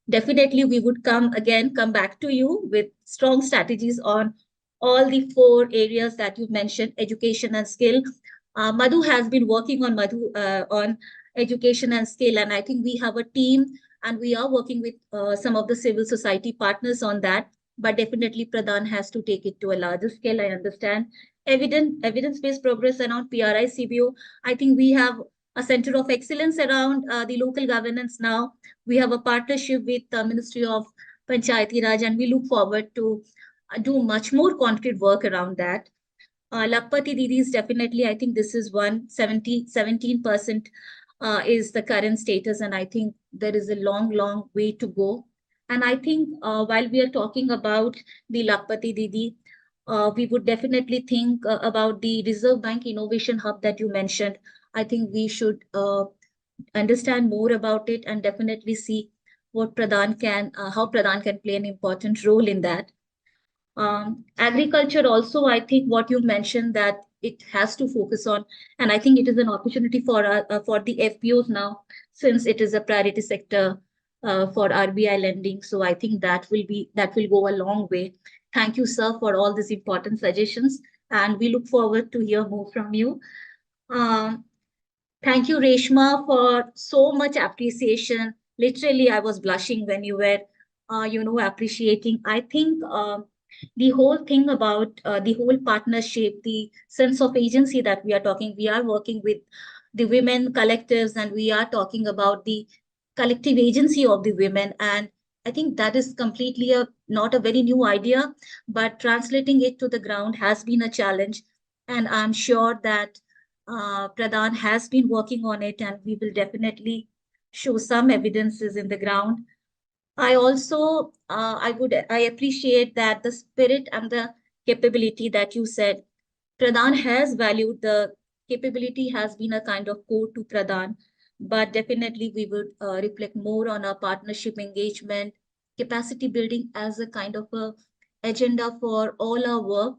definitely we would come back to you with strong strategies on all the 4 areas that you mentioned, education and skill. Madhu has been working on education and skill, and I think we have a team and we are working with some of the civil society partners on that, but definitely Pradhan has to take it to a larger scale. I understand evidence-based progress around PRI CBO. I think we have a center of excellence around the local governance now. We have a partnership with the Ministry of Panchayati Raj, and we look forward to do much more concrete work around that. Lakpati Didi is definitely, I think this is 17% is the current status, and I think there is a long, long way to go. And I think while we are talking about the Lakpati Didi, we would definitely think about the Reserve Bank Innovation Hub that you mentioned. I think we should understand more about it and definitely see what Pradhan can, how Pradhan can play an important role in that. Agriculture also, I think what you mentioned that it has to focus on, and I think it is an opportunity for the FPOs now, since it is a priority sector for RBI lending. So I think that will go a long way. Thank you, sir, for all these important suggestions, and we look forward to hear more from you. Thank you, Reshma, for so much appreciation. Literally, I was blushing when you were, appreciating. I think the whole thing about the whole partnership, the sense of agency that we are working with the women collectives, and we are talking about the collective agency of the women. And I think that is completely not a very new idea, but translating it to the ground has been a challenge. And I'm sure that Pradhan has been working on it, and we will definitely show some evidences in the ground. I also, I appreciate that the spirit and the capability that you said. Pradhan has valued the capability, has been a kind of core to Pradhan, but definitely we would reflect more on our partnership engagement, capacity building as a kind of a agenda for all our work,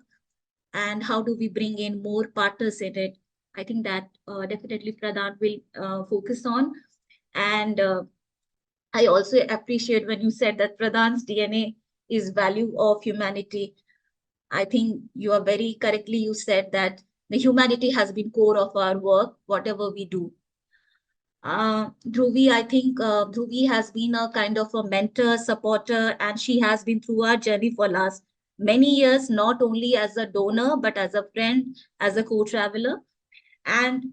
and how do we bring in more partners in it. I think that definitely Pradhan will focus on. And I also appreciate when you said that Pradhan's DNA is value of humanity. I think you are very correctly, you said that the humanity has been core of our work, whatever we do. Dhruvi, I think Dhruvi has been a kind of a mentor, supporter, and she has been through our journey for last many years, not only as a donor, but as a friend, as a co-traveler. And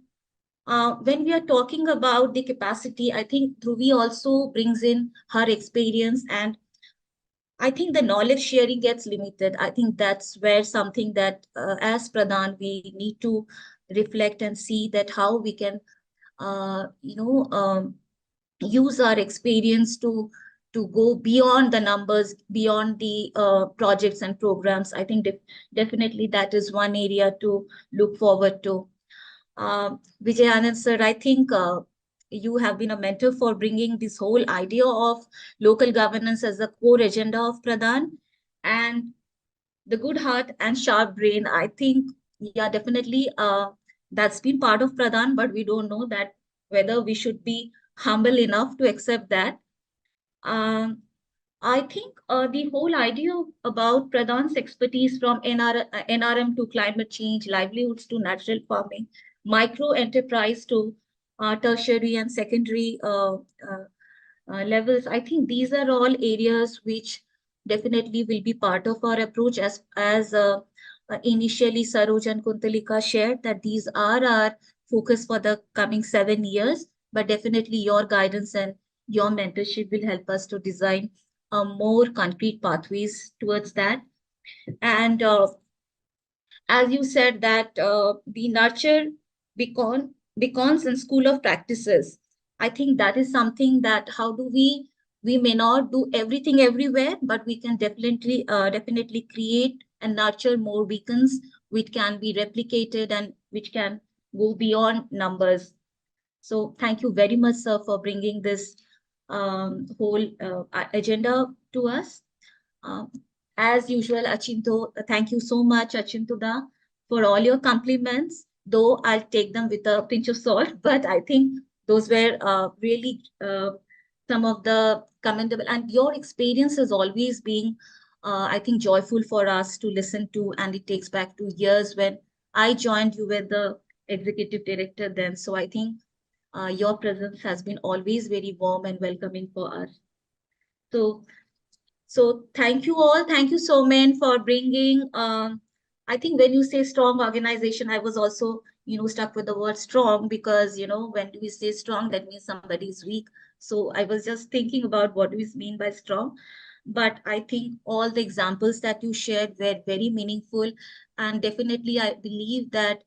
when we are talking about the capacity, I think Dhruvi also brings in her experience, and I think the knowledge sharing gets limited. I think that's where something that as Pradhan, we need to reflect and see that how we can, use our experience to go beyond the numbers, beyond the projects and programs. I think definitely that is one area to look forward to. Vijay Anand sir, I think you have been a mentor for bringing this whole idea of local governance as a core agenda of Pradhan, and the good heart and sharp brain. I think, yeah, definitely that's been part of Pradhan, but we don't know that whether we should be humble enough to accept that. I think the whole idea about Pradhan's expertise from NRM to climate change, livelihoods to natural farming, micro enterprise to tertiary and secondary levels. I think these are all areas which definitely will be part of our approach, as initially Saroj and Kuntalika shared that these are our focus for the coming 7 years, but definitely your guidance and your mentorship will help us to design more concrete pathways towards that. And as you said that the nurture beacons and school of practices, I think that is something that how do we may not do everything everywhere, but we can definitely create and nurture more beacons which can be replicated and which can go beyond numbers. So thank you very much, sir, for bringing this whole agenda to us. As usual, Achinto, thank you so much, Achintuda, for all your compliments, though I'll take them with a pinch of salt, but I think those were really some of the commendable, and your experience has always been, I think, joyful for us to listen to, and it takes back to years when I joined, you were the executive director then. So I think your presence has been always very warm and welcoming for us. So thank you all. Thank you, Somen, for bringing, I think when you say strong organization, I was also, stuck with the word strong, because, when we say strong, that means somebody is weak. So I was just thinking about what do we mean by strong. But I think all the examples that you shared were very meaningful. And definitely, I believe that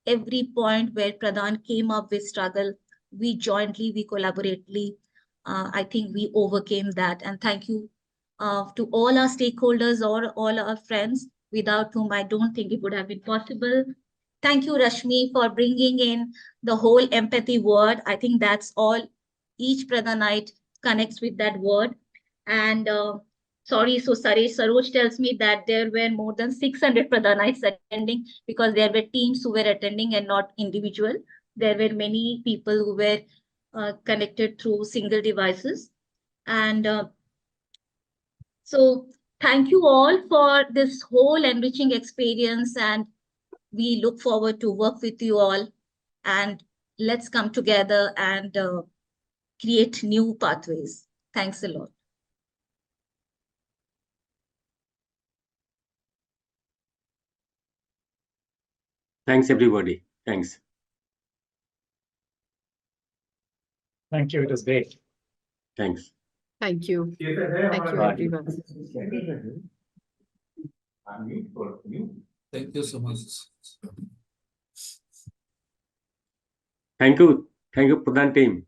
every point where Pradhan came up with struggle, we jointly, we collaboratively I think we overcame that. And thank you to all our stakeholders or all our friends, without whom I don't think it would have been possible. Thank you, Rashmi, for bringing in the whole empathy word. I think that's all. Each Pradhanite connects with that word. And sorry, so Saroj tells me that there were more than 600 Pradhanites attending, because there were teams who were attending and not individual. There were many people who were connected through single devices. And so thank you all for this whole enriching experience, and we look forward to work with you all, and let's come together and create new pathways. Thanks a lot. Thanks, everybody. Thanks. Thank you. It was great. Thanks. Thank you. Thank you, everyone. Thank you so much. Thank you. Thank you, Pradhan team.